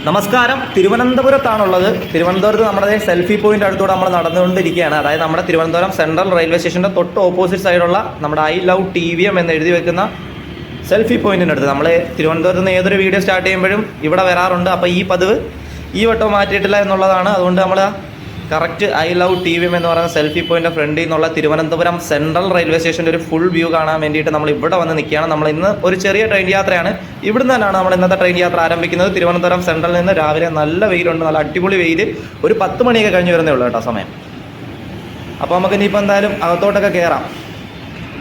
നമസ്കാരം. തിരുവനന്തപുരത്താണുള്ളത്. തിരുവനന്തപുരത്ത് നമ്മുടെ സെൽഫി പോയിന്റ് അടുത്തൂടെ നമ്മൾ നടന്നുകൊണ്ടിരിക്കുകയാണ്. അതായത് നമ്മുടെ തിരുവനന്തപുരം സെൻട്രൽ റെയിൽവേ സ്റ്റേഷൻ്റെ തൊട്ട് ഓപ്പോസിറ്റ് സൈഡുള്ള നമ്മുടെ ഐ ലവ് TVM എന്ന് എഴുതി വെക്കുന്ന സെൽഫി പോയിന്റിൻ്റെ അടുത്ത് നമ്മൾ തിരുവനന്തപുരത്ത് നിന്ന് ഏതൊരു വീഡിയോ സ്റ്റാർട്ട് ചെയ്യുമ്പോഴും ഇവിടെ വരാറുണ്ട്. അപ്പോൾ ഈ പതിവ് ഈ വട്ടം മാറ്റിയിട്ടില്ല എന്നുള്ളതാണ്. അതുകൊണ്ട് നമ്മൾ കറക്റ്റ് ഐ ലവ് TVM എന്ന് പറയുന്ന സെൽഫി പോയിന്റ് ഫ്രണ്ടിൽ നിന്നുള്ള തിരുവനന്തപുരം സെൻട്രൽ റെയിൽവേ സ്റ്റേഷൻ്റെ ഒരു ഫുൾ വ്യൂ കാണാൻ വേണ്ടിയിട്ട് നമ്മൾ ഇവിടെ വന്ന് നിൽക്കുകയാണ്. നമ്മൾ ഇന്ന് ഒരു ചെറിയ ട്രെയിൻ യാത്രയാണ്. ഇവിടുന്ന് തന്നെയാണ് നമ്മൾ ഇന്നത്തെ ട്രെയിൻ യാത്ര ആരംഭിക്കുന്നത്. തിരുവനന്തപുരം സെൻട്രലിൽ നിന്ന് രാവിലെ നല്ല വെയിലുണ്ട്, നല്ല അടിപൊളി വെയിൽ. ഒരു 10 മണിയൊക്കെ കഴിഞ്ഞ് വരുന്നേ ഉള്ളൂ കേട്ടോ സമയം. അപ്പോൾ നമുക്ക് ഇനിയിപ്പോൾ എന്തായാലും അകത്തോട്ടൊക്കെ കയറാം.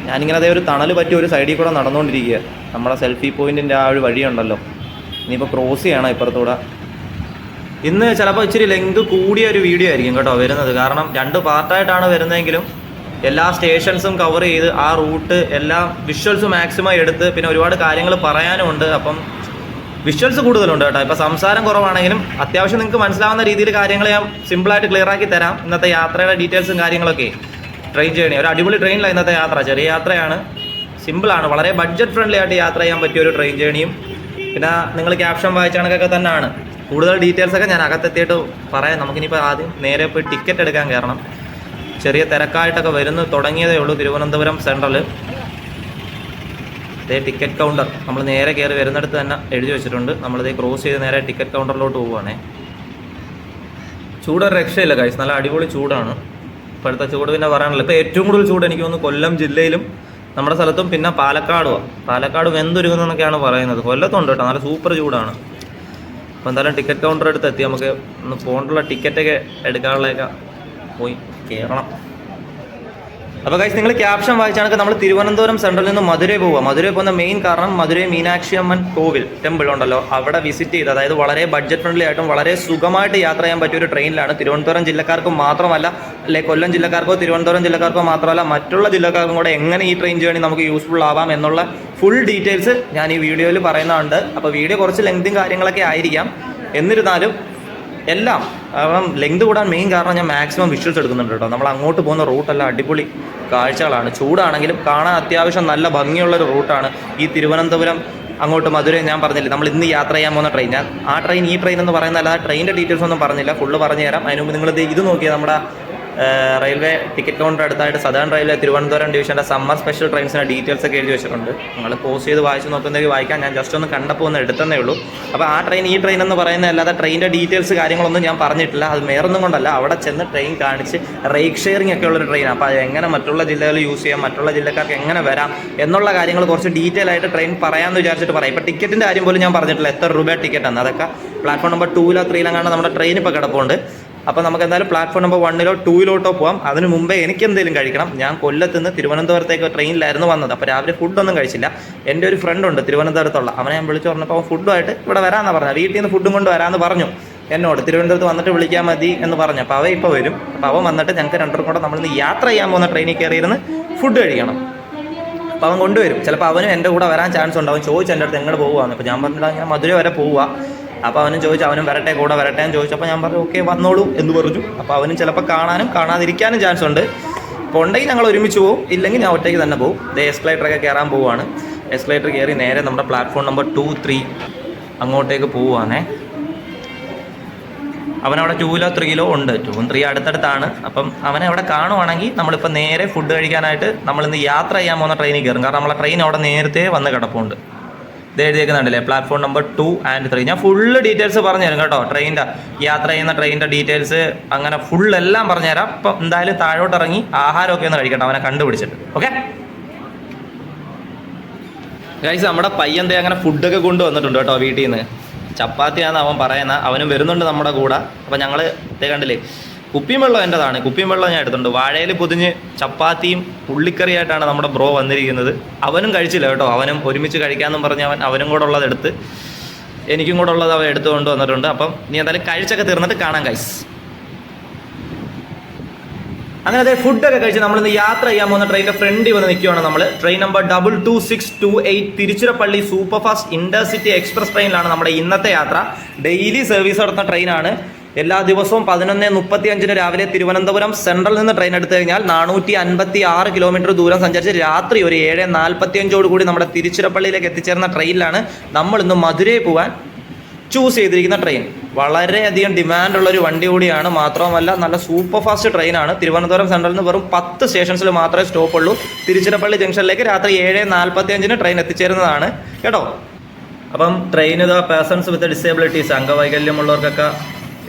ഞാനിങ്ങനെ അതേ ഒരു തണൽ പറ്റി ഒരു സൈഡിൽ കൂടെ നടന്നുകൊണ്ടിരിക്കുക. നമ്മുടെ സെൽഫി പോയിന്റിൻ്റെ ആ ഒരു വഴിയുണ്ടല്ലോ, ഇനിയിപ്പോൾ ക്രോസ് ചെയ്യണം ഇപ്പുറത്തൂടെ. ഇന്ന് ചിലപ്പോൾ ഇച്ചിരി ലെങ്ത് കൂടിയ ഒരു വീഡിയോ ആയിരിക്കും കേട്ടോ വരുന്നത്. കാരണം 2 പാർട്ടായിട്ടാണ് വരുന്നതെങ്കിലും എല്ലാ സ്റ്റേഷൻസും കവർ ചെയ്ത് ആ റൂട്ട് എല്ലാ വിഷ്വൽസ് മാക്സിമം എടുത്ത് പിന്നെ ഒരുപാട് കാര്യങ്ങൾ പറയാനുമുണ്ട്. അപ്പം വിഷ്വൽസ് കൂടുതലുണ്ട് കേട്ടോ. ഇപ്പോൾ സംസാരം കുറവാണെങ്കിലും അത്യാവശ്യം നിങ്ങൾക്ക് മനസ്സിലാവുന്ന രീതിയിൽ കാര്യങ്ങൾ ഞാൻ സിമ്പിളായിട്ട് ക്ലിയർ ആക്കി തരാം. ഇന്നത്തെ യാത്രയുടെ ഡീറ്റെയിൽസും കാര്യങ്ങളൊക്കെ. ട്രെയിൻ ജേണി ഒരു അടിപൊളി ട്രെയിനിലാണ് ഇന്നത്തെ യാത്ര. ചെറിയ യാത്രയാണ്, സിമ്പിളാണ്, വളരെ ബഡ്ജറ്റ് ഫ്രണ്ട്ലി ആയിട്ട് യാത്ര ചെയ്യാൻ പറ്റിയ ഒരു ട്രെയിൻ ജേണിയും. പിന്നെ നിങ്ങൾ ക്യാപ്ഷൻ വായിച്ച കണക്കൊക്കെ തന്നെയാണ്. കൂടുതൽ ഡീറ്റെയിൽസൊക്കെ ഞാൻ അകത്തെത്തിയിട്ട് പറയാം. നമുക്കിനിപ്പോൾ ആദ്യം നേരെ പോയി ടിക്കറ്റ് എടുക്കാൻ കയറണം. ചെറിയ തിരക്കായിട്ടൊക്കെ വരുന്നു തുടങ്ങിയതേ ഉള്ളൂ തിരുവനന്തപുരം സെൻട്രൽ. ഇതേ ടിക്കറ്റ് കൗണ്ടർ നമ്മൾ നേരെ കയറി വരുന്നിടത്ത് തന്നെ എഴുതി വെച്ചിട്ടുണ്ട്. നമ്മളിതേ ക്രോസ് ചെയ്ത് നേരെ ടിക്കറ്റ് കൗണ്ടറിലോട്ട് പോവുകയാണേ. ചൂടൊരു രക്ഷയില്ല ഗൈസ്, നല്ല അടിപൊളി ചൂടാണ്. ഇപ്പോഴത്തെ ചൂട് പിന്നെ പറയാനില്ല. ഇപ്പോൾ ഏറ്റവും കൂടുതൽ ചൂട് എനിക്ക് തോന്നുന്നു കൊല്ലം ജില്ലയിലും നമ്മുടെ സ്ഥലത്തും പിന്നെ പാലക്കാടുമാണ്. പാലക്കാട് വെന്തുരുകുന്നൊക്കെയാണ് പറയുന്നത്. കൊല്ലത്തുണ്ട് കേട്ടോ, നല്ല സൂപ്പർ ചൂടാണ്. അപ്പോൾ എന്തായാലും ടിക്കറ്റ് കൗണ്ടർ അടുത്ത് എത്തി. നമുക്ക് ഒന്ന് പോകേണ്ടുള്ള ടിക്കറ്റൊക്കെ എടുക്കാനുള്ളതൊക്കെ പോയി കയറണം. അപ്പോൾ ഗൈസ് നിങ്ങൾ ക്യാപ്ഷൻ വായിച്ചാണെങ്കിൽ നമ്മൾ തിരുവനന്തപുരം സെൻട്രലിൽ നിന്ന് മധുരൈ പോവുക. മധുരൈ പോകുന്ന മെയിൻ കാരണം മധുരൈ മീനാക്ഷി അമ്മൻ കോവിൽ ടെമ്പിൾ ഉണ്ടല്ലോ, അവിടെ വിസിറ്റ് ചെയ്ത്, അതായത് വളരെ ബഡ്ജറ്റ് ഫ്രണ്ട്ലി ആയിട്ടും വളരെ സുഖമായിട്ട് യാത്ര ചെയ്യാൻ പറ്റിയ ഒരു ട്രെയിനിലാണ്. തിരുവനന്തപുരം ജില്ലക്കാർക്ക് മാത്രമല്ല, അല്ലെ കൊല്ലം ജില്ലക്കാർക്കോ തിരുവനന്തപുരം ജില്ലക്കാർക്കോ മാത്രമല്ല, മറ്റുള്ള ജില്ലക്കാർക്കും കൂടെ എങ്ങനെ ഈ ട്രെയിൻ ജേണി നമുക്ക് യൂസ്ഫുൾ ആവാം എന്നുള്ള ഫുൾ ഡീറ്റെയിൽസ് ഞാൻ ഈ വീഡിയോയിൽ പറയുന്നുണ്ട്. അപ്പോൾ വീഡിയോ കുറച്ച് ലെങ്തും കാര്യങ്ങളൊക്കെ ആയിരിക്കാം. എന്നിരുന്നാലും എല്ലാം കാരണം ലെങ്ത് കൂടാൻ മെയിൻ കാരണം ഞാൻ മാക്സിമം വിഷ്വൽസ് എടുക്കുന്നുണ്ട് കേട്ടോ. നമ്മൾ അങ്ങോട്ട് പോകുന്ന റൂട്ടെല്ലാം അടിപൊളി കാഴ്ചകളാണ്. ചൂടാണെങ്കിലും കാണാൻ അത്യാവശ്യം നല്ല ഭംഗിയുള്ളൊരു റൂട്ടാണ് ഈ തിരുവനന്തപുരം അങ്ങോട്ട് മധുരൈ. ഞാൻ പറഞ്ഞില്ല നമ്മൾ ഇന്ന് യാത്ര ചെയ്യാൻ പോകുന്ന ട്രെയിൻ, ഞാൻ ആ ട്രെയിൻ ഈ ട്രെയിൻ എന്ന് പറയുന്നതല്ല, ആ ട്രെയിനിൻ്റെ ഡീറ്റെയിൽസ് ഒന്നും പറഞ്ഞില്ല, ഫുള്ള് പറഞ്ഞു തരാം. അതിന് മുമ്പ് നിങ്ങൾ ഇത് നോക്കിയാൽ നമ്മുടെ റെയിൽവേ ടിക്കറ്റ് കൗണ്ടർ അടുത്തായിട്ട് സദേൺ റെയിൽവേ തിരുവനന്തപുരം ഡിവിഷൻ്റെ സമ്മർ സ്പെഷ്യൽ ട്രെയിൻസിൻ്റെ ഡീറ്റെയിൽസ് ഒക്കെ എഴുതി വെച്ചിട്ടുണ്ട്. നിങ്ങൾ പോസ്റ്റ് ചെയ്ത് വായിച്ച് നോക്കുന്നതെങ്കിൽ വായിക്കാൻ, ഞാൻ ജസ്റ്റ് ഒന്ന് കണ്ടപ്പോൾ ഒന്ന് എടുത്തതേ ഉള്ളൂ. അപ്പോൾ ആ ട്രെയിൻ ഈ ട്രെയിൻ എന്ന് പറയുന്നത് അല്ലാതെ ട്രെയിനിൻ്റെ ഡീറ്റെയിൽസ് കാര്യങ്ങളൊന്നും ഞാൻ പറഞ്ഞിട്ടില്ല. അത് വേറൊന്നും കൊണ്ടല്ല, അവിടെ ചെന്ന് ട്രെയിൻ കാണിച്ച് റേക്ക് ഷെയറിംഗ് ഒക്കെ ഉള്ളൊരു ട്രെയിൻ. അപ്പോൾ അത് എങ്ങനെ മറ്റുള്ള ജില്ലകളിൽ യൂസ് ചെയ്യാം, മറ്റുള്ള ജില്ലക്കാർക്ക് എങ്ങനെ വരാം എന്നുള്ള കാര്യങ്ങൾ കുറച്ച് ഡീറ്റെയിൽ ആയിട്ട് ട്രെയിൻ പറയാമെന്ന് വിചാരിച്ചിട്ട് പറയാം. ഇപ്പോൾ ടിക്കറ്റിൻ്റെ കാര്യം പോലും ഞാൻ പറഞ്ഞിട്ടില്ല, എത്ര രൂപ ടിക്കറ്റാണ്. അതൊക്കെ പ്ലാറ്റ്ഫോം നമ്പർ 2 3 നമ്മുടെ ട്രെയിൻ ഇപ്പോൾ കിടപ്പുണ്ട്. അപ്പോൾ നമുക്ക് എന്തായാലും പ്ലാറ്റ്ഫോം നമ്പർ 1 2 പോകാം. അതിന് മുമ്പേ എനിക്ക് എന്തെങ്കിലും കഴിക്കണം. ഞാൻ കൊല്ലത്ത് നിന്ന് തിരുവനന്തപുരത്തേക്ക് ട്രെയിനിലായിരുന്നു വന്നത്. അപ്പോൾ രാവിലെ ഫുഡൊന്നും കഴിച്ചില്ല. എൻ്റെ ഒരു ഫ്രണ്ട് ഉണ്ട് തിരുവനന്തപുരത്തുള്ള, അവനെ ഞാൻ വിളിച്ചു പറഞ്ഞപ്പോൾ അവൻ ഫുഡുമായിട്ട് ഇവിടെ വരാമെന്നാണ് പറഞ്ഞത്. വീട്ടിൽ നിന്ന് ഫുഡും കൊണ്ട് വരാമെന്ന് പറഞ്ഞു എന്നോട്. തിരുവനന്തപുരത്ത് വന്നിട്ട് വിളിക്കാൻ മതി എന്ന് പറഞ്ഞു. അപ്പോൾ അവൻ ഇപ്പോൾ വരും. അപ്പോൾ അവൻ വന്നിട്ട് ഞങ്ങൾക്ക് 2 കൂടെ നമ്മളിന്ന് യാത്ര ചെയ്യാൻ പോകുന്ന ട്രെയിനിൽ കയറിയിരുന്ന് ഫുഡ് കഴിക്കണം. അപ്പോൾ അവൻ കൊണ്ടുവരും. ചിലപ്പോൾ അവനും എൻ്റെ കൂടെ വരാൻ ചാൻസ് ഉണ്ട്. അവൻ ചോദിച്ചു എൻ്റെ അടുത്ത് എങ്ങോട്ട് പോകുകയാണ്. അപ്പോൾ ഞാൻ പറഞ്ഞിട്ട് അങ്ങനെ മധുര വരെ പോവുക. അപ്പോൾ അവനും ചോദിച്ചു, അവനും വരട്ടെ കൂടെ വരട്ടെ എന്ന് ചോദിച്ചപ്പോൾ ഞാൻ പറഞ്ഞു ഓക്കെ വന്നോളൂ എന്ന് പറഞ്ഞു. അപ്പോൾ അവനും ചിലപ്പോൾ കാണാനും കാണാതിരിക്കാനും ചാൻസ് ഉണ്ട്. അപ്പോൾ ഉണ്ടെങ്കിൽ ഞങ്ങൾ ഒരുമിച്ച് പോകും, ഇല്ലെങ്കിൽ ഞാൻ ഒറ്റയ്ക്ക് തന്നെ പോകും. ഇത് എസ്കലേറ്ററൊക്കെ കയറാൻ പോവുകയാണ്. എസ്കലേറ്റർ കയറി നേരെ നമ്മുടെ പ്ലാറ്റ്ഫോം നമ്പർ 2 3 അങ്ങോട്ടേക്ക് പോവുകയാണേ. അവനവിടെ 2 3 ഉണ്ട്. 2 3 അടുത്തടുത്താണ്. അപ്പം അവനെ അവിടെ കാണുവാണെങ്കിൽ നമ്മളിപ്പോൾ നേരെ ഫുഡ് കഴിക്കാനായിട്ട് നമ്മളിന്ന് യാത്ര ചെയ്യാൻ പോകുന്ന ട്രെയിനിൽ കയറും. കാരണം നമ്മളെ ട്രെയിൻ അവിടെ നേരത്തെ വന്ന് കിടപ്പുണ്ട്. ഇത് എഴുതിയേക്കുന്നുണ്ടല്ലേ പ്ലാറ്റ്ഫോം നമ്പർ 2 and 3. ഞാൻ ഫുള്ള് ഡീറ്റെയിൽസ് പറഞ്ഞു തരും കേട്ടോ. ട്രെയിനിൻ്റെ യാത്ര ചെയ്യുന്ന ട്രെയിനിൻ്റെ ഡീറ്റെയിൽസ് അങ്ങനെ ഫുള്ളെല്ലാം പറഞ്ഞുതരാം. അപ്പം എന്തായാലും താഴോട്ട് ഇറങ്ങി ആഹാരമൊക്കെ ഒന്ന് കഴിക്കട്ടെ അവനെ കണ്ടുപിടിച്ചിട്ട്. ഓക്കെ ഗൈസ്, നമ്മുടെ പയ്യന്തേ അങ്ങനെ ഫുഡൊക്കെ കൊണ്ടുവന്നിട്ടുണ്ട് കേട്ടോ വീട്ടിൽ നിന്ന്. ചപ്പാത്തിയാണ് അവൻ പറയുന്നത്. അവനും വരുന്നുണ്ട് നമ്മുടെ കൂടെ. അപ്പം ഞങ്ങൾ ഇതേ കണ്ടില്ലേ, കുപ്പിയും വെള്ളം എൻ്റെതാണ്. കുപ്പിയും വെള്ളം ഞാൻ എടുത്തിട്ടുണ്ട്. വാഴയിൽ പൊതിഞ്ഞ് ചപ്പാത്തിയും ഉള്ളിക്കറിയായിട്ടാണ് നമ്മുടെ ബ്രോ വന്നിരിക്കുന്നത്. അവനും കഴിച്ചില്ല കേട്ടോ. അവനും ഒരുമിച്ച് കഴിക്കാമെന്നും പറഞ്ഞ് അവനും കൂടെ ഉള്ളത് എടുത്ത് എനിക്കും കൂടെ ഉള്ളത് അവൻ എടുത്തു കൊണ്ട് വന്നിട്ടുണ്ട്. അപ്പം നീ എന്തായാലും കഴിച്ചൊക്കെ തീർന്നിട്ട് കാണാം ഗൈസ്. അങ്ങനെ അതേ ഫുഡൊക്കെ കഴിച്ച് നമ്മളിന്ന് യാത്ര ചെയ്യാൻ പോകുന്ന ട്രെയിനിൻ്റെ ഫ്രണ്ടിൽ വന്ന് നിൽക്കുകയാണ് നമ്മൾ. Train number 22628 Tiruchirappalli super fast intercity express ട്രെയിനിലാണ് നമ്മുടെ ഇന്നത്തെ യാത്ര. ഡെയിലി സർവീസ് നടത്തുന്ന ട്രെയിനാണ്. എല്ലാ ദിവസവും 11:35 രാവിലെ തിരുവനന്തപുരം സെൻട്രൽ നിന്ന് ട്രെയിൻ എടുത്തു കഴിഞ്ഞാൽ 456 കിലോമീറ്റർ ദൂരം സഞ്ചരിച്ച് രാത്രി ഒരു 7:45 കൂടി നമ്മുടെ തിരുച്ചിറപ്പള്ളിയിലേക്ക് എത്തിച്ചേർന്ന ട്രെയിനിലാണ് നമ്മൾ ഇന്ന് മധുരൈ പോകാൻ ചൂസ് ചെയ്തിരിക്കുന്ന ട്രെയിൻ. വളരെയധികം ഡിമാൻഡുള്ള ഒരു വണ്ടി കൂടിയാണ്. മാത്രമല്ല നല്ല സൂപ്പർ ഫാസ്റ്റ് ട്രെയിനാണ്. തിരുവനന്തപുരം സെൻട്രലിൽ നിന്ന് വെറും 10 സ്റ്റേഷൻസിൽ മാത്രമേ സ്റ്റോപ്പുള്ളൂ. തിരുച്ചിറപ്പള്ളി ജംഗ്ഷനിലേക്ക് രാത്രി 7:45 ട്രെയിൻ എത്തിച്ചേരുന്നതാണ് കേട്ടോ. അപ്പം ട്രെയിൻ ഇതാ പേഴ്സൺസ് വിത്ത് ഡിസേബിലിറ്റീസ്, അംഗവൈകല്യമുള്ളവർക്കൊക്കെ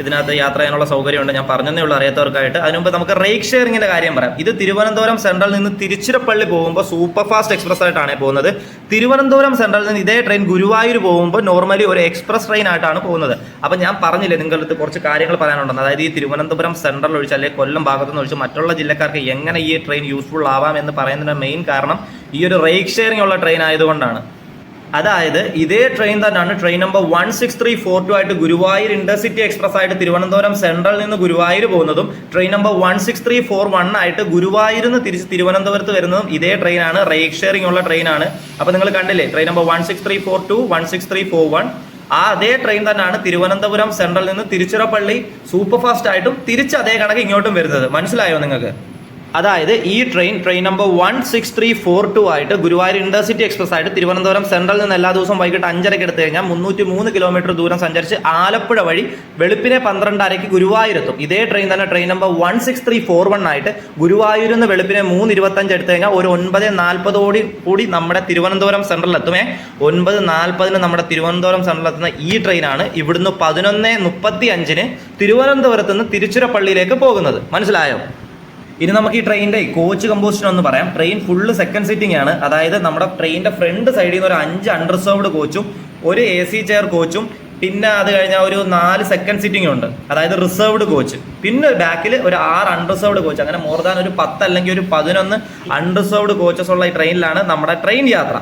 ഇതിനകത്ത് യാത്ര ചെയ്യാനുള്ള സൗകര്യമുണ്ട്. ഞാൻ പറഞ്ഞതേ ഉള്ളൂ അറിയാത്തവർക്കായിട്ട്. അതിനുമുമ്പ് നമുക്ക് റേക്ക് ഷെയറിങ്ങിൻ്റെ കാര്യം പറയാം. ഇത് തിരുവനന്തപുരം സെൻട്രലിൽ നിന്ന് തിരുച്ചിറപ്പള്ളി പോകുമ്പോൾ സൂപ്പർ ഫാസ്റ്റ് എക്സ്പ്രസ് ആയിട്ടാണ് പോകുന്നത്. തിരുവനന്തപുരം സെൻട്രലിൽ നിന്ന് ഇതേ ട്രെയിൻ ഗുരുവായൂർ പോകുമ്പോൾ നോർമലി ഒരു എക്സ്പ്രസ് ട്രെയിൻ ആയിട്ടാണ് പോകുന്നത്. അപ്പം ഞാൻ പറഞ്ഞില്ലേ നിങ്ങളുടെ കുറച്ച് കാര്യങ്ങൾ പറയാനുണ്ടെന്ന്. അതായത് ഈ തിരുവനന്തപുരം സെൻട്രൽ ഒഴിച്ച് അല്ലെങ്കിൽ കൊല്ലം ഭാഗത്തുനിന്ന് ഒഴിച്ച് മറ്റുള്ള ജില്ലക്കാർക്ക് എങ്ങനെ ഈ ട്രെയിൻ യൂസ്ഫുൾ ആവാം എന്ന് പറയുന്നതിൻ്റെ മെയിൻ കാരണം ഈ ഒരു റേക്ക് ഷെയറിംഗ് ഉള്ള ട്രെയിൻ ആയതുകൊണ്ടാണ്. അതായത് ഇതേ ട്രെയിൻ തന്നെയാണ് ട്രെയിൻ നമ്പർ 16342 ആയിട്ട് ഗുരുവായൂർ ഇന്റർസിറ്റി എക്സ്പ്രസ് ആയിട്ട് തിരുവനന്തപുരം സെൻട്രലിൽ നിന്ന് ഗുരുവായൂർ പോകുന്നതും ട്രെയിൻ നമ്പർ 16341 ആയിട്ട് ഗുരുവായൂരിൽ നിന്ന് തിരിച്ച് തിരുവനന്തപുരത്ത് വരുന്നതും ഇതേ ട്രെയിനാണ്. റേക്ക് ഷെയറിംഗ് ഉള്ള ട്രെയിനാണ്. അപ്പോൾ നിങ്ങൾ കണ്ടില്ലേ ട്രെയിൻ നമ്പർ 16342 16341 ആ അതേ ട്രെയിൻ തന്നെയാണ് തിരുവനന്തപുരം സെൻട്രലിൽ നിന്ന് തിരുച്ചിറപ്പള്ളി സൂപ്പർ ഫാസ്റ്റ് ആയിട്ടും തിരിച്ച് അതേ കണക്ക് ഇങ്ങോട്ടും വരുന്നത്. മനസ്സിലായോ നിങ്ങൾക്ക്? അതായത് ഈ ട്രെയിൻ നമ്പർ 16342 ആയിട്ട് ഗുരുവായൂർ ഇന്റർസിറ്റി എക്സ്പ്രസ് ആയിട്ട് തിരുവനന്തപുരം സെൻട്രലിൽ നിന്ന് എല്ലാ ദിവസവും വൈകിട്ട് 5:30 എടുത്തു കഴിഞ്ഞാൽ 303 കിലോമീറ്റർ ദൂരം സഞ്ചരിച്ച് ആലപ്പുഴ വഴി വെളുപ്പിനെ 12:30 ഗുരുവായൂരെത്തും. ഇതേ ട്രെയിൻ തന്നെ ട്രെയിൻ നമ്പർ 16341 ആയിട്ട് ഗുരുവായൂരിൽ നിന്ന് വെളുപ്പിനെ 3:25 എടുത്തു കഴിഞ്ഞാൽ ഒരു 9:40 കൂടി നമ്മുടെ തിരുവനന്തപുരം സെൻട്രലിൽ എത്തുമേ. 9:40 നമ്മുടെ തിരുവനന്തപുരം സെൻട്രലിൽ എത്തുന്ന ഈ ട്രെയിനാണ് ഇവിടുന്ന് 11:35 തിരുവനന്തപുരത്ത് നിന്ന് തിരുച്ചിറപ്പള്ളിയിലേക്ക് പോകുന്നത്. മനസ്സിലായോ? ഇനി നമുക്ക് ഈ ട്രെയിനിൻ്റെ കോച്ച് കമ്പോസിഷൻ ഒന്ന് പറയാം. ട്രെയിൻ ഫുള്ള് സെക്കൻഡ് സീറ്റിംഗ് ആണ്. അതായത് നമ്മുടെ ട്രെയിനിൻ്റെ ഫ്രണ്ട് സൈഡിൽ നിന്ന് ഒരു 5 അൺറിസർവ്ഡ് കോച്ചും ഒരു AC ചെയർ കോച്ചും പിന്നെ അത് കഴിഞ്ഞാൽ ഒരു 4 സെക്കൻഡ് സീറ്റിംഗ് ഉണ്ട്, അതായത് റിസർവ്ഡ് കോച്ച്. പിന്നെ ബാക്കിൽ ഒരു 6 അൺറിസർവ്ഡ് കോച്ച്. അങ്ങനെ മോർ ദാൻ ഒരു 10 അല്ലെങ്കിൽ ഒരു 11 അൺറിസർവ്ഡ് കോച്ചസ് ഉള്ള ഈ ട്രെയിനിലാണ് നമ്മുടെ ട്രെയിൻ യാത്ര.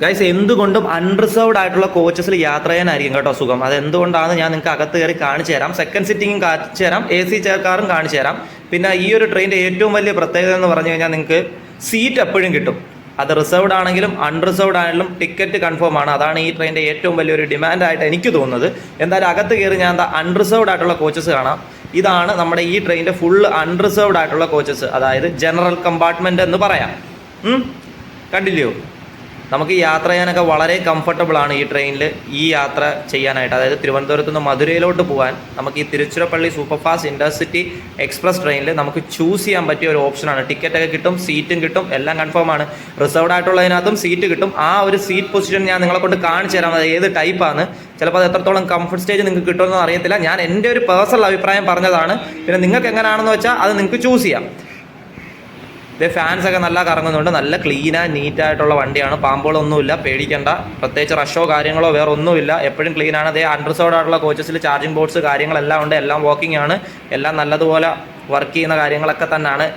ഗൈസ്, എന്തുകൊണ്ടും അൺറിസർവ്ഡ് ആയിട്ടുള്ള കോച്ചസിൽ യാത്ര ചെയ്യാനായിരിക്കും കേട്ടോ സുഖം. അത് എന്തുകൊണ്ടാണ് ഞാൻ നിങ്ങൾക്ക് അകത്ത് കയറി കാണിച്ചു തരാം. സെക്കൻഡ് സിറ്റിങ്ങും കാണിച്ചു തരാം, AC ചെയർ കാറും കാണിച്ചു തരാം. പിന്നെ ഈ ഒരു ട്രെയിനിൻ്റെ ഏറ്റവും വലിയ പ്രത്യേകത എന്ന് പറഞ്ഞു കഴിഞ്ഞാൽ നിങ്ങൾക്ക് സീറ്റ് എപ്പോഴും കിട്ടും. അത് റിസർവ്ഡ് ആണെങ്കിലും അൺറിസർവ്ഡ് ആണെങ്കിലും ടിക്കറ്റ് കൺഫേം ആണ്. അതാണ് ഈ ട്രെയിനിൻ്റെ ഏറ്റവും വലിയൊരു ഡിമാൻഡായിട്ട് എനിക്ക് തോന്നുന്നത്. എന്തായാലും അകത്ത് കയറി ഞാൻ എന്താ അൺറിസർവ്ഡ് ആയിട്ടുള്ള കോച്ചസ് കാണാം. ഇതാണ് നമ്മുടെ ഈ ട്രെയിനിൻ്റെ ഫുൾ അൺറിസർവ്ഡ് ആയിട്ടുള്ള കോച്ചസ്, അതായത് ജനറൽ കമ്പാർട്ട്മെൻറ്റ് എന്ന് പറയാം. കണ്ടില്ലയോ? നമുക്ക് യാത്ര ചെയ്യാനൊക്കെ വളരെ കംഫർട്ടബിൾ ആണ് ഈ ട്രെയിനിൽ ഈ യാത്ര ചെയ്യാനായിട്ട്. അതായത് തിരുവനന്തപുരത്ത് നിന്ന് മധുരയിലോട്ട് പോകാൻ നമുക്ക് ഈ Tiruchirappalli super fast intercity express ട്രെയിനിൽ നമുക്ക് ചൂസ് ചെയ്യാൻ പറ്റിയ ഒരു ഓപ്ഷനാണ്. ടിക്കറ്റൊക്കെ കിട്ടും, സീറ്റും കിട്ടും, എല്ലാം കൺഫേം ആണ്. റിസർവ്ഡ് ആയിട്ടുള്ളതിനകത്തും സീറ്റ് കിട്ടും. ആ ഒരു സീറ്റ് പൊസിഷൻ ഞാൻ നിങ്ങളെ കൊണ്ട് കാണിച്ചു തരാം. അത് ഏത് ടൈപ്പാണ്, ചിലപ്പോൾ അത് എത്രത്തോളം കംഫർട്ട് സ്റ്റേജ് നിങ്ങൾക്ക് കിട്ടുമെന്ന് അറിയത്തില്ല. ഞാൻ എൻ്റെ ഒരു പേഴ്സണൽ അഭിപ്രായം പറഞ്ഞതാണ്. പിന്നെ നിങ്ങൾക്ക് എങ്ങനെയാണെന്ന് വെച്ചാൽ അത് നിങ്ങൾക്ക് ചൂസ് ചെയ്യാം. ഇതേ ഫാൻസൊക്കെ നല്ല കറങ്ങുന്നുണ്ട്. നല്ല ക്ലീനാണ്, നീറ്റായിട്ടുള്ള വണ്ടിയാണ്. പാമ്പുകളൊന്നുമില്ല, പേടിക്കേണ്ട. പ്രത്യേകിച്ച് റഷോ കാര്യങ്ങളോ വേറെ ഒന്നുമില്ല, എപ്പോഴും ക്ലീനാണ്. അതേ അൺറിസർവ്ഡ് ആയിട്ടുള്ള കോച്ചസിൽ ചാർജിങ് ബോർഡ്സ് കാര്യങ്ങളെല്ലാം ഉണ്ട്, എല്ലാം വർക്കിംഗ് ആണ്, എല്ലാം നല്ലതുപോലെ വർക്ക് ചെയ്യുന്ന കാര്യങ്ങളൊക്കെ തന്നെയാണ്.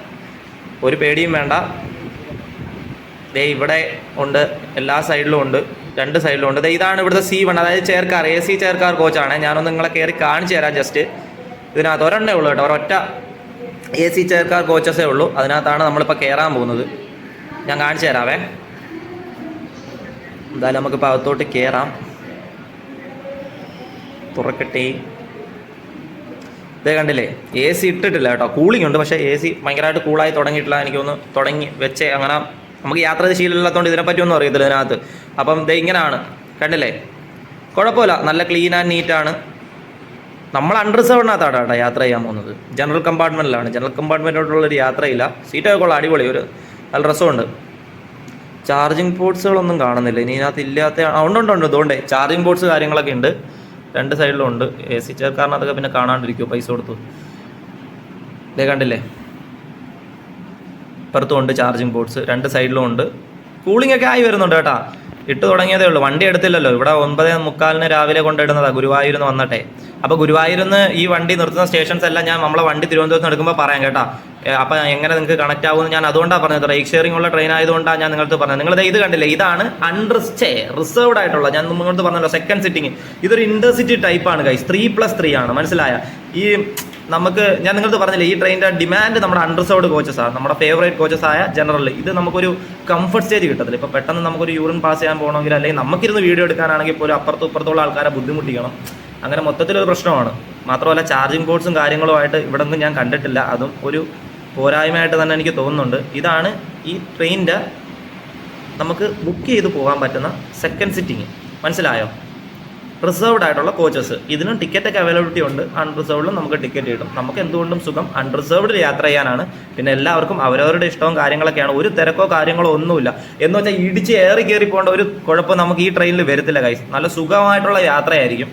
ഒരു പേടിയും വേണ്ട. ദേ ഇവിടെ ഉണ്ട്, എല്ലാ സൈഡിലും ഉണ്ട്, 2 സൈഡിലും ഉണ്ട്. ഇതാണ് ഇവിടുത്തെ C1, അതായത് chair car, AC chair car കോച്ചാണ്. ഞാനൊന്ന് നിങ്ങളെ കയറി കാണിച്ചു തരാം. ജസ്റ്റ് ഇതിനകത്ത് ഒരെണ്ണേ ഉള്ളൂ കേട്ടോ, ഒരൊറ്റ AC ചെയർ കാർ കോച്ചസേ ഉള്ളൂ. അതിനകത്താണ് നമ്മളിപ്പോൾ കയറാൻ പോകുന്നത്. ഞാൻ കാണിച്ചു തരാവേ. എന്തായാലും നമുക്കിപ്പോൾ അകത്തോട്ട് കയറാം. തുറക്കട്ടെ. ഇതേ കണ്ടില്ലേ, AC ഇട്ടിട്ടില്ല കേട്ടോ. കൂളിംഗ് ഉണ്ട്, പക്ഷേ AC ഭയങ്കരമായിട്ട് കൂളായി തുടങ്ങിയിട്ടില്ല. എനിക്കൊന്ന് തുടങ്ങി വെച്ചേ. അങ്ങനെ നമുക്ക് യാത്ര ശീലമില്ലാത്തതുകൊണ്ട് ഇതിനെപ്പറ്റി ഒന്നും അറിയത്തില്ല ഇതിനകത്ത്. അപ്പം ഇത് ഇങ്ങനെയാണ്, കണ്ടില്ലേ? കുഴപ്പമില്ല, നല്ല ക്ലീൻ ആൻഡ് നീറ്റാണ്. നമ്മൾ അൺറിസർവ്ഡിനകത്താണ് കേട്ടോ യാത്ര ചെയ്യാൻ പോകുന്നത്. ജനറൽ കമ്പാർട്ട്മെൻറ്റിലാണ്. ജനറൽ കമ്പാർട്ട്മെൻറ്റിലോട്ടുള്ളൊരു യാത്രയില്ല. സീറ്റൊക്കെ ഉള്ള അടിപൊളി, ഒരു നല്ല രസമുണ്ട്. ചാർജിങ് പോർട്സുകളൊന്നും കാണുന്നില്ല ഇനി ഇതിനകത്ത്. ഇല്ലാത്ത ഉണ്ട്. അതുകൊണ്ടേ ചാർജിങ് പോർട്സ് കാര്യങ്ങളൊക്കെ ഉണ്ട്, 2 സൈഡിലും ഉണ്ട്. AC ചെയർ കാറിനകത്തൊക്കെ പിന്നെ കാണാണ്ടിരിക്കുമോ, പൈസ കൊടുത്തു. ഇതേ കണ്ടില്ലേ, ഇപ്പുറത്തും ഉണ്ട് ചാർജിങ് പോർട്സ്, 2 സൈഡിലും ഉണ്ട്. കൂളിംഗ് ഒക്കെ ആയി വരുന്നുണ്ട് കേട്ടോ. ഇട്ട് തുടങ്ങിയതേ ഉള്ളൂ, വണ്ടി എടുത്തില്ലല്ലോ. ഇവിടെ 9:45 രാവിലെ കൊണ്ടിടുന്നതാണ് ഗുരുവായൂരിൽ നിന്ന് വന്നിട്ടെ. അപ്പോൾ ഗുരുവായൂരിൽ നിന്ന് ഈ വണ്ടി നിർത്തുന്ന സ്റ്റേഷൻസ് എല്ലാം ഞാൻ നമ്മളെ വണ്ടി തിരുവനന്തപുരത്ത് എടുക്കുമ്പോൾ പറയാം കേട്ടോ. അപ്പോൾ എങ്ങനെ നിങ്ങൾക്ക് കണക്ട് ആകുമെന്ന് ഞാൻ അതുകൊണ്ടാണ് പറഞ്ഞത്. റേക്ക് ഷെയറിംഗ് ഉള്ള ട്രെയിൻ ആയതുകൊണ്ടാണ് ഞാൻ നിങ്ങൾക്ക് പറഞ്ഞത്. നിങ്ങളിത് ഇത് കണ്ടില്ലേ, ഇതാണ് റിസർവ്ഡ് ആയിട്ടുള്ള, ഞാൻ നിങ്ങൾക്ക് പറഞ്ഞല്ലോ സെക്കൻഡ് സിറ്റിംഗ്. ഇതൊരു ഇന്റർസിറ്റി ടൈപ്പാണ് ഗൈസ്, 3+3 ആണ്. മനസ്സിലായ? ഈ നമുക്ക് ഞാൻ നിങ്ങൾക്ക് പറഞ്ഞില്ലേ, ഈ ട്രെയിനിൻ്റെ ഡിമാൻഡ് നമ്മുടെ അൺറിസർവ്ഡ് കോച്ചസ് ആണ്, നമ്മുടെ ഫേവറേറ്റ് കോച്ചസ് ആയ ജനറൽ. ഇത് നമുക്കൊരു കംഫർട്ട് സ്റ്റേജ് കിട്ടത്തില്ല. ഇപ്പോൾ പെട്ടെന്ന് നമുക്കൊരു യൂറിൻ പാസ് ചെയ്യാൻ പോകണമെങ്കിൽ, അല്ലെങ്കിൽ നമുക്കിരുന്ന് വീഡിയോ എടുക്കാനാണെങ്കിൽ പോലും അപ്പുറത്തും ഇപ്പുറത്തുള്ള ആൾക്കാരെ ബുദ്ധിമുട്ടിക്കണം. അങ്ങനെ മൊത്തത്തിലൊരു പ്രശ്നമാണ്. മാത്രമല്ല ചാർജിങ് പോർട്സും കാര്യങ്ങളുമായിട്ട് ഇവിടെ ഒന്നും ഞാൻ കണ്ടിട്ടില്ല. അതും ഒരു പോരായ്മയായിട്ട് തന്നെ എനിക്ക് തോന്നുന്നുണ്ട്. ഇതാണ് ഈ ട്രെയിനിൻ്റെ നമുക്ക് ബുക്ക് ചെയ്ത് പോകാൻ പറ്റുന്ന സെക്കൻഡ് സിറ്റിങ്. മനസ്സിലായോ? റിസർവ്ഡ് ആയിട്ടുള്ള കോച്ചസ്. ഇതിനും ടിക്കറ്റൊക്കെ അവൈലബിലിറ്റി ഉണ്ട്. അൺറിസർവ്ഡിലും നമുക്ക് ടിക്കറ്റ് കിട്ടും. നമുക്ക് എന്തുകൊണ്ടും സുഖം അൺറിസർവ്ഡിൽ യാത്ര ചെയ്യാനാണ്. പിന്നെ എല്ലാവർക്കും അവരവരുടെ ഇഷ്ടവും കാര്യങ്ങളൊക്കെയാണ്. ഒരു തിരക്കോ കാര്യങ്ങളോ ഒന്നുമില്ല. എന്ന് വെച്ചാൽ ഇടിച്ച് ഏറി കയറി പോകേണ്ട ഒരു കുഴപ്പം നമുക്ക് ഈ ട്രെയിനിൽ വരത്തില്ല ഗൈസ്. നല്ല സുഖമായിട്ടുള്ള യാത്രയായിരിക്കും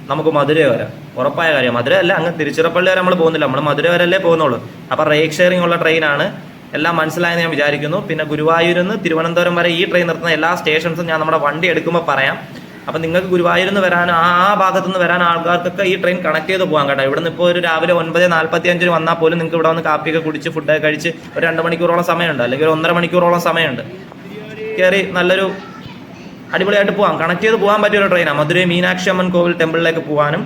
നമുക്ക് മധുര വരെ. ഉറപ്പായ കാര്യം. മധുര അല്ല, അങ്ങ് തിരുച്ചിറപ്പള്ളി വരെ നമ്മൾ പോകുന്നില്ല, നമ്മൾ മധുര വരല്ലേ പോകുന്നുള്ളൂ. അപ്പോൾ റേക്ക് ഷെയറിംഗ് ഉള്ള ട്രെയിനാണ്. എല്ലാം മനസ്സിലായെന്ന് ഞാൻ വിചാരിക്കുന്നു. പിന്നെ ഗുരുവായൂരിൽ നിന്ന് തിരുവനന്തപുരം വരെ ഈ ട്രെയിൻ നിർത്തുന്ന എല്ലാ സ്റ്റേഷൻസും ഞാൻ നമ്മുടെ വണ്ടി എടുക്കുമ്പോൾ പറയാം. അപ്പം നിങ്ങൾക്ക് ഗുരുവായൂരിൽ നിന്ന് വരാൻ ആ ഭാഗത്തു നിന്ന് വരാൻ ആൾക്കാർക്കൊക്കെ ഈ ട്രെയിൻ കണക്ട് ചെയ്ത് പോകാം കേട്ടോ. ഇവിടെ നിന്ന് ഇപ്പോൾ ഒരു രാവിലെ 9:45 വന്നാൽ പോലും നിങ്ങൾക്ക് ഇവിടെ വന്ന് കാപ്പിയൊക്കെ കുടിച്ച് ഫുഡൊക്കെ കഴിച്ച് ഒരു 2 മണിക്കൂറോളം സമയമുണ്ട്, അല്ലെങ്കിൽ ഒരു 1.5 മണിക്കൂറോളം സമയമുണ്ട്. കയറി നല്ലൊരു അടിപൊളിയായിട്ട് പോകാം. കണക്ട് ചെയ്ത് പോകാൻ പറ്റിയൊരു ട്രെയിനാണ്. മധുരൈ മീനാക്ഷി അമ്മൻ കോവിൽ ടെമ്പിളിലേക്ക് പോകാനും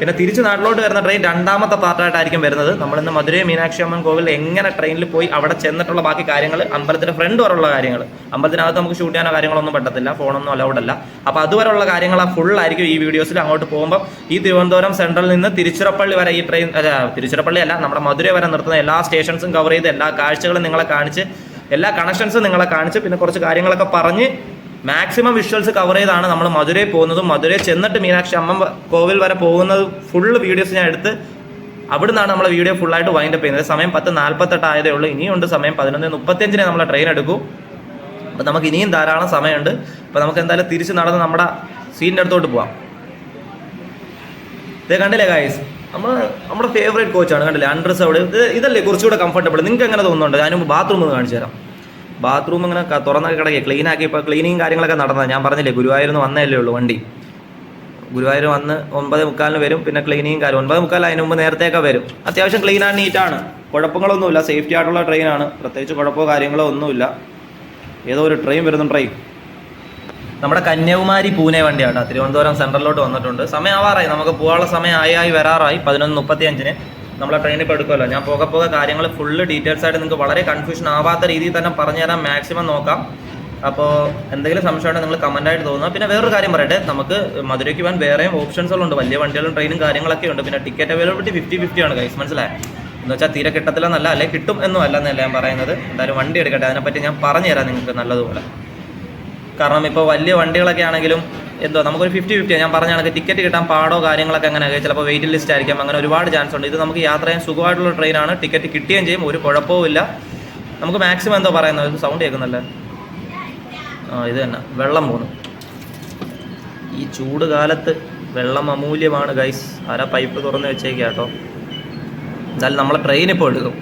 പിന്നെ തിരിച്ച് നാട്ടിലോട്ട് വരുന്ന ട്രെയിൻ രണ്ടാമത്തെ പാർട്ടായിട്ടായിരിക്കും വരുന്നത്. നമ്മളിന്ന് മധുരൈ മീനാക്ഷി അമ്മൻ കോവിൽ എങ്ങനെ ട്രെയിനിൽ പോയി അവിടെ ചെന്നിട്ടുള്ള ബാക്കി കാര്യങ്ങൾ, അമ്പലത്തിൻ്റെ ഫ്രണ്ട് വരെയുള്ള കാര്യങ്ങൾ, അമ്പലത്തിനകത്ത് നമുക്ക് ഷൂട്ട് ചെയ്യാനോ കാര്യങ്ങളൊന്നും പറ്റത്തില്ല, ഫോണൊന്നും അലൗഡ് അല്ല. അപ്പോൾ അതുവരെയുള്ള കാര്യങ്ങൾ ഫുള്ളായിരിക്കും ഈ വീഡിയോസിൽ. അങ്ങോട്ട് പോകുമ്പോൾ ഈ തിരുവനന്തപുരം സെൻട്രലിൽ നിന്ന് തിരുച്ചിറപ്പള്ളി വരെ ഈ ട്രെയിൻ, തിരുച്ചിറപ്പള്ളി അല്ല, നമ്മുടെ മധുരൈ വരെ നിർത്തുന്ന എല്ലാ സ്റ്റേഷൻസും കവർ ചെയ്ത് എല്ലാ കാഴ്ചകളും നിങ്ങളെ കാണിച്ച്, എല്ലാ കണക്ഷൻസും നിങ്ങളെ കാണിച്ച്, പിന്നെ കുറച്ച് കാര്യങ്ങളൊക്കെ പറഞ്ഞ് മാക്സിമം വിഷ്വൽസ് കവർ ചെയ്താണ് നമ്മൾ മധുരൈ പോകുന്നതും മധുരൈ ചെന്നിട്ട് മീനാക്ഷി അമ്മൻ കോവിൽ വരെ പോകുന്നത് ഫുള്ള് വീഡിയോസ് ഞാൻ എടുത്ത് അവിടെ നിന്നാണ് നമ്മളെ വീഡിയോ ഫുള്ളായിട്ട് വൈൻഡപ്പ് ചെയ്യുന്നത്. സമയം 10:48 ആയതേ ഉള്ളൂ. ഇനിയുണ്ട് സമയം. 11:35 നമ്മളെ ട്രെയിൻ എടുക്കൂ. അപ്പോൾ നമുക്ക് ഇനിയും ധാരാളം സമയമുണ്ട്. അപ്പോൾ നമുക്ക് എന്തായാലും തിരിച്ച് നടന്ന് നമ്മുടെ സീനിൻ്റെ അടുത്തോട്ട് പോവാം. ഇതേ കണ്ടില്ലേ ഗൈസ്, നമ്മുടെ ഫേവറേറ്റ് കോച്ചാണ്. കണ്ടില്ലേ, അൺറിസർവ്ഡ്. ഇതല്ലേ കുറച്ചുകൂടെ കംഫർട്ടബിൾ. നിങ്ങൾക്ക് എങ്ങനെ തോന്നുന്നുണ്ട്? ഞാനും ബാത്റൂം ഒന്ന് കാണിച്ചു തരാം. ബാത്റൂം ഇങ്ങനെ തുറന്നൊക്കെ കിടക്കുക, ക്ലീനാക്കി. ഇപ്പോൾ ക്ലീനിങ് കാര്യങ്ങളൊക്കെ നടന്നത് ഞാൻ പറഞ്ഞില്ലേ, ഗുരുവായൂരിൽ നിന്ന് വന്നല്ലേ ഉള്ളൂ വണ്ടി. ഗുരുവായൂർ വന്ന് 9:45 വരും. പിന്നെ ക്ലീനിങ് കാര്യം 9:45 അതിന് മുമ്പ് നേരത്തെയൊക്കെ വരും. അത്യാവശ്യം ക്ലീനാണ്, നീറ്റാണ്, കുഴപ്പങ്ങളൊന്നുമില്ല. സേഫ്റ്റി ആയിട്ടുള്ള ട്രെയിനാണ്. പ്രത്യേകിച്ച് കുഴപ്പമോ കാര്യങ്ങളോ ഒന്നുമില്ല. ഏതോ ഒരു ട്രെയിൻ വരുന്നു. ട്രെയിൻ നമ്മുടെ കന്യാകുമാരി പൂനെ വണ്ടിയാണ്. തിരുവനന്തപുരം സെൻട്രലിലോട്ട് വന്നിട്ടുണ്ട്. സമയം ആവാറായി, നമുക്ക് പോകാനുള്ള സമയം ആയി വരാറായി. 11:35 നമ്മളെ ട്രെയിനിൽ ഇപ്പോൾ എടുക്കുമല്ലോ. ഞാൻ പോകെ കാര്യങ്ങൾ ഫുള്ള് ഡീറ്റെയിൽസ് ആയിട്ട് നിങ്ങൾക്ക് വളരെ കൺഫ്യൂഷൻ ആവാത്ത രീതിയിൽ തന്നെ പറഞ്ഞു തരാൻ മാക്സിമം നോക്കാം. അപ്പോൾ എന്തെങ്കിലും സംശയമായിട്ട് നിങ്ങൾ കമൻറ്റായിട്ട് തോന്നുക. പിന്നെ വേറൊരു കാര്യം പറയട്ടെ, നമുക്ക് മധുരയ്ക്ക് പോകാൻ വേറെയും ഓപ്ഷൻസുകളുണ്ട്. വലിയ വണ്ടികളും ട്രെയിനും കാര്യങ്ങളൊക്കെ ഉണ്ട്. പിന്നെ ടിക്കറ്റ് അവൈലബിലിറ്റി 50-50 ആണ് ഗൈസ്, മനസ്സിലായി? എന്ന് വെച്ചാൽ തീരെ കിട്ടത്തില്ലെന്നല്ല, അല്ലെങ്കിൽ കിട്ടും എന്നും അല്ലെന്നല്ല ഞാൻ പറയുന്നത്. എന്തായാലും വണ്ടി എടുക്കട്ടെ, അതിനെപ്പറ്റി ഞാൻ പറഞ്ഞു തരാം നിങ്ങൾക്ക് നല്ലതുപോലെ. കാരണം ഇപ്പോൾ വലിയ വണ്ടികളൊക്കെ ആണെങ്കിലും എന്തോ നമുക്കൊരു 50-50 ഞാൻ പറഞ്ഞ കണക്ക് ടിക്കറ്റ് കിട്ടാൻ പാടോ കാര്യങ്ങളൊക്കെ അങ്ങനെയൊക്കെ ചിലപ്പോൾ വെയിറ്റിംഗ് ലിസ്റ്റ് ആയിരിക്കാം. അങ്ങനെ ഒരുപാട് ചാൻസ് ഉണ്ട്. ഇത് നമുക്ക് യാത്ര ചെയ്യാൻ സുഖമായിട്ടുള്ള ട്രെയിനാണ്. ടിക്കറ്റ് കിട്ടുകയും ചെയ്യും, ഒരു കുഴപ്പവും ഇല്ല. നമുക്ക് മാക്സിമം എന്തോ പറയുന്നത്, ഇത് സൗണ്ട് കേൾക്കുന്നല്ലേ? ഇത് തന്നെ വെള്ളം പോകുന്നു. ഈ ചൂട് കാലത്ത് വെള്ളം അമൂല്യമാണ് ഗൈസ്. ആരാ പൈപ്പ് തുറന്ന് വെച്ചേക്കുക കേട്ടോ. എന്തായാലും നമ്മളെ ട്രെയിൻ ഇപ്പോൾ എടുക്കും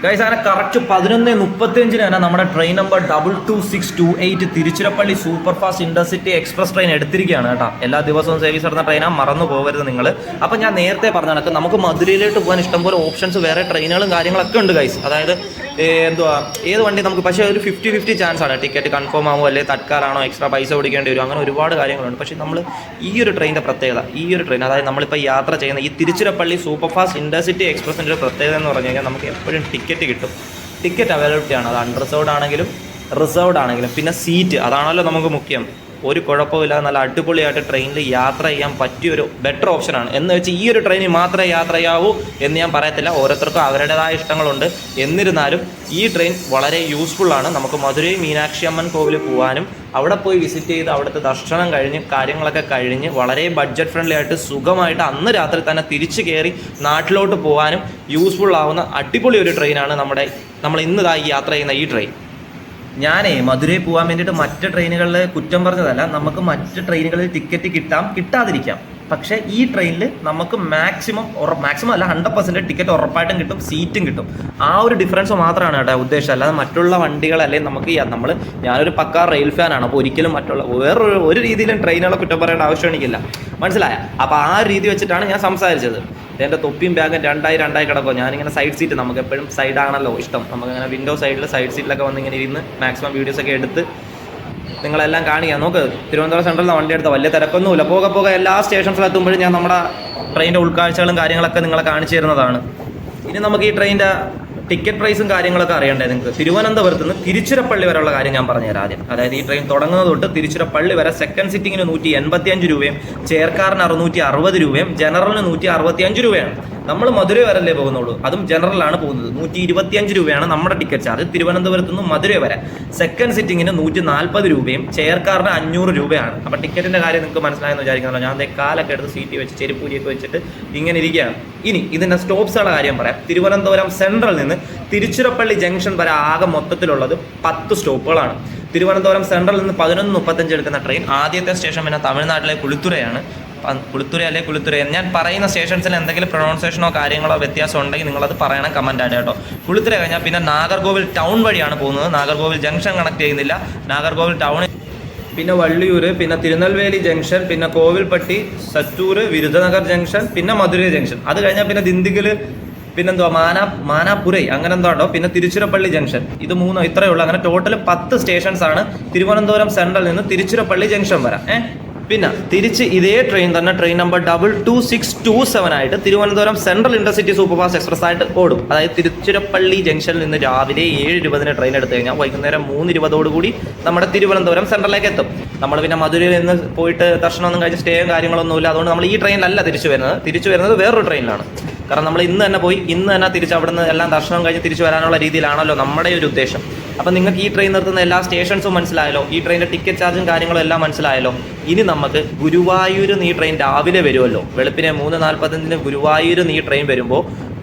ഗൈസ്. അങ്ങനെ കറക്റ്റ് 11:35 നമ്മുടെ train number 22628 Tiruchirappalli super fast intercity express train എടുത്തിരിക്കുകയാണ് കേട്ടോ. എല്ലാ ദിവസവും സർവീസ് നടന്ന ട്രെയിനാണ്, മറന്നു പോകരുത് നിങ്ങൾ. അപ്പോൾ ഞാൻ നേരത്തെ പറഞ്ഞ കണക്ക് നമുക്ക് മധുരയിലോട്ട് പോകാൻ ഇഷ്ടംപോലെ ഓപ്ഷൻസ്, വേറെ ട്രെയിനുകളും കാര്യങ്ങളൊക്കെ ഉണ്ട് ഗൈസ്. അതായത് ഏത് വണ്ടി നമുക്ക്, പക്ഷേ ഒരു 50-50 ചാൻസ് ആണ്. ടിക്കറ്റ് കൺഫേം ആകുമോ, അല്ലെങ്കിൽ തത്കാലാണോ, എക്സ്ട്രാ പൈസ കൊടുക്കേണ്ടി വരും, അങ്ങനെ ഒരുപാട് കാര്യങ്ങളുണ്ട്. പക്ഷേ നമ്മൾ ഈ ഒരു ട്രെയിനിൻ്റെ പ്രത്യേകത, ഈ ഒരു ട്രെയിൻ അതായത് നമ്മളിപ്പോൾ യാത്ര ചെയ്യുന്ന ഈ തിരുച്ചിറപ്പള്ളി സൂപ്പർ ഫാസ്റ്റ് ഇന്റർസിറ്റി എക്സ്പ്രസിൻ്റെ ഒരു പ്രത്യേകത എന്ന് പറഞ്ഞു കഴിഞ്ഞാൽ നമുക്ക് എപ്പോഴും ടിക്കറ്റ് കിട്ടും. ടിക്കറ്റ് അവൈലബിലിറ്റി ആണ്. അത് അൺറിസർവ്ഡ് ആണെങ്കിലും റിസർവ്ഡ് ആണെങ്കിലും. പിന്നെ സീറ്റ്, അതാണല്ലോ നമുക്ക് മുഖ്യം. ഒരു കുഴപ്പമില്ല, നല്ല അടിപൊളിയായിട്ട് ട്രെയിനിൽ യാത്ര ചെയ്യാൻ പറ്റിയൊരു ബെറ്റർ ഓപ്ഷനാണ്. എന്ന് വെച്ച് ഈ ഒരു ട്രെയിനിൽ മാത്രമേ യാത്ര ചെയ്യാവൂ എന്ന് ഞാൻ പറയത്തില്ല. ഓരോരുത്തർക്കും അവരുടേതായ ഇഷ്ടങ്ങളുണ്ട്. എന്നിരുന്നാലും ഈ ട്രെയിൻ വളരെ യൂസ്ഫുള്ളാണ്. നമുക്ക് മധുരൈ മീനാക്ഷി അമ്മൻ കോവിൽ പോകാനും അവിടെ പോയി വിസിറ്റ് ചെയ്ത് അവിടുത്തെ ദർശനം കഴിഞ്ഞ് കാര്യങ്ങളൊക്കെ കഴിഞ്ഞ് വളരെ ബഡ്ജറ്റ് ഫ്രണ്ട്ലി ആയിട്ട് സുഖമായിട്ട് അന്ന് രാത്രി തന്നെ തിരിച്ചു കയറി നാട്ടിലോട്ട് പോകാനും യൂസ്ഫുൾ ആവുന്ന അടിപൊളി ഒരു ട്രെയിനാണ് നമ്മൾ ഇന്നിതായി യാത്ര ചെയ്യുന്ന ഈ ട്രെയിൻ. ഞാനേ മധുരൈ പോകാൻ വേണ്ടിയിട്ട് മറ്റ് ട്രെയിനുകളിൽ കുറ്റം പറഞ്ഞതല്ല. നമുക്ക് മറ്റ് ട്രെയിനുകളിൽ ടിക്കറ്റ് കിട്ടാതിരിക്കാം. പക്ഷേ ഈ ട്രെയിനിൽ നമുക്ക് മാക്സിമം അല്ല 100% ടിക്കറ്റ് ഉറപ്പായിട്ടും കിട്ടും, സീറ്റും കിട്ടും. ആ ഒരു ഡിഫറൻസ് മാത്രമാണ് കേട്ടോ ഉദ്ദേശം. അല്ലാതെ മറ്റുള്ള വണ്ടികളല്ലേ നമുക്ക് ഞാനൊരു പക്കാ റെയിൽ ഫാനാണ്. അപ്പോൾ ഒരിക്കലും മറ്റുള്ള വേറൊരു രീതിയിലും ട്രെയിനുകളെ കുറ്റം പറയേണ്ട ആവശ്യം എനിക്കില്ല, മനസ്സിലായ? അപ്പോൾ ആ രീതി വെച്ചിട്ടാണ് ഞാൻ സംസാരിച്ചത്. എൻ്റെ തൊപ്പിയും ബാഗും രണ്ടായി കിടക്കുമോ. ഞാനിങ്ങനെ സൈഡ് സീറ്റ്, നമുക്ക് എപ്പോഴും സൈഡാണല്ലോ ഇഷ്ടം. നമുക്കിങ്ങനെ വിൻഡോ സൈഡിൽ സൈഡ് സീറ്റിലൊക്കെ വന്ന് ഇങ്ങനെ ഇരുന്ന് മാക്സിമം വീഡിയോസൊക്കെ എടുത്ത് നിങ്ങളെല്ലാം കാണിക്കാം. നോക്ക്, തിരുവനന്തപുരം സെൻട്രലിൽ വണ്ടി എടുത്ത വലിയ തിരക്കൊന്നുമില്ല. പോകെ എല്ലാ സ്റ്റേഷൻസിലെത്തുമ്പോഴും ഞാൻ നമ്മുടെ ട്രെയിനിൻ്റെ ഉൾക്കാഴ്ചകളും കാര്യങ്ങളൊക്കെ നിങ്ങളെ കാണിച്ചു തരുന്നതാണ്. ഇനി നമുക്ക് ഈ ട്രെയിനിൻ്റെ ടിക്കറ്റ് പ്രൈസും കാര്യങ്ങളൊക്കെ അറിയണ്ടേ നിങ്ങൾക്ക്? തിരുവനന്തപുരത്ത് നിന്ന് തിരുച്ചിറപ്പള്ളി വരെയുള്ള കാര്യം ഞാൻ പറഞ്ഞുതരാം ആദ്യം. അതായത് ഈ ട്രെയിൻ തുടങ്ങുന്നത് തൊട്ട് തിരുച്ചിറപ്പള്ളി വരെ സെക്കൻഡ് സിറ്റിങ്ങിന് 185 രൂപയും ചെയർക്കാറിന് 660 രൂപയും ജനറലിന് 165 രൂപയാണ്. നമ്മൾ മധുരൈ വരല്ലേ പോകുന്നുള്ളൂ, അതും ജനറലാണ് പോകുന്നത്. 125 രൂപയാണ് നമ്മുടെ ടിക്കറ്റ് ചാർജ് തിരുവനന്തപുരത്ത് നിന്ന് മധുരൈ വരെ. സെക്കൻഡ് സിറ്റിങ്ങിന് 140 രൂപയും ചെയർക്കാറിന് 500 രൂപയാണ്. അപ്പം ടിക്കറ്റിന്റെ കാര്യം നിങ്ങൾക്ക് മനസ്സിലായെന്ന് വിചാരിക്കുന്നല്ലോ. ഞാൻ കാലൊക്കെ എടുത്ത് സീറ്റ് വെച്ച് ചെരുപ്പൂരിയൊക്കെ വെച്ചിട്ട് ഇങ്ങനെ ഇരിക്കുകയാണ്. ഇനി ഇതിന്റെ സ്റ്റോപ്സുകളുടെ കാര്യം പറയാം. തിരുവനന്തപുരം സെൻട്രൽ നിന്ന് തിരുച്ചിറപ്പള്ളി ജംഗ്ഷൻ വരെ ആകെ മൊത്തത്തിലുള്ളത് 10 സ്റ്റോപ്പുകളാണ്. തിരുവനന്തപുരം സെൻട്രൽ നിന്ന് 11:35 എടുക്കുന്ന ട്രെയിൻ ആദ്യത്തെ സ്റ്റേഷൻ പിന്നെ തമിഴ്നാട്ടിലെ കുളിത്തുറയാണ്. കുളിത്തുറ ഞാൻ പറയുന്ന സ്റ്റേഷൻസിൽ എന്തെങ്കിലും പ്രൊണൗൺസിയേഷനോ കാര്യങ്ങളോ വ്യത്യാസം ഉണ്ടെങ്കിൽ നിങ്ങളത് പറയണം കമന്റ് ആയിട്ട് കേട്ടോ. കുളിത്തുറ കഴിഞ്ഞാൽ പിന്നെ നാഗർകോവിൽ ടൗൺ വഴിയാണ് പോകുന്നത്. നാഗർകോവിൽ ജംഗ്ഷൻ കണക്ട് ചെയ്യുന്നില്ല. നാഗർകോവിൽ ടൗൺ, പിന്നെ വള്ളിയൂർ, പിന്നെ തിരുനെൽവേലി ജംഗ്ഷൻ, പിന്നെ കോവിൽപ്പട്ടി, സറ്റൂർ, വിരുദ്ധനഗർ ജംഗ്ഷൻ, പിന്നെ മധുരൈ ജംഗ്ഷൻ. അത് കഴിഞ്ഞാൽ പിന്നെ ദിണ്ടിഗൽ, പിന്നെന്തുവാ മാനാപുരൈ അങ്ങനെ എന്തോ ഉണ്ടോ, പിന്നെ തിരുച്ചിറപ്പള്ളി ജംഗ്ഷൻ. ഇത് 3 ഇത്രയേ ഉള്ളൂ. അങ്ങനെ ടോട്ടൽ 10 സ്റ്റേഷൻസ് ആണ് തിരുവനന്തപുരം സെൻട്രൽ നിന്ന് തിരുച്ചിറപ്പള്ളി ജംഗ്ഷൻ വരാം. പിന്നെ തിരിച്ച് ഇതേ ട്രെയിൻ തന്നെ ട്രെയിൻ നമ്പർ 22627 ആയിട്ട് Thiruvananthapuram central intercity superfast express ആയിട്ട് ഓടും. അതായത് തിരുച്ചിറപ്പള്ളി ജംഗ്ഷനിൽ നിന്ന് രാവിലെ 7:20 ട്രെയിൻ എടുത്തു കഴിഞ്ഞാൽ വൈകുന്നേരം 3:20 കൂടി നമ്മുടെ തിരുവനന്തപുരം സെൻട്രലിലേക്ക് എത്തും. നമ്മൾ പിന്നെ മധുരയിൽ നിന്ന് പോയിട്ട് ദർശനമൊന്നും കഴിച്ച് സ്റ്റേയും കാര്യങ്ങളൊന്നുമില്ല. അതുകൊണ്ട് നമ്മൾ ഈ ട്രെയിനിലല്ല തിരിച്ചു വരുന്നത് വേറൊരു ട്രെയിനിലാണ്. കാരണം നമ്മൾ ഇന്ന് തന്നെ പോയി ഇന്ന് തന്നെ തിരിച്ച് അവിടെ നിന്ന് എല്ലാം ദർശനം കഴിഞ്ഞ് തിരിച്ചു വരാനുള്ള രീതിയിലാണല്ലോ നമ്മുടെ ഒരു ഉദ്ദേശം. അപ്പം നിങ്ങൾക്ക് ഈ ട്രെയിൻ നിർത്തുന്ന എല്ലാ സ്റ്റേഷൻസും മനസ്സിലായല്ലോ, ഈ ട്രെയിനിൻ്റെ ടിക്കറ്റ് ചാർജും കാര്യങ്ങളും എല്ലാം മനസ്സിലായല്ലോ. ഇനി നമുക്ക് ഗുരുവായൂർ ഈ ട്രെയിൻ രാവിലെ വരുമല്ലോ, വെളുപ്പിനെ 3:45 ഗുരുവായൂർ ഈ ട്രെയിൻ വരുമ്പോൾ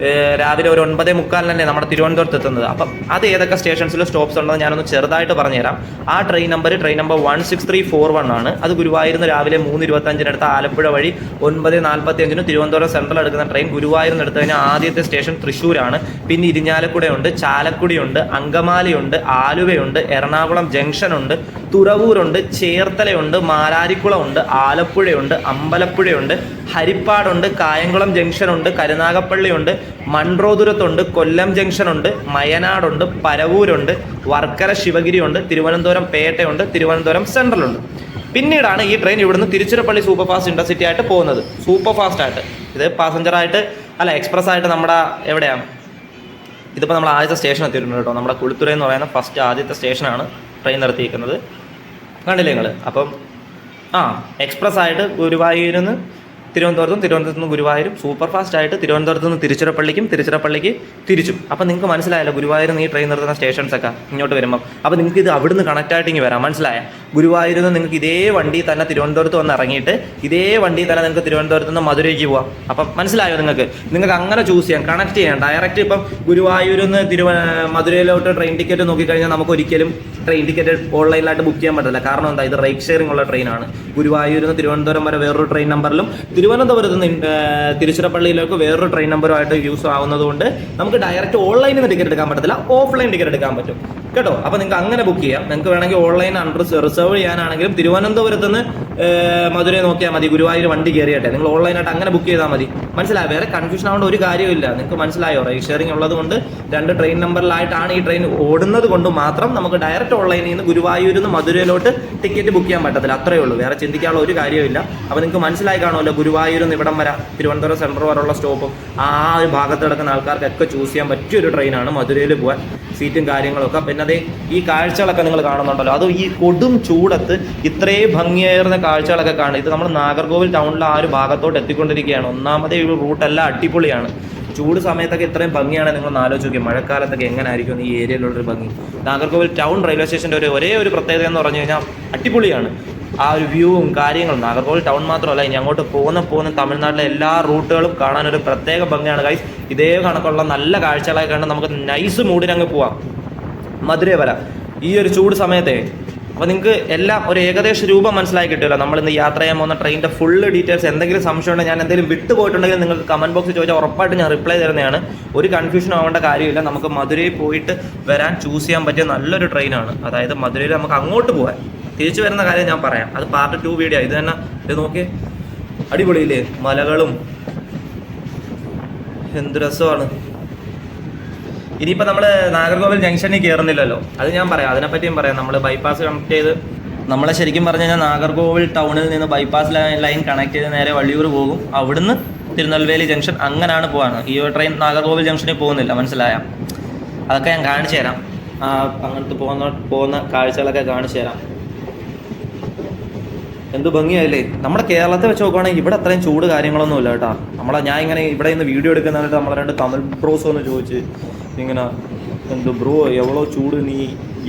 രാവിലെ ഒരു 9:45 തന്നെ നമ്മുടെ തിരുവനന്തപുരത്ത് എത്തുന്നത്. അപ്പം അത് ഏതൊക്കെ സ്റ്റേഷൻസിൽ സ്റ്റോപ്സ് ഉണ്ടെന്ന് ഞാനൊന്ന് ചെറുതായിട്ട് പറഞ്ഞുതരാം. ആ ട്രെയിൻ നമ്പർ 16341 ആണ്. അത് ഗുരുവായൂരിൽ നിന്ന് രാവിലെ 3:25 എടുത്ത ആലപ്പുഴ വഴി 9:45 തിരുവനന്തപുരം സെൻട്രൽ എടുക്കുന്ന ട്രെയിൻ ഗുരുവായൂരിൽ നിന്ന് എടുത്തു കഴിഞ്ഞാൽ ആദ്യത്തെ സ്റ്റേഷൻ തൃശ്ശൂരാണ്. പിന്നെ ഇരിഞ്ഞാലക്കുടയുണ്ട്, ചാലക്കുടിയുണ്ട്, അങ്കമാലിയുണ്ട്, ആലുവയുണ്ട്, എറണാകുളം ജംഗ്ഷനുണ്ട്, തുറവൂരുണ്ട്, ചേർത്തലയുണ്ട്, മാരാരിക്കുളമുണ്ട്, ആലപ്പുഴയുണ്ട്, അമ്പലപ്പുഴയുണ്ട്, ഹരിപ്പാടുണ്ട്, കായംകുളം ജംഗ്ഷനുണ്ട്, കരുനാഗപ്പള്ളിയുണ്ട്, മൺട്രോതുരത്തുണ്ട്, കൊല്ലം ജംഗ്ഷനുണ്ട്, മയനാടുണ്ട്, പരവൂരുണ്ട്, വർക്കല ശിവഗിരിയുണ്ട്, തിരുവനന്തപുരം പേട്ടയുണ്ട്, തിരുവനന്തപുരം സെൻട്രലുണ്ട്. പിന്നീടാണ് ഈ ട്രെയിൻ ഇവിടുന്ന് തിരുച്ചിറപ്പള്ളി സൂപ്പർ ഫാസ്റ്റ് ഇന്റർസിറ്റി ആയിട്ട് പോകുന്നത്. സൂപ്പർ ഫാസ്റ്റ് ആയിട്ട് ഇത് പാസഞ്ചറായിട്ട് അല്ല എക്സ്പ്രസ് ആയിട്ട് നമ്മുടെ എവിടെയാണ് ഇതിപ്പോൾ നമ്മൾ ആദ്യത്തെ സ്റ്റേഷൻ എത്തിയിട്ടുണ്ട് കേട്ടോ. നമ്മുടെ കുളിത്തുറ എന്ന് പറയുന്ന ഫസ്റ്റ് ആദ്യത്തെ സ്റ്റേഷനാണ് ട്രെയിൻ നിർത്തിയിരിക്കുന്നത്. കണ്ടില്ലേ നിങ്ങൾ? അപ്പം എക്സ്പ്രസ് ആയിട്ട് ഗുരുവായൂരിൽ നിന്ന് തിരുവനന്തപുരത്ത് നിന്ന് ഗുരുവായൂരും, സൂപ്പർ ഫാസ്റ്റ് ആയിട്ട് തിരുവനന്തപുരത്ത് നിന്ന് തിരുച്ചിറപ്പള്ളിക്ക് തിരിച്ചും. അപ്പം നിങ്ങൾക്ക് മനസ്സിലായല്ലോ ഗുരുവായൂരിൽ നിന്ന് ഈ ട്രെയിൻ നിർത്തുന്ന സ്റ്റേഷൻസൊക്കെ ഇങ്ങോട്ട് വരുമ്പം. അപ്പം നിങ്ങൾക്ക് ഇത് അവിടുന്ന് കണക്ട് ആയിട്ട് ഇങ്ങനെ വരാം. മനസ്സിലായ? ഗുരുവായൂരിൽ നിന്ന് നിങ്ങൾക്ക് ഇതേ വണ്ടി തന്നെ തിരുവനന്തപുരത്ത് വന്ന് ഇറങ്ങിയിട്ട് ഇതേ വണ്ടി തന്നെ നിങ്ങൾക്ക് തിരുവനന്തപുരത്ത് നിന്ന് മധുരയ്ക്ക് പോവാം. അപ്പം മനസ്സിലായോ? നിങ്ങൾക്ക് അങ്ങനെ ചൂസ് ചെയ്യാം, കണക്ട് ചെയ്യാം. ഡയറക്റ്റ് ഇപ്പം ഗുരുവായൂരിൽ നിന്ന് മധുരയിലോട്ട് ട്രെയിൻ ടിക്കറ്റ് നോക്കിക്കഴിഞ്ഞാൽ നമുക്ക് ഒരിക്കലും ട്രെയിൻ ടിക്കറ്റ് ഓൺലൈനിലായിട്ട് ബുക്ക് ചെയ്യാൻ പറ്റില്ല. കാരണം എന്താ? ഇത് റൈറ്റ് ഷെയറിംഗ് ഉള്ള ട്രെയിനാണ്. ഗുരുവായൂരിൽ നിന്ന് തിരുവനന്തപുരം വരെ വേറൊരു ട്രെയിൻ നമ്പറിലും തിരുവനന്തപുരത്ത് നിന്ന് തിരുച്ചിറപ്പള്ളിയിലേക്ക് വേറൊരു ട്രെയിൻ നമ്പറുമായിട്ട് യൂസ് ആവുന്നതുകൊണ്ട് നമുക്ക് ഡയറക്റ്റ് ഓൺലൈനിൽ നിന്ന് ടിക്കറ്റ് എടുക്കാൻ പറ്റത്തില്ല, ഓഫ്ലൈൻ ടിക്കറ്റ് എടുക്കാൻ പറ്റും കേട്ടോ. അപ്പോൾ നിങ്ങൾക്ക് അങ്ങനെ ബുക്ക് ചെയ്യാം. നിങ്ങൾക്ക് വേണമെങ്കിൽ ഓൺലൈൻ റിസർവ് ചെയ്യാനാണെങ്കിലും തിരുവനന്തപുരത്ത് നിന്ന് മധുരൈ നോക്കിയാൽ മതി. ഗുരുവായൂർ വണ്ടി കയറിയട്ടെ നിങ്ങൾ ഓൺലൈനായിട്ട് അങ്ങനെ ബുക്ക് ചെയ്താൽ മതി. മനസ്സിലായോ? വേറെ കൺഫ്യൂഷൻ ആവേണ്ട ഒരു കാര്യമില്ല. നിങ്ങൾക്ക് മനസ്സിലായോ? റൈറ്റ് ഷെയറിംഗ് ഉള്ളത് കൊണ്ട് 2 ട്രെയിൻ നമ്പറിലായിട്ടാണ് ഈ ട്രെയിൻ ഓടുന്നത് കൊണ്ട് മാത്രം നമുക്ക് ഡയറക്റ്റ് ഓൺലൈനിൽ നിന്ന് ഗുരുവായൂരിൽ നിന്ന് മധുരയിലോട്ട് ടിക്കറ്റ് ബുക്ക് ചെയ്യാൻ പറ്റത്തില്ല. അത്രയേ ഉള്ളൂ. വേറെ ചിന്തിക്കാനുള്ള ഒരു കാര്യമില്ല. അപ്പോൾ നിങ്ങൾക്ക് മനസ്സിലായി കാണുമല്ലോ, ഗുരുവായൂരിൽ നിന്ന് ഇവിടം വരെ തിരുവനന്തപുരം സെൻട്രൽ വരെയുള്ള സ്റ്റോപ്പും ആ ഒരു ഭാഗത്ത് കിടക്കുന്ന ആൾക്കാർക്കൊക്കെ ചൂസ് ചെയ്യാൻ പറ്റിയൊരു ട്രെയിനാണ് മധുരയിൽ പോകാൻ. സീറ്റും കാര്യങ്ങളൊക്കെ പിന്നെ അതേ ഈ കാഴ്ചകളൊക്കെ നിങ്ങൾ കാണുന്നുണ്ടല്ലോ, അത് ഈ കൊടും ചൂടത്ത് ഇത്രയും ഭംഗിയേറുന്ന കാഴ്ചകളൊക്കെ കാണും. ഇത് നമ്മൾ നാഗർകോവിൽ ടൗണിലെ ആ ഒരു ഭാഗത്തോട്ട് എത്തിക്കൊണ്ടിരിക്കുകയാണ്. ഒന്നാമതേ ഈ റൂട്ടെല്ലാം അടിപൊളിയാണ്. ചൂട് സമയത്തൊക്കെ ഇത്രയും ഭംഗിയാണ് നിങ്ങൾ ആലോചിച്ച് നോക്കി. മഴക്കാലത്തൊക്കെ എങ്ങനെ ആയിരിക്കും ഈ ഏരിയയിലുള്ളൊരു ഭംഗി. നാഗർകോവിൽ ടൗൺ റെയിൽവേ സ്റ്റേഷൻ്റെ ഒരേ ഒരു പ്രത്യേകത എന്ന് പറഞ്ഞു കഴിഞ്ഞാൽ അടിപൊളിയാണ് ആ ഒരു വ്യൂവും കാര്യങ്ങളും. നാഗർകോവിൽ ടൗൺ മാത്രമല്ല, ഇനി അങ്ങോട്ട് പോകുന്ന തമിഴ്നാട്ടിലെ എല്ലാ റൂട്ടുകളും കാണാനൊരു പ്രത്യേക ഭംഗിയാണ് ഗൈസ്. ഇതേ കണക്കുള്ള നല്ല കാഴ്ചകളൊക്കെ കണ്ട് നമുക്ക് നൈസ് മൂഡിനങ്ങ് പോവാം മധുരൈ വരാം ഈ ഒരു ചൂട് സമയത്തെ. അപ്പോൾ നിങ്ങൾക്ക് എല്ലാം ഒരു ഏകദേശ രൂപം മനസ്സിലായി കിട്ടുമല്ലോ. നമ്മളിന്ന് യാത്ര ചെയ്യാൻ പോകുന്ന ട്രെയിനിൻ്റെ ഫുള്ള് ഡീറ്റെയിൽസ്. എന്തെങ്കിലും സംശയം ഉണ്ടെങ്കിൽ ഞാൻ എന്തെങ്കിലും വിട്ടുപോയിട്ടുണ്ടെങ്കിൽ നിങ്ങൾക്ക് കമൻറ്റ് ബോക്സിൽ ചോദിച്ചാൽ ഉറപ്പായിട്ട് ഞാൻ റിപ്ലൈ തരുന്നതാണ്. ഒരു കൺഫ്യൂഷൻ ആവേണ്ട കാര്യമില്ല. നമുക്ക് മധുരൈ പോയിട്ട് വരാൻ ചൂസ് ചെയ്യാൻ പറ്റിയ നല്ലൊരു ട്രെയിനാണ്. അതായത് മധുരയിൽ നമുക്ക് അങ്ങോട്ട് പോകാൻ തിരിച്ചു വരുന്ന കാര്യം ഞാൻ പറയാം. അത് പാർട്ട് 2 വീഡിയോ. ഇത് തന്നെ ഇത് നോക്കിയേ, അടിപൊളിയില്ലേ? മലകളും എന്ത് രസമാണ്. ഇനിയിപ്പോൾ നമ്മൾ നാഗർകോവിൽ ജംഗ്ഷനിൽ കയറുന്നില്ലല്ലോ, അത് ഞാൻ പറയാം, അതിനെപ്പറ്റിയും പറയാം. നമ്മൾ ബൈപ്പാസ് കണക്ട് ചെയ്ത് നമ്മളെ ശരിക്കും പറഞ്ഞു കഴിഞ്ഞാൽ നാഗർകോവിൽ ടൗണിൽ നിന്ന് ബൈപ്പാസ് ലൈൻ കണക്ട് ചെയ്ത് നേരെ വള്ളിയൂർ പോകും. അവിടുന്ന് തിരുനെൽവേലി ജംഗ്ഷൻ അങ്ങനെയാണ് പോകാണ്. ഈ ട്രെയിൻ നാഗർകോവിൽ ജംഗ്ഷനിൽ പോകുന്നില്ല. മനസ്സിലായ? അതൊക്കെ ഞാൻ കാണിച്ചു തരാം. അങ്ങനത്തെ പോകുന്ന കാഴ്ചകളൊക്കെ കാണിച്ചു തരാം. എന്ത് ഭംഗിയായില്ലേ. നമ്മുടെ കേരളത്തെ വെച്ച് നോക്കുവാണെങ്കിൽ ഇവിടെ അത്രയും ചൂട് കാര്യങ്ങളൊന്നും ഇല്ല കേട്ടോ. ഞാൻ ഇങ്ങനെ ഇവിടെ നിന്ന് വീഡിയോ എടുക്കുന്നതായിട്ട് നമ്മളെ 2 തമിഴ് ബ്രോസ് ഒന്ന് ചോദിച്ച് ഇങ്ങനെ എന്ത് ബ്രോ എവ്വളോ ചൂട് നീ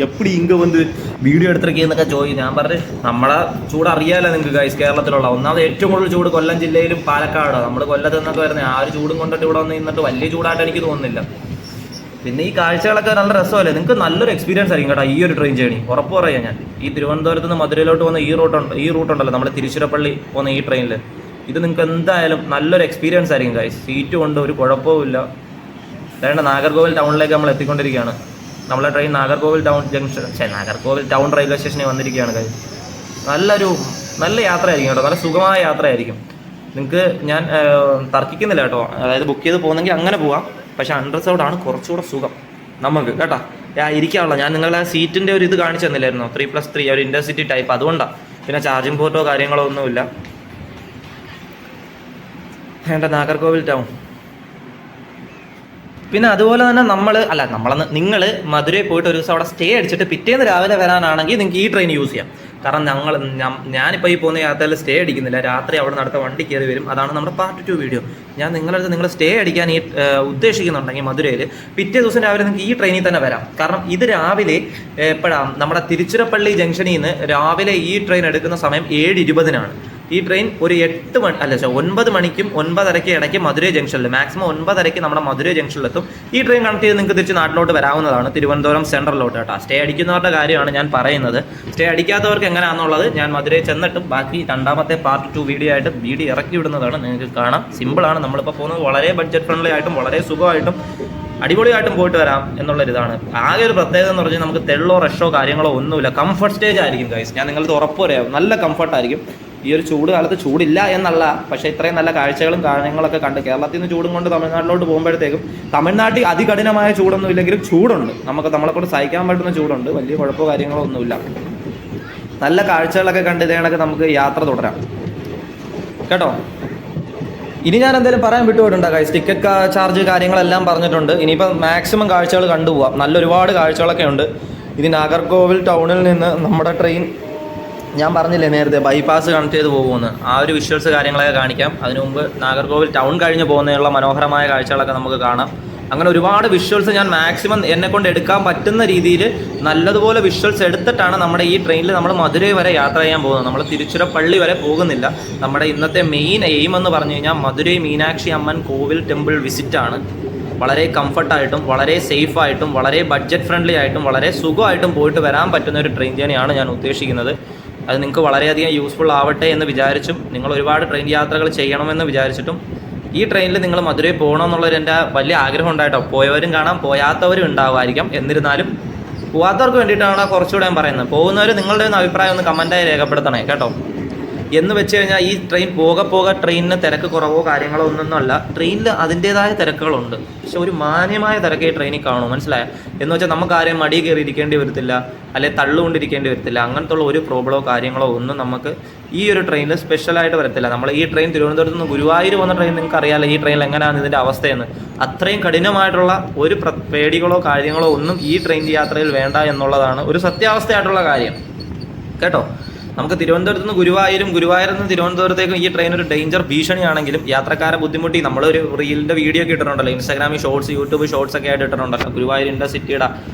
എപ്പടി ഇങ്ങ വന്ന് വീഡിയോ എടുത്തിരിക്കുന്നൊക്കെ ചോദിക്കും. ഞാൻ പറഞ്ഞു നമ്മളെ ചൂട് അറിയാമല്ലോ നിങ്ങൾക്ക് ഗൈസ്. കേരളത്തിലുള്ള ഒന്നാമത് ഏറ്റവും കൂടുതൽ ചൂട് കൊല്ലം ജില്ലയിലും പാലക്കാടോ. നമ്മൾ കൊല്ലത്ത് നിന്നൊക്കെ വരുന്നത് ആ ഒരു ചൂടും കൊണ്ടിട്ട് ഇവിടെ വന്ന് നിന്നിട്ട് വലിയ ചൂടായിട്ട് എനിക്ക് തോന്നുന്നില്ല. പിന്നെ ഈ കാഴ്ചകളൊക്കെ നല്ല രസമല്ലേ. നിങ്ങൾക്ക് നല്ലൊരു എക്സ്പീരിയൻസ് ആയിരിക്കും കേട്ടോ ഈ ഒരു ട്രെയിൻ ജേണി. ഉറപ്പ് പറയാം ഞാൻ. ഈ തിരുവനന്തപുരത്ത് നിന്ന് മധുരയിലോട്ട് പോകുന്ന ഈ റൂട്ടുണ്ടല്ലോ, നമ്മുടെ തിരുച്ചിറപ്പള്ളി പോകുന്ന ഈ ട്രെയിനിൽ, ഇത് നിങ്ങൾക്ക് എന്തായാലും നല്ലൊരു എക്സ്പീരിയൻസ് ആയിരിക്കും ഗൈസ്. സീറ്റും ഉണ്ട്, ഒരു കുഴപ്പവുമില്ല. അതായത് നാഗർകോവിൽ ടൗണിലേക്ക് നമ്മൾ എത്തിക്കൊണ്ടിരിക്കുകയാണ്. നമ്മളെ ട്രെയിൻ നാഗർകോവിൽ ടൗൺ റെയിൽവേ സ്റ്റേഷനിൽ വന്നിരിക്കുകയാണ് ഗൈസ്. നല്ല യാത്രയായിരിക്കും കേട്ടോ. നല്ല സുഖമായ യാത്രയായിരിക്കും. നിങ്ങൾക്ക് ഞാൻ തർക്കിക്കുന്നില്ല കേട്ടോ. അതായത് ബുക്ക് ചെയ്ത് പോകുന്നെങ്കിൽ അങ്ങനെ പോവാം. പക്ഷെ അൺറിസർവ്ഡ് കുറച്ചുകൂടെ സുഖം നമുക്ക് കേട്ടോ. ഇരിക്കാനുള്ള ഞാൻ നിങ്ങളെ സീറ്റിൻ്റെ ഒരു ഇത് കാണിച്ചു തന്നില്ലായിരുന്നോ, 3+3 ഒരു ഇൻ്റർസിറ്റി ടൈപ്പ്. അതുകൊണ്ടാണ്. പിന്നെ ചാർജിങ് പോർട്ടോ കാര്യങ്ങളോ ഒന്നുമില്ല. വേണ്ട നാഗർകോവിൽ ടൗൺ. പിന്നെ അതുപോലെ തന്നെ നിങ്ങൾ മധുരയിൽ പോയിട്ട് ഒരു ദിവസം അവിടെ സ്റ്റേ അടിച്ചിട്ട് പിറ്റേന്ന് രാവിലെ വരാനാണെങ്കിൽ നിങ്ങൾക്ക് ഈ ട്രെയിൻ യൂസ് ചെയ്യാം. കാരണം ഞാനിപ്പോൾ ഈ പോകുന്ന യാത്രയിൽ സ്റ്റേ അടിക്കുന്നില്ല. രാത്രി അവിടെ നടത്ത വണ്ടി കയറി വരും. അതാണ് നമ്മുടെ പാർട്ട് 2 വീഡിയോ. ഞാൻ നിങ്ങൾ സ്റ്റേ അടിക്കാൻ ഉദ്ദേശിക്കുന്നുണ്ടെങ്കിൽ മധുരയിൽ പിറ്റേ ദിവസം രാവിലെ നിങ്ങൾക്ക് ഈ ട്രെയിനിൽ തന്നെ വരാം. കാരണം ഇത് രാവിലെ എപ്പോഴാണ് നമ്മുടെ തിരുച്ചിറപ്പള്ളി ജംഗ്ഷനിൽ നിന്ന് രാവിലെ ഈ ട്രെയിൻ എടുക്കുന്ന സമയം 7:20-നാണ്. ഈ ട്രെയിൻ ഒരു 9 മണിക്കും 9:30 ഇടയ്ക്ക് മധുരൈ ജംഗ്ഷനിൽ, മാക്സിമം 9:30 നമ്മുടെ മധുരൈ ജംഗ്ഷനിലെത്തും. ഈ ട്രെയിൻ കണക്ട് ചെയ്ത് നിങ്ങൾക്ക് തിരിച്ച് നാട്ടിലോട്ട് വരാവുന്നതാണ്, തിരുവനന്തപുരം സെൻട്രലിലോട്ട് കേട്ടോ. സ്റ്റേ അടിക്കുന്നവരുടെ കാര്യമാണ് ഞാൻ പറയുന്നത്. സ്റ്റേ അടിക്കാത്തവർക്ക് എങ്ങനെയാണെന്നുള്ളത് ഞാൻ മധുരൈ ചെന്നിട്ടും ബാക്കി രണ്ടാമത്തെ പാർട്ട് 2 വീഡിയോ ഇറക്കി വിടുന്നതാണ്. നിങ്ങൾക്ക് കാണാം. സിമ്പിളാണ്. നമ്മളിപ്പോൾ പോകുന്നത് വളരെ ബഡ്ജറ്റ് ഫ്രണ്ട്ലി ആയിട്ടും വളരെ സുഖമായിട്ടും അടിപൊളിയായിട്ടും പോയിട്ട് വരാം എന്നുള്ളൊരിതാണ്. ആകെ ഒരു പ്രത്യേകത എന്ന് പറഞ്ഞാൽ നമുക്ക് തെള്ളോ റഷോ കാര്യങ്ങളോ ഒന്നുമില്ല. കംഫർട്ട് സ്റ്റേജ് ആയിരിക്കും ഗൈസ്. ഞാൻ നിങ്ങൾക്ക് ഉറപ്പ് പറയാം, നല്ല കംഫർട്ടായിരിക്കും. ഈ ഒരു ചൂട് കാലത്ത് ചൂടില്ല എന്നല്ല, പക്ഷേ ഇത്രയും നല്ല കാഴ്ചകളും കാര്യങ്ങളൊക്കെ കണ്ട് കേരളത്തിൽ നിന്ന് ചൂടും കൊണ്ട് തമിഴ്നാട്ടിലോട്ട് പോകുമ്പോഴത്തേക്കും, തമിഴ്നാട്ടിൽ അതികഠിനമായ ചൂടൊന്നും ഇല്ലെങ്കിലും ചൂടുണ്ട്, നമ്മളെക്കൊണ്ട് സഹിക്കാൻ പറ്റുന്ന ചൂടുണ്ട്. വലിയ കുഴപ്പമോ കാര്യങ്ങളോ ഒന്നുമില്ല. നല്ല കാഴ്ചകളൊക്കെ കണ്ട് ഇതേണൊക്കെ നമുക്ക് യാത്ര തുടരാം കേട്ടോ. ഇനി ഞാൻ എന്തായാലും പറയാൻ വിട്ടുപോയിട്ടുണ്ട് ഗൈസ്. ടിക്കറ്റ് ചാർജ് കാര്യങ്ങളെല്ലാം പറഞ്ഞിട്ടുണ്ട്. ഇനിയിപ്പോൾ മാക്സിമം കാഴ്ചകൾ കണ്ടുപോകാം. ഒരുപാട് കാഴ്ചകളൊക്കെ ഉണ്ട്. ഇനി നാഗർകോവിൽ ടൗണിൽ നിന്ന് നമ്മുടെ ട്രെയിൻ ഞാൻ പറഞ്ഞില്ലേ നേരത്തെ ബൈപ്പാസ് കണക്ട് ചെയ്ത് പോകുമെന്ന്. ആ ഒരു വിഷ്വൽസ് കാര്യങ്ങളൊക്കെ കാണിക്കാം. അതിനു മുമ്പ് നാഗർകോവിൽ ടൗൺ കഴിഞ്ഞ് പോകുന്നതിനുള്ള മനോഹരമായ കാഴ്ചകളൊക്കെ നമുക്ക് കാണാം. അങ്ങനെ ഒരുപാട് വിഷ്വൽസ് ഞാൻ മാക്സിമം എന്നെക്കൊണ്ട് എടുക്കാൻ പറ്റുന്ന രീതിയിൽ നല്ലതുപോലെ വിഷ്വൽസ് എടുത്തിട്ടാണ് നമ്മുടെ ഈ ട്രെയിനിൽ നമ്മൾ മധുരൈ വരെ യാത്ര ചെയ്യാൻ പോകുന്നത്. നമ്മൾ തിരുച്ചിറപ്പള്ളി വരെ പോകുന്നില്ല. നമ്മുടെ ഇന്നത്തെ മെയിൻ എയിം എന്ന് പറഞ്ഞു കഴിഞ്ഞാൽ മധുരൈ മീനാക്ഷി അമ്മൻ കോവിൽ ടെമ്പിൾ വിസിറ്റാണ്. വളരെ കംഫർട്ടായിട്ടും വളരെ സേഫായിട്ടും വളരെ ബഡ്ജറ്റ് ഫ്രണ്ട്ലി ആയിട്ടും വളരെ സുഖമായിട്ടും പോയിട്ട് വരാൻ പറ്റുന്ന ഒരു ട്രെയിൻ ജേണിയാണ് ഞാൻ ഉദ്ദേശിക്കുന്നത്. അത് നിങ്ങൾക്ക് വളരെയധികം യൂസ്ഫുൾ ആവട്ടെ എന്ന് വിചാരിച്ചും നിങ്ങൾ ഒരുപാട് ട്രെയിൻ യാത്രകൾ ചെയ്യണമെന്ന് വിചാരിച്ചിട്ടും ഈ ട്രെയിനിൽ നിങ്ങൾ മധുരൈ പോകണമെന്നുള്ളൊരു എൻ്റെ വലിയ ആഗ്രഹം ഉണ്ടായിട്ടോ. പോയവരും കാണാം, പോയാത്തവരും ഉണ്ടാവുമായിരിക്കും. എന്നിരുന്നാലും പോകാത്തവർക്ക് വേണ്ടിയിട്ടാണ് കുറച്ചുകൂടെ ഞാൻ പറയുന്നത്. പോകുന്നവർ നിങ്ങളുടെ ഒന്ന് അഭിപ്രായം ഒന്ന് കമൻറ്റായി രേഖപ്പെടുത്തണേ കേട്ടോ. എന്ന് വെച്ച് കഴിഞ്ഞാൽ ഈ ട്രെയിൻ പോകെ ട്രെയിനിന് തിരക്ക് കുറവോ കാര്യങ്ങളോ ഒന്നൊന്നുമല്ല. ട്രെയിനിൽ അതിൻ്റേതായ തിരക്കുകളുണ്ട്, പക്ഷെ ഒരു മാന്യമായ തിരക്ക് ഈ ട്രെയിനിൽ കാണും. മനസ്സിലായോ? എന്ന് വെച്ചാൽ നമുക്ക് ആരെയും മടി കയറി ഇരിക്കേണ്ടി വരത്തില്ല, അല്ലെങ്കിൽ തള്ളുകൊണ്ടിരിക്കേണ്ടി വരത്തില്ല. അങ്ങനത്തെ ഉള്ള ഒരു പ്രോബ്ലമോ കാര്യങ്ങളോ ഒന്നും നമുക്ക് ഈ ഒരു ട്രെയിനിൽ സ്പെഷ്യലായിട്ട് വരത്തില്ല. നമ്മൾ ഈ ട്രെയിൻ തിരുവനന്തപുരത്ത് നിന്ന് ഗുരുവായൂർ പോകുന്ന ട്രെയിൻ നിങ്ങൾക്ക് അറിയാമല്ലോ ഈ ട്രെയിനിൽ എങ്ങനെയാണ് ഇതിൻ്റെ അവസ്ഥയെന്ന്. അത്രയും കഠിനമായിട്ടുള്ള ഒരു പേടികളോ കാര്യങ്ങളോ ഒന്നും ഈ ട്രെയിൻ യാത്രയിൽ വേണ്ട എന്നുള്ളതാണ് ഒരു സത്യാവസ്ഥയായിട്ടുള്ള കാര്യം കേട്ടോ. നമുക്ക് തിരുവനന്തപുരത്ത് നിന്ന് ഗുരുവായൂരിൽ നിന്ന് തിരുവനന്തപുരത്തേക്കും ഈ ട്രെയിൻ ഒരു ഡേഞ്ചർ ഭീഷണിയാണെങ്കിലും യാത്രക്കാരെ ബുദ്ധിമുട്ടി നമ്മളൊരു റീലിൻ്റെ വീഡിയോ ഒക്കെ ഇട്ടിട്ടുണ്ടല്ലോ, ഇൻസ്റ്റാഗ്രാമിൽ ഷോർട്സ്, യൂട്യൂബ് ഷോർട്സ് ഒക്കെ ആയിട്ട് ഇട്ടിട്ടുണ്ടല്ലോ, ഗുരുവായൂർ ഇൻ്റർസിറ്റിയുടെ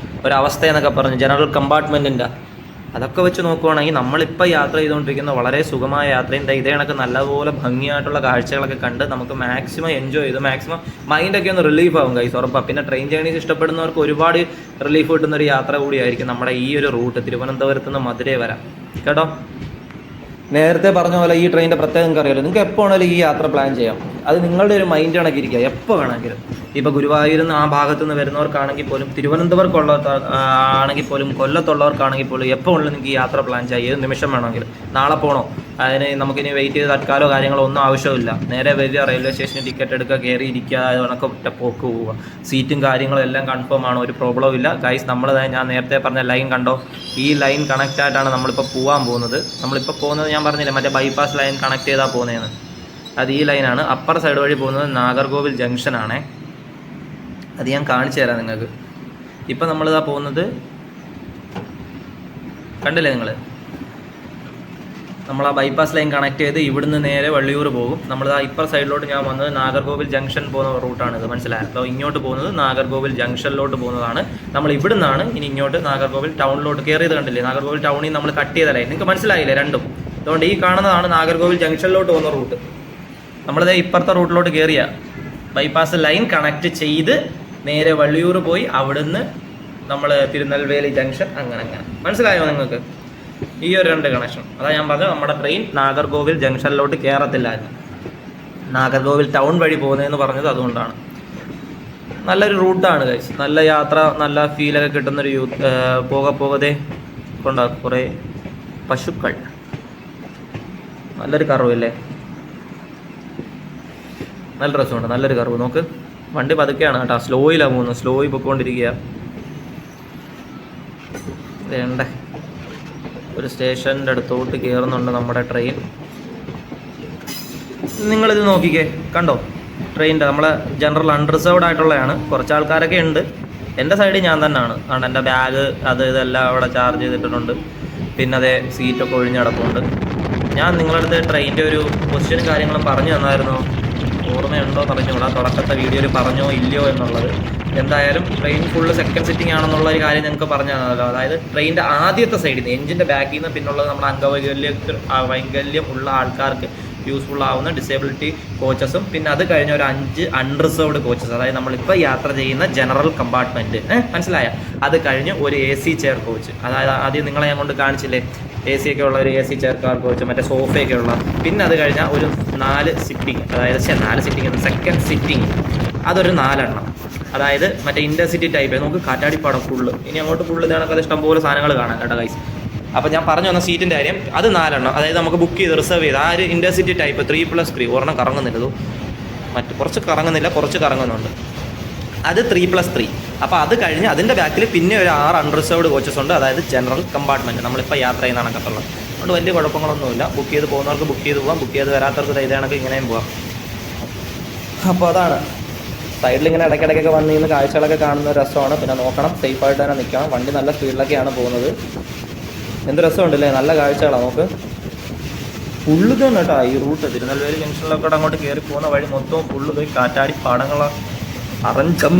ഒരവസ്ഥ എന്നൊക്കെ പറഞ്ഞ്, ജനറൽ കമ്പാർട്ട്മെൻറ്റിൻ്റെ. അതൊക്കെ വെച്ച് നോക്കുവാണെങ്കിൽ നമ്മളിപ്പോൾ യാത്ര ചെയ്തുകൊണ്ടിരിക്കുന്ന വളരെ സുഖമായ യാത്രയും ഇതേ കണക്ക് നല്ലപോലെ ഭംഗിയായിട്ടുള്ള കാഴ്ചകളൊക്കെ കണ്ട് നമുക്ക് മാക്സിമം എൻജോയ് ചെയ്ത് മാക്സിമം മൈൻഡൊക്കെ ഒന്ന് റിലീഫ് ആവും ഗൈസ്, ഉറപ്പാണ്. പിന്നെ ട്രെയിൻ ജേണീസ് ഇഷ്ടപ്പെടുന്നവർക്ക് ഒരുപാട് റിലീഫ് കിട്ടുന്നൊരു യാത്ര കൂടിയായിരിക്കും നമ്മുടെ ഈ ഒരു റൂട്ട് തിരുവനന്തപുരത്ത് നിന്ന് മധുരൈ വരാം കേട്ടോ. നേരത്തെ പറഞ്ഞ പോലെ ഈ ട്രെയിനിൻ്റെ പ്രത്യേകം നിങ്ങൾക്ക് അറിയാമല്ലോ. നിങ്ങൾക്ക് എപ്പോൾ വേണമെങ്കിലും ഈ യാത്ര പ്ലാൻ ചെയ്യാം. അത് നിങ്ങളുടെ ഒരു മൈൻഡ് കണക്കിരിക്കുക, എപ്പോൾ വേണമെങ്കിലും. ഇപ്പോൾ ഗുരുവായൂരിൽ നിന്ന് ആ ഭാഗത്തു നിന്ന് വരുന്നവർക്കാണെങ്കിൽ പോലും, തിരുവനന്തപുരത്തുള്ള ആണെങ്കിൽ പോലും, കൊല്ലത്തുള്ളവർക്കാണെങ്കിൽ പോലും എപ്പോൾ വേണമെങ്കിലും നിങ്ങൾക്ക് ഈ യാത്ര പ്ലാൻ ചെയ്യാം. ഏത് നിമിഷം വേണമെങ്കിലും. നാളെ പോകണോ, അതിന് നമുക്കിനി വെയിറ്റ് ചെയ്ത് തൽക്കാലോ കാര്യങ്ങളോ ഒന്നും ആവശ്യമില്ല. നേരെ വരിക, റെയിൽവേ സ്റ്റേഷനിൽ ടിക്കറ്റ് എടുക്കുക, കയറി ഇരിക്കുക, കണക്ക് ഒറ്റ പോക്ക് പോവുക. സീറ്റും കാര്യങ്ങളും എല്ലാം കൺഫേം ആണ്, ഒരു പ്രോബ്ലവും ഇല്ല ഗൈസ്. ഞാൻ നേരത്തെ പറഞ്ഞ ലൈൻ കണ്ടോ, ഈ ലൈൻ കണക്റ്റ് ആയിട്ടാണ് നമ്മളിപ്പോൾ പോകാൻ പോകുന്നത്. നമ്മളിപ്പോൾ പോകുന്നത് ഞാൻ പറഞ്ഞില്ലേ, മറ്റേ ബൈപ്പാസ് ലൈൻ കണക്ട് ചെയ്താൽ പോകുന്നതെന്ന്. അത് ഈ ലൈനാണ്. അപ്പർ സൈഡ് വഴി പോകുന്നത് നാഗർകോവിൽ ജംഗ്ഷനാണേ. അത് ഞാൻ കാണിച്ചു തരാം നിങ്ങൾക്ക്. ഇപ്പം നമ്മളിതാ പോകുന്നത് കണ്ടില്ലേ നിങ്ങൾ, നമ്മൾ ആ ബൈപ്പാസ് ലൈൻ കണക്ട് ചെയ്ത് ഇവിടുന്ന് നേരെ വള്ളിയൂർ പോകും. നമ്മളിതാ ഇപ്പുറ സൈഡിലോട്ട് ഞാൻ വന്നത് നാഗർകോവിൽ ജംഗ്ഷൻ പോകുന്ന റൂട്ടാണിത്, മനസ്സിലായോ? അപ്പോൾ ഇങ്ങോട്ട് പോകുന്നത് നാഗർകോവിൽ ജംഗ്ഷനിലോട്ട് പോകുന്നതാണ്. നമ്മൾ ഇവിടുന്നാണ് ഇനി ഇങ്ങോട്ട് നാഗർകോവിൽ ടൗണിലോട്ട് കയറിയത്. കണ്ടില്ലേ, നാഗർകോവിൽ ടൗണിൽ നമ്മൾ കട്ട് ചെയ്തല്ലേ, നിങ്ങൾക്ക് മനസ്സിലായില്ലേ രണ്ടും? അതുകൊണ്ട് ഈ കാണുന്നതാണ് നാഗർകോവിൽ ജംഗ്ഷനിലോട്ട് പോകുന്ന റൂട്ട്. നമ്മളിത് ഇപ്പുറത്തെ റൂട്ടിലോട്ട് കയറിയ ബൈപ്പാസ് ലൈൻ കണക്ട് ചെയ്ത് നേരെ വള്ളിയൂർ പോയി അവിടുന്ന് നമ്മൾ തിരുനെൽവേലി ജംഗ്ഷൻ അങ്ങനെ മനസ്സിലായോ നിങ്ങൾക്ക്? ഈ ഒരു 2 കണക്ഷൻ. അതാ ഞാൻ പറഞ്ഞത് നമ്മുടെ ട്രെയിൻ നാഗർകോവിൽ ജംഗ്ഷനിലോട്ട് കയറത്തില്ലായിരുന്നു, നാഗർകോവിൽ ടൗൺ വഴി പോകുന്നതെന്ന് പറഞ്ഞത് അതുകൊണ്ടാണ്. നല്ലൊരു റൂട്ടാണ് ഗൈസ്, നല്ല യാത്ര, നല്ല ഫീലൊക്കെ കിട്ടുന്നൊരു പോകെ കൊണ്ടാ കുറേ പശുക്കൾ. നല്ലൊരു കർവല്ലേ, നല്ല രസമുണ്ട്, നല്ലൊരു കർവ്. നോക്ക്, വണ്ടി പതുക്കെയാണ് കേട്ടോ, സ്ലോയിലാണ് പോകുന്നത്, സ്ലോയിൽ പൊയ്ക്കൊണ്ടിരിക്കുക. വേണ്ടേ, ഒരു സ്റ്റേഷൻ്റെ അടുത്തോട്ട് കയറുന്നുണ്ട് നമ്മുടെ ട്രെയിൻ. നിങ്ങളിത് നോക്കിക്കേ, കണ്ടോ ട്രെയിനിൻ്റെ, നമ്മളെ ജനറൽ അൺറിസർവ്ഡ് ആയിട്ടുള്ളതാണ്. കുറച്ച് ആൾക്കാരൊക്കെ ഉണ്ട്. എൻ്റെ സൈഡിൽ ഞാൻ തന്നെയാണ്. അതുകൊണ്ട് എൻ്റെ ബാഗ് ഇതെല്ലാം അവിടെ ചാർജ് ചെയ്തിട്ടുണ്ട്. പിന്നെ അതേ സീറ്റൊക്കെ ഒഴിഞ്ഞ് കിടപ്പുണ്ട്. ഞാൻ നിങ്ങളടുത്ത് ട്രെയിനിൻ്റെ ഒരു ക്വസ്റ്റ്യനും കാര്യങ്ങളും പറഞ്ഞു തന്നായിരുന്നു, ഓർമ്മയുണ്ടോ പറഞ്ഞുകൂടാ, തുടക്കത്തെ വീഡിയോയിൽ പറഞ്ഞോ ഇല്ലയോ എന്നുള്ളത്. എന്തായാലും ട്രെയിൻ ഫുള്ള് സെക്കൻഡ് സിറ്റിംഗ് ആണെന്നുള്ള ഒരു കാര്യം നിങ്ങൾക്ക് പറഞ്ഞു തന്നല്ലോ. അതായത് ട്രെയിനിൻ്റെ ആദ്യത്തെ സൈഡിൽ നിന്ന്, എഞ്ചിൻ്റെ ബാക്കിൽ നിന്ന് പിന്നുള്ളത് നമ്മുടെ അംഗവൈകല്യം ഉള്ള ആൾക്കാർക്ക് യൂസ്ഫുൾ ആവുന്ന ഡിസേബിലിറ്റി കോച്ചസും, പിന്നെ അത് കഴിഞ്ഞ ഒരു 5 അൺറിസർവ്ഡ് കോച്ചസ്, അതായത് നമ്മളിപ്പോൾ യാത്ര ചെയ്യുന്ന ജനറൽ കമ്പാർട്ട്മെൻറ്റ്, മനസ്സിലായ? അത് കഴിഞ്ഞ് ഒരു AC ചെയർ കോച്ച്, അതായത് ആദ്യം നിങ്ങളെ ഞാൻ കൊണ്ട് കാണിച്ചില്ലേ, AC ഒക്കെ ഉള്ള ഒരു AC ചെയർ കാർ കോച്ച്, മറ്റേ സോഫയൊക്കെ ഉള്ള. പിന്നെ അത് കഴിഞ്ഞാൽ ഒരു 4 സിറ്റിംഗ്, അതായത് 4 സിറ്റിംഗ്, സെക്കൻഡ് സിറ്റിംഗ് അതൊരു 4 എണ്ണം. അതായത് മറ്റേ ഇൻ്റർസിറ്റി ടൈപ്പ്, നമുക്ക് കാറ്റാടിപ്പാടം ഫുള്ള്, ഇനി അങ്ങോട്ട് ഫുള്ള് ഇതാണൊക്കെ ഇഷ്ടംപോലെ സാധനങ്ങൾ കാണാം കേട്ടോ ഗൈസ്. അപ്പോൾ ഞാൻ പറഞ്ഞു വന്ന സീറ്റിൻ്റെ കാര്യം, അത് 4 എണ്ണം, അതായത് നമുക്ക് ബുക്ക് ചെയ്ത് റിസർവ് ചെയ്ത് ആ ഒരു ഇൻ്റർസിറ്റി ടൈപ്പ് 3+3, ഒരെണ്ണം കറങ്ങുന്നില്ലതോ, കുറച്ച് കറങ്ങുന്നില്ല, കുറച്ച് കറങ്ങുന്നുണ്ട്, അത് 3+3. അപ്പോൾ അത് കഴിഞ്ഞ് അതിൻ്റെ ബാക്കിൽ പിന്നെ ഒരു 6 അൺറിസർവ്ഡ് കോച്ചസ് ഉണ്ട്, അതായത് ജനറൽ കമ്പാർട്ട്മെൻറ്റ്, നമ്മളിപ്പോൾ യാത്ര ചെയ്യുന്ന കണക്കത്തുള്ളത്. അതുകൊണ്ട് വലിയ കുഴപ്പങ്ങളൊന്നുമില്ല. ബുക്ക് ചെയ്ത് പോകുന്നവർക്ക് ബുക്ക് ചെയ്ത് പോകാം, ബുക്ക് ചെയ്ത് വരാത്തവർക്ക് ഇതാണെങ്കിൽ ഇങ്ങനെയും പോകാം. അപ്പോൾ അതാണ്, സൈഡിൽ ഇങ്ങനെ ഇടയ്ക്കിടയ്ക്കൊക്കെ വന്ന് നിന്ന് കാഴ്ചകളൊക്കെ കാണുന്ന രസമാണ്. പിന്നെ നോക്കണം, സേഫായിട്ട് തന്നെ നിൽക്കണം. വണ്ടി നല്ല സ്പീഡിലൊക്കെയാണ് പോകുന്നത്. എന്ത് രസമുണ്ടല്ലേ, നല്ല കാഴ്ചകളാണ്. നോക്ക്, ഫുള്ള് തന്നെ കേട്ടോ ഈ റൂട്ട്. തിരുനെൽവേലി ജംഗ്ഷനിലൊക്കെ അങ്ങോട്ട് കയറി പോകുന്ന വഴി മൊത്തവും ഫുള്ള് പോയി കാറ്റാടി പാടങ്ങളാണ്,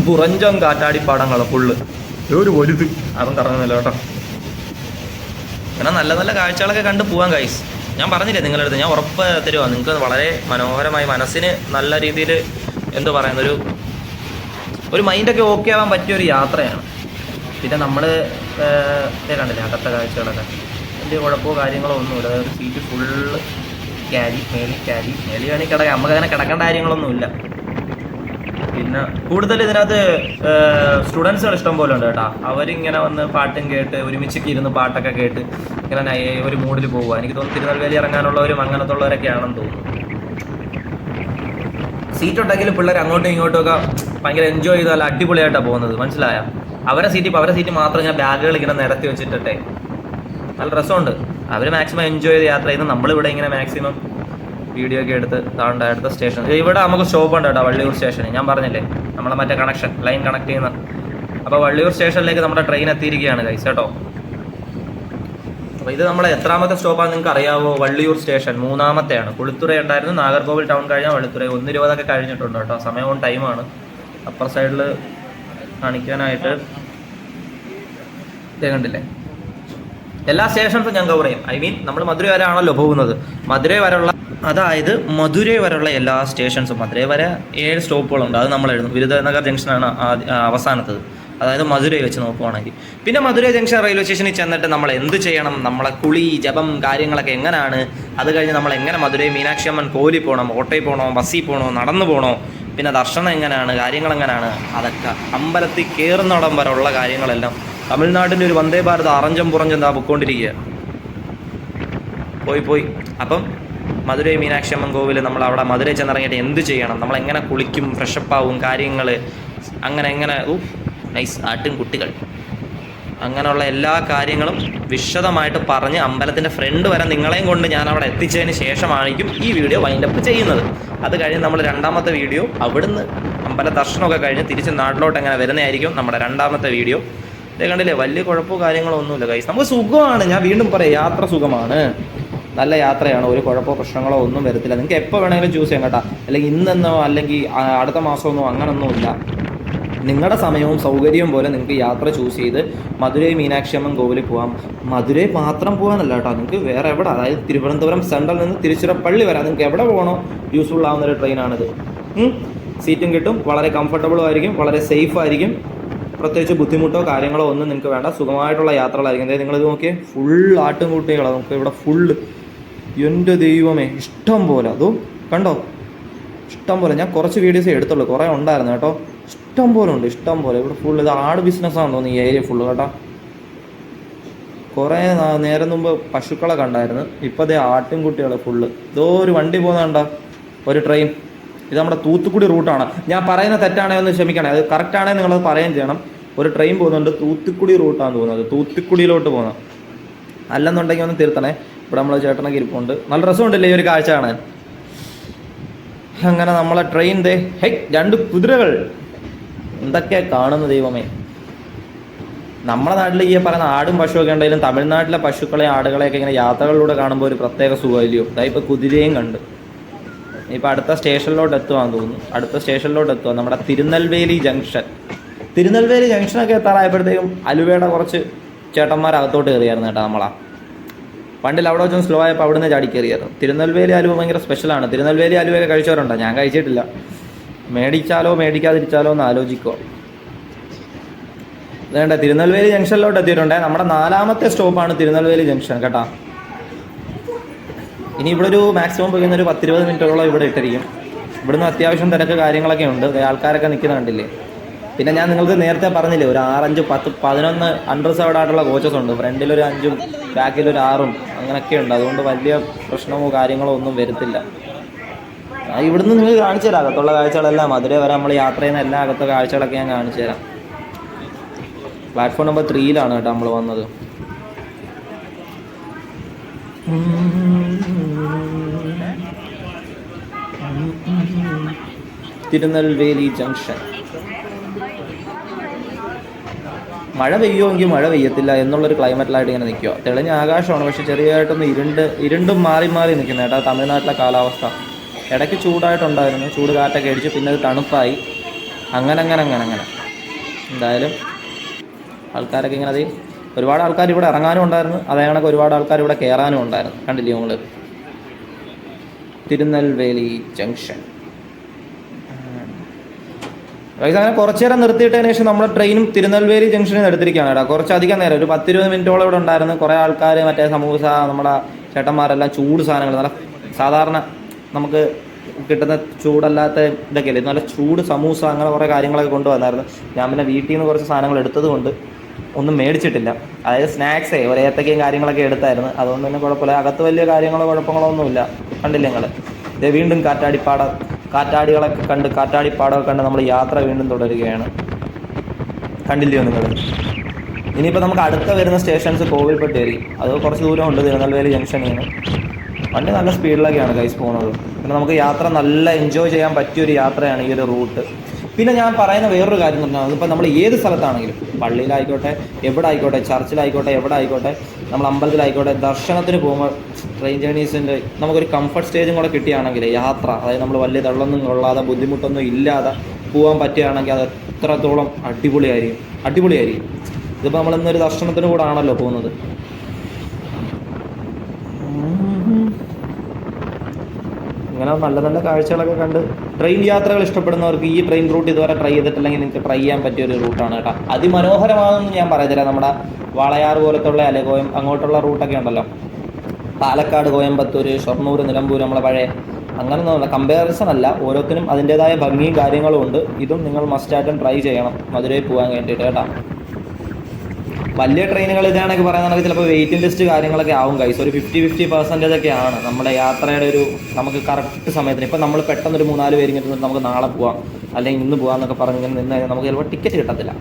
പുറഞ്ചം കാറ്റാടി പാടങ്ങളാണ് ഫുള്ള്. ഒരു വലുത് അതും കറങ്ങുന്നില്ല കേട്ടോ. അങ്ങനെ നല്ല നല്ല കാഴ്ചകളൊക്കെ കണ്ട് പോകാൻ ഗൈസ്. ഞാൻ പറഞ്ഞില്ലേ നിങ്ങളുടെ അടുത്ത്, ഞാൻ ഉറപ്പ് തരുവാ, നിങ്ങൾക്ക് വളരെ മനോഹരമായി മനസ്സിന് നല്ല രീതിയിൽ എന്ത് പറയുന്ന ഒരു മൈൻഡൊക്കെ ഓക്കെ ആവാൻ പറ്റിയൊരു യാത്രയാണ്. പിന്നെ നമ്മൾ കണ്ടില്ലേ അകത്തെ കാഴ്ചകളൊക്കെ, വലിയ കുഴപ്പമോ കാര്യങ്ങളോ ഒന്നുമില്ല. അതായത് സീറ്റ് ഫുള്ള് മേലി വേണമെങ്കിൽ കിടക്കാം, നമുക്ക് അങ്ങനെ കിടക്കേണ്ട കാര്യങ്ങളൊന്നുമില്ല. പിന്നെ കൂടുതൽ ഇതിനകത്ത് സ്റ്റുഡൻസുകൾ ഇഷ്ടം പോലെ ഉണ്ട് കേട്ടോ. അവരിങ്ങനെ വന്ന് പാട്ടും കേട്ട് ഒരുമിച്ചൊക്കെ ഇരുന്ന് പാട്ടൊക്കെ കേട്ട് ഇങ്ങനെ ഒരു മൂഡിൽ പോകുക. എനിക്ക് തോന്നുന്നു തിരുനെൽവേലി ഇറങ്ങാനുള്ളവരും അങ്ങനത്തെ ഉള്ളവരൊക്കെയാണെന്ന് തോന്നുന്നു. സീറ്റ് ഉണ്ടെങ്കിൽ പിള്ളേർ അങ്ങോട്ടും ഇങ്ങോട്ടും ഒക്കെ ഭയങ്കര എൻജോയ് ചെയ്ത് നല്ല അടിപൊളിയായിട്ടാണ് പോകുന്നത്, മനസ്സിലായ? അവരെ സീറ്റ് മാത്രം ഞാൻ ബാഗുകൾ ഇങ്ങനെ നിരത്തി വെച്ചിട്ടെ നല്ല രസമുണ്ട്. അവർ മാക്സിമം എൻജോയ് ചെയ്ത് യാത്ര ചെയ്യുന്നത്. നമ്മളിവിടെ ഇങ്ങനെ മാക്സിമം വീഡിയോ ഒക്കെ എടുത്ത് താണ്ട അടുത്ത സ്റ്റേഷൻ. ഇവിടെ നമുക്ക് സ്റ്റോപ്പ് ഉണ്ട് കേട്ടോ, വള്ളിയൂർ സ്റ്റേഷന്. ഞാൻ പറഞ്ഞില്ലേ നമ്മളെ മറ്റേ ലൈൻ കണക്ട് ചെയ്യുന്ന. അപ്പോൾ വള്ളിയൂർ സ്റ്റേഷനിലേക്ക് നമ്മുടെ ട്രെയിൻ എത്തിയിരിക്കുകയാണ് ഗൈസ് കേട്ടോ. അപ്പോൾ ഇത് നമ്മളെ എത്രാമത്തെ സ്റ്റോപ്പാണെന്ന് നിങ്ങൾക്ക് അറിയാവോ? വള്ളിയൂർ സ്റ്റേഷൻ 3ാമത്തെയാണ്. കുളിത്തുറ ഉണ്ടായിരുന്നു, നാഗർകോവിൽ ടൗൺ കഴിഞ്ഞാൽ വള്ളിത്തുറ. 1:20 കഴിഞ്ഞിട്ടുണ്ട് കേട്ടോ, സമയവും ടൈമാണ്. അപ്പർ സൈഡിൽ കാണിക്കാനായിട്ട് ഇതേ കണ്ടില്ലേ. എല്ലാ സ്റ്റേഷൻസും ഞാൻ കവർ ചെയ്യും. ഐ മീൻ നമ്മൾ മധുരൈ വരെ ആണല്ലോ പോകുന്നത്. മധുരൈ വരെയുള്ള എല്ലാ സ്റ്റേഷൻസും, മധുരൈ വരെ 7 സ്റ്റോപ്പുകളുണ്ട്. അത് നമ്മൾ എഴുതും. വിരുദനഗർ ജംഗ്ഷനാണ് അവസാനത്തത്, അതായത് മധുരൈ വെച്ച് നോക്കുവാണെങ്കിൽ. പിന്നെ മധുരൈ ജംഗ്ഷൻ റെയിൽവേ സ്റ്റേഷനിൽ ചെന്നിട്ട് നമ്മൾ എന്ത് ചെയ്യണം, നമ്മളെ കുളി ജപം കാര്യങ്ങളൊക്കെ എങ്ങനെയാണ്, അത് കഴിഞ്ഞ് നമ്മൾ എങ്ങനെ മധുരൈ മീനാക്ഷി അമ്മൻ കോവിലിൽ പോകണം, ഓട്ടോയിൽ പോകണോ, ബസ്സിൽ പോകണോ, നടന്നു പോകണോ, പിന്നെ ദർശനം എങ്ങനെയാണ്, കാര്യങ്ങൾ എങ്ങനെയാണ്, അതൊക്കെ അമ്പലത്തിൽ കയറുന്നിടം വരെ ഉള്ള കാര്യങ്ങളെല്ലാം. തമിഴ്നാട്ടിൻ്റെ ഒരു വന്ദേ ഭാരത് അറഞ്ചം പുറഞ്ചെന്താ പൊയ്ക്കൊണ്ടിരിക്കുക. പോയി അപ്പം മധുരൈ മീനാക്ഷി അമ്മൻ കോവിൽ, നമ്മൾ അവിടെ മധുരൈ ചെന്നിറങ്ങിയിട്ട് എന്ത് ചെയ്യണം, നമ്മളെങ്ങനെ കുളിക്കും, ഫ്രഷപ്പ് ആവും, കാര്യങ്ങൾ അങ്ങനെ നൈസ് ആട്ടും കുട്ടികൾ. അങ്ങനെയുള്ള എല്ലാ കാര്യങ്ങളും വിശദമായിട്ട് പറഞ്ഞ് അമ്പലത്തിൻ്റെ ഫ്രണ്ട് വരെ നിങ്ങളെയും കൊണ്ട് ഞാൻ അവിടെ എത്തിച്ചതിന് ശേഷമായിരിക്കും ഈ വീഡിയോ വൈൻഡപ്പ് ചെയ്യുന്നത്. അത് കഴിഞ്ഞ് നമ്മൾ രണ്ടാമത്തെ വീഡിയോ അവിടുന്ന് അമ്പല ദർശനമൊക്കെ കഴിഞ്ഞ് തിരിച്ച് നാട്ടിലോട്ട് എങ്ങനെ വരുന്നതായിരിക്കും നമ്മുടെ രണ്ടാമത്തെ വീഡിയോ. ഇത് കണ്ടില്ലേ, വലിയ കുഴപ്പമോ കാര്യങ്ങളോ ഒന്നുമില്ല ഗൈസ്. നമുക്ക് സുഖമാണ്, ഞാൻ വീണ്ടും പറയാം, യാത്ര സുഖമാണ്, നല്ല യാത്രയാണ്, ഒരു കുഴപ്പമോ പ്രശ്നങ്ങളോ ഒന്നും വരത്തില്ല. നിങ്ങൾക്ക് എപ്പോൾ വേണമെങ്കിലും ചൂസ് ചെയ്യാം കേട്ടോ. അല്ലെങ്കിൽ ഇന്നെന്നോ അല്ലെങ്കിൽ അടുത്ത മാസമൊന്നോ അങ്ങനൊന്നുമില്ല. നിങ്ങളുടെ സമയവും സൗകര്യവും പോലെ നിങ്ങൾക്ക് യാത്ര ചൂസ് ചെയ്ത് മധുരൈ മീനാക്ഷി അമ്മൻ കോവിലിൽ പോകാം. മധുരൈ മാത്രം പോകാനല്ല കേട്ടോ, നിങ്ങൾക്ക് വേറെ എവിടെ, അതായത് തിരുവനന്തപുരം സെൻട്രൽ നിന്ന് തിരുച്ചിറപ്പള്ളി വരാം. നിങ്ങൾക്ക് എവിടെ പോകണോ യൂസ്ഫുൾ ആവുന്നൊരു ട്രെയിനാണിത്. സീറ്റും കിട്ടും, വളരെ കംഫർട്ടബിളും ആയിരിക്കും, വളരെ സേഫ് ആയിരിക്കും. പ്രത്യേകിച്ച് ബുദ്ധിമുട്ടോ കാര്യങ്ങളോ ഒന്നും നിങ്ങൾക്ക് വേണ്ട, സുഖമായിട്ടുള്ള യാത്രകളായിരിക്കും. അതായത് നിങ്ങളിത് നോക്കിയേ, ഫുൾ ആട്ടുംകൂട്ടികളാണ് നമുക്ക് ഇവിടെ ഫുള്ള്. എൻ്റെ ദൈവമേ, ഇഷ്ടം പോലെ, അതോ കണ്ടോ, ഇഷ്ടം പോലെ. ഞാൻ കുറച്ച് വീഡിയോസേ എടുത്തുള്ളൂ, കുറേ ഉണ്ടായിരുന്നു കേട്ടോ, ഇഷ്ടം പോലെ ഉണ്ട്, ഇഷ്ടം പോലെ. ഇവിടെ ഫുൾ ഇത് ആട് ബിസിനസ്സാണെന്ന് തോന്നുന്നു ഈ ഏരിയ ഫുള്ള് കേട്ടോ. കുറേ നേരം മുമ്പ് പശുക്കളെ കണ്ടായിരുന്നു, ഇപ്പോൾ അതേ ആട്ടിൻകുട്ടികൾ ഫുള്ള്. ഇതോ ഒരു വണ്ടി പോകുന്നുണ്ടോ, ഒരു ട്രെയിൻ. ഇത് നമ്മുടെ തൂത്തുക്കുടി റൂട്ടാണ്. ഞാൻ പറയുന്ന തെറ്റാണേ ഒന്ന് ക്ഷമിക്കണേ, അത് കറക്റ്റാണെങ്കിൽ നിങ്ങളത് പറയുകയും ചെയ്യണം. ഒരു ട്രെയിൻ പോകുന്നുണ്ട്, തൂത്തുക്കുടി റൂട്ടാണെന്ന് തോന്നുന്നത്, തൂത്തുക്കുടിയിലോട്ട് പോകുന്നത്. അല്ലെന്നുണ്ടെങ്കിൽ ഒന്ന് തീർത്തണേ. ഇവിടെ നമ്മൾ ചേട്ടനൊക്കെ ഇരിപ്പുണ്ട്, നല്ല രസമുണ്ടല്ലേ ഈ ഒരു കാഴ്ച കാണാൻ. അങ്ങനെ നമ്മളെ ട്രെയിൻ ദേ, ഹെയ് 2 കുതിരകൾ, എന്തൊക്കെ കാണുന്നു ദൈവമേ. നമ്മുടെ നാട്ടിൽ ഈ പറയുന്ന ആടും പശുവൊക്കെ ഉണ്ടെങ്കിലും തമിഴ്നാട്ടിലെ പശുക്കളെയും ആടുകളെയൊക്കെ ഇങ്ങനെ യാത്രകളിലൂടെ കാണുമ്പോൾ ഒരു പ്രത്യേക സുഖമില്ലയോ. അതായത് ഇപ്പോൾ കുതിരയും കണ്ട്. ഇപ്പോൾ അടുത്ത സ്റ്റേഷനിലോട്ട് എത്തുവാന്ന് തോന്നുന്നു, അടുത്ത സ്റ്റേഷനിലോട്ട് എത്തുക നമ്മുടെ തിരുനെൽവേലി ജംഗ്ഷൻ. തിരുനെൽവേലി ജംഗ്ഷനൊക്കെ എത്താറായപ്പോഴത്തേക്കും അലുവയുടെ കുറച്ച് ചേട്ടന്മാരകത്തോട്ട് കയറിയായിരുന്നു കേട്ടോ. നമ്മളാ പണ്ടിൽ അവിടെ വെച്ചൊന്ന് സ്ലോ ആയപ്പോൾ അവിടെ നിന്ന് ചാടി കയറിയായിരുന്നു. തിരുനെൽവേലി അലുവ ഭയങ്കര സ്പെഷ്യലാണ്. തിരുനെൽവേലി അലുവയൊക്കെ കഴിച്ചവരുണ്ടോ? ഞാൻ കഴിച്ചിട്ടില്ല. മേടിച്ചാലോ മേടിക്കാതിരിച്ചാലോ എന്ന് ആലോചിക്കുക. വേണ്ട, തിരുനെൽവേലി ജംഗ്ഷനിലോട്ട് എത്തിയിട്ടുണ്ട്. നമ്മുടെ 4ാമത്തെ സ്റ്റോപ്പാണ് തിരുനെൽവേലി ജംഗ്ഷൻ കേട്ടോ. ഇനി ഇവിടെ ഒരു മാക്സിമം പോകുന്ന ഒരു 10-20 മിനിറ്റോളം ഇവിടെ ഇട്ടിരിക്കും. ഇവിടുന്ന് അത്യാവശ്യം തിരക്ക് കാര്യങ്ങളൊക്കെ ഉണ്ട്, ആൾക്കാരൊക്കെ നിൽക്കുന്ന കണ്ടില്ലേ. പിന്നെ ഞാൻ നിങ്ങൾക്ക് നേരത്തെ പറഞ്ഞില്ലേ, ഒരു 6, 5, 10, 11 അൺറിസർവ്ഡ് ആയിട്ടുള്ള കോച്ചസ് ഉണ്ട്. ഫ്രണ്ടിലൊരു 5ഉം ബാക്കിലൊരു 6ഉം അങ്ങനെയൊക്കെ ഉണ്ട്. അതുകൊണ്ട് വലിയ പ്രശ്നമോ കാര്യങ്ങളോ ഒന്നും വരത്തില്ല. ഇവിടുന്ന് നിങ്ങൾ കാണിച്ചു തരാം അകത്തുള്ള കാഴ്ചകളെല്ലാം. മധുര വരെ നമ്മൾ യാത്ര ചെയ്യുന്ന എല്ലാ അകത്തെ കാഴ്ചകളൊക്കെ ഞാൻ കാണിച്ചു തരാം. പ്ലാറ്റ്ഫോം നമ്പർ 3ലാണ് കേട്ടോ നമ്മൾ വന്നത്. തിരുനെൽവേലി ജംഗ്ഷൻ. മഴ പെയ്യുമെങ്കിൽ മഴ പെയ്യത്തില്ല എന്നുള്ളൊരു ക്ലൈമറ്റിലായിട്ട് ഇങ്ങനെ നിൽക്കുക. തെളിഞ്ഞ ആകാശമാണ്, പക്ഷെ ചെറിയതായിട്ടൊന്ന് ഇരുണ്ടും മാറി മാറി നിൽക്കുന്നത് കേട്ടോ. തമിഴ്നാട്ടിലെ കാലാവസ്ഥ ഇടയ്ക്ക് ചൂടായിട്ടുണ്ടായിരുന്നു, ചൂട് കാറ്റൊക്കെ അടിച്ചു, പിന്നെ അത് തണുപ്പായി. അങ്ങനെ എന്തായാലും ആൾക്കാരൊക്കെ ഇങ്ങനെ ഒരുപാട് ആൾക്കാർ ഇവിടെ ഇറങ്ങാനും ഉണ്ടായിരുന്നു, അതേ കണക്ക് ഒരുപാട് ആൾക്കാർ ഇവിടെ കയറാനും ഉണ്ടായിരുന്നു. കണ്ടില്ലേ നമ്മൾ തിരുനെൽവേലി ജംഗ്ഷൻ. അങ്ങനെ കുറച്ചു നേരം നിർത്തിയിട്ടതിന് ശേഷം നമ്മുടെ ട്രെയിനും തിരുനെൽവേലി ജംഗ്ഷനിൽ എടുത്തിരിക്കുകയാണ് കേട്ടോ. കുറച്ചധികം നേരം, ഒരു 10-20 മിനിറ്റോളം ഇവിടെ ഉണ്ടായിരുന്നു. കുറേ ആൾക്കാർ മറ്റേ സമൂസ, നമ്മുടെ ചേട്ടന്മാരെല്ലാം ചൂട് സാധനങ്ങൾ, നല്ല സാധാരണ നമുക്ക് കിട്ടുന്ന ചൂടല്ലാത്ത ഇതൊക്കെ അല്ലേ, നല്ല ചൂട് സമൂസ അങ്ങനെ കുറേ കാര്യങ്ങളൊക്കെ കൊണ്ടുവന്നായിരുന്നു. ഞാൻ പിന്നെ വീട്ടിൽ നിന്ന് കുറച്ച് സാധനങ്ങൾ എടുത്തത് കൊണ്ട് ഒന്നും മേടിച്ചിട്ടില്ല. അതായത് സ്നാക്സേ ഒരു ഏത്തക്കയും കാര്യങ്ങളൊക്കെ എടുത്തായിരുന്നു. അതുകൊണ്ട് തന്നെ കുഴപ്പമില്ല, അകത്ത് വലിയ കാര്യങ്ങളോ കുഴപ്പങ്ങളോ ഒന്നുമില്ല. കണ്ടില്ലേ നിങ്ങൾ, ഇത് വീണ്ടും കാറ്റാടികളൊക്കെ കണ്ട്, കാറ്റാടിപ്പാടമൊക്കെ കണ്ട് നമ്മൾ യാത്ര വീണ്ടും തുടരുകയാണ്. കണ്ടില്ലയോ നിങ്ങൾ? ഇനിയിപ്പോൾ നമുക്ക് അടുത്ത വരുന്ന സ്റ്റേഷൻസ് കോവിൽപ്പെട്ടി. അത് കുറച്ച് ദൂരമുണ്ട് തിരുനെൽവേലി ജംഗ്ഷനിൽ നിന്ന്. വണ്ടി നല്ല സ്പീഡിലൊക്കെയാണ് ഗൈസ് പോകുന്നത്. പിന്നെ നമുക്ക് യാത്ര നല്ല എൻജോയ് ചെയ്യാൻ പറ്റിയൊരു യാത്രയാണ് ഈ ഒരു റൂട്ട്. പിന്നെ ഞാൻ പറയുന്ന വേറൊരു കാര്യം എന്ന് പറഞ്ഞാൽ, അതിപ്പോൾ നമ്മൾ ഏത് സ്ഥലത്താണെങ്കിലും, പള്ളിയിലായിക്കോട്ടെ, എവിടെ ആയിക്കോട്ടെ, ചർച്ചിലായിക്കോട്ടെ, എവിടെ ആയിക്കോട്ടെ, നമ്മൾ അമ്പലത്തിലായിക്കോട്ടെ, ദർശനത്തിന് പോകുമ്പോൾ ട്രെയിൻ ജേർണീസിൻ്റെ നമുക്കൊരു കംഫർട്ട് സ്റ്റേജും കൂടെ കിട്ടുകയാണെങ്കിൽ യാത്ര, അതായത് നമ്മൾ വലിയ തള്ളൊന്നും കൊള്ളാതെ ബുദ്ധിമുട്ടൊന്നും ഇല്ലാതെ പോകാൻ പറ്റുകയാണെങ്കിൽ അത് എത്രത്തോളം അടിപൊളിയായിരിക്കും. ഇതിപ്പോൾ നമ്മളിന്നൊരു ദർശനത്തിന് കൂടെ ആണല്ലോ പോകുന്നത്. ഇങ്ങനെ നല്ല നല്ല കാഴ്ചകളൊക്കെ കണ്ട് ട്രെയിൻ യാത്രകൾ ഇഷ്ടപ്പെടുന്നവർക്ക് ഈ ട്രെയിൻ റൂട്ട് ഇതുവരെ ട്രൈ ചെയ്തിട്ടില്ലെങ്കിൽ നിങ്ങൾക്ക് ട്രൈ ചെയ്യാൻ പറ്റിയൊരു റൂട്ടാണ് കേട്ടോ. അതിമനോഹരമാണെന്ന് ഞാൻ പറയത്തില്ല. നമ്മുടെ വാളയാർ പോലത്തുള്ള അലകോയം അങ്ങോട്ടുള്ള റൂട്ടൊക്കെ ഉണ്ടല്ലോ, പാലക്കാട്, കോയമ്പത്തൂർ, ഷൊർണൂർ, നിലമ്പൂർ, നമ്മളെ പഴയ അങ്ങനെയൊന്നുമില്ല, കമ്പാരിസൺ അല്ല. ഓരോത്തിനും അതിൻ്റേതായ ഭംഗിയും കാര്യങ്ങളും ഉണ്ട്. ഇതും നിങ്ങൾ മസ്റ്റായിട്ടും ട്രൈ ചെയ്യണം മധുരയിൽ പോകാൻ വേണ്ടിയിട്ട് കേട്ടോ. വലിയ ട്രെയിനുകൾ ഇതാണെങ്കിൽ പറയുകയാണെങ്കിൽ ചിലപ്പോൾ വെയിറ്റിംഗ് ലിസ്റ്റ് കാര്യങ്ങളൊക്കെ ആവും കൈസ്. ഒരു 50-50% ഒക്കെ ആണ് നമ്മുടെ യാത്രയുടെ ഒരു നമുക്ക് കറക്റ്റ് സമയത്തിന്. ഇപ്പം നമ്മൾ പെട്ടെന്നൊരു 3-4 പേര് ഇങ്ങനെ നമുക്ക് നാളെ പോവാം അല്ലെങ്കിൽ ഇന്ന് പോകാമെന്നൊക്കെ പറഞ്ഞ് ഇങ്ങനെ നിന്ന് നമുക്ക് ചിലപ്പോൾ ടിക്കറ്റ് കിട്ടത്തില്ല.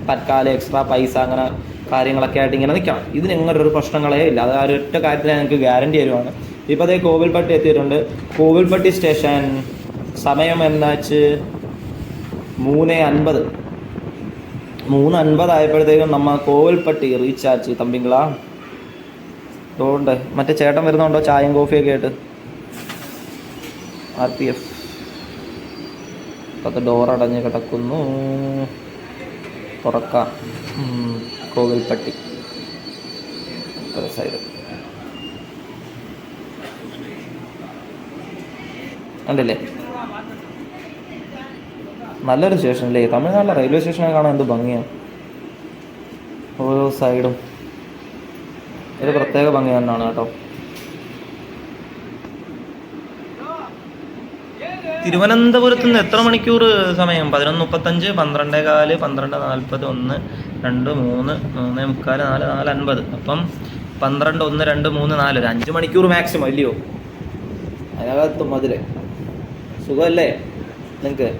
തൽക്കാലം എക്സ്ട്രാ പൈസ അങ്ങനെ കാര്യങ്ങളൊക്കെ ആയിട്ട് ഇങ്ങനെ നിൽക്കണം. ഇതിന് ഇങ്ങനെ ഒരു പ്രശ്നങ്ങളേ ഇല്ല. അത് ആ ഒരൊറ്റ കാര്യത്തിൽ ഞങ്ങൾക്ക് ഗ്യാരണ്ടി തരുവാണ്. ഇപ്പോൾ അതേ കോവിൽപ്പട്ടി എത്തിയിട്ടുണ്ട്. കോവിൽപ്പട്ടി സ്റ്റേഷൻ സമയം എന്നാച്ച് 3:50. 3:50 ആയപ്പോഴത്തേക്കും നമ്മൾ കോവിൽപ്പട്ടി റീചാർജ് തമ്പിങ്ങളാ. അതുകൊണ്ട് മറ്റേ ചേട്ടൻ വരുന്നുണ്ടോ ചായയും കോഫിയൊക്കെ ആയിട്ട്? RPF. അപ്പോൾ ഡോറടഞ്ഞ് കിടക്കുന്നു. തുറക്കാം. കോവിൽപ്പട്ടി സൈഡ് ഉണ്ടല്ലേ. നല്ലൊരു സ്റ്റേഷൻ അല്ലേ? തമിഴ്നാട്ടിലെ റെയിൽവേ സ്റ്റേഷനെ കാണാൻ എന്ത് ഭംഗിയാണ്. ഓരോ സൈഡും ഒരു പ്രത്യേക ഭംഗി തന്നെയാണ് കേട്ടോ. തിരുവനന്തപുരത്ത് നിന്ന് എത്ര മണിക്കൂർ സമയം? 11:35, 12:15, 12:40, 1, 2, 3, 3:45, 4, 4:50. അപ്പം 12, 1, 2, 3, 4 ഒരു 5 മണിക്കൂർ മാക്സിമം അല്ലയോ? അതിനകത്തും അതിലെ സുഖമല്ലേ നിങ്ങൾക്ക്?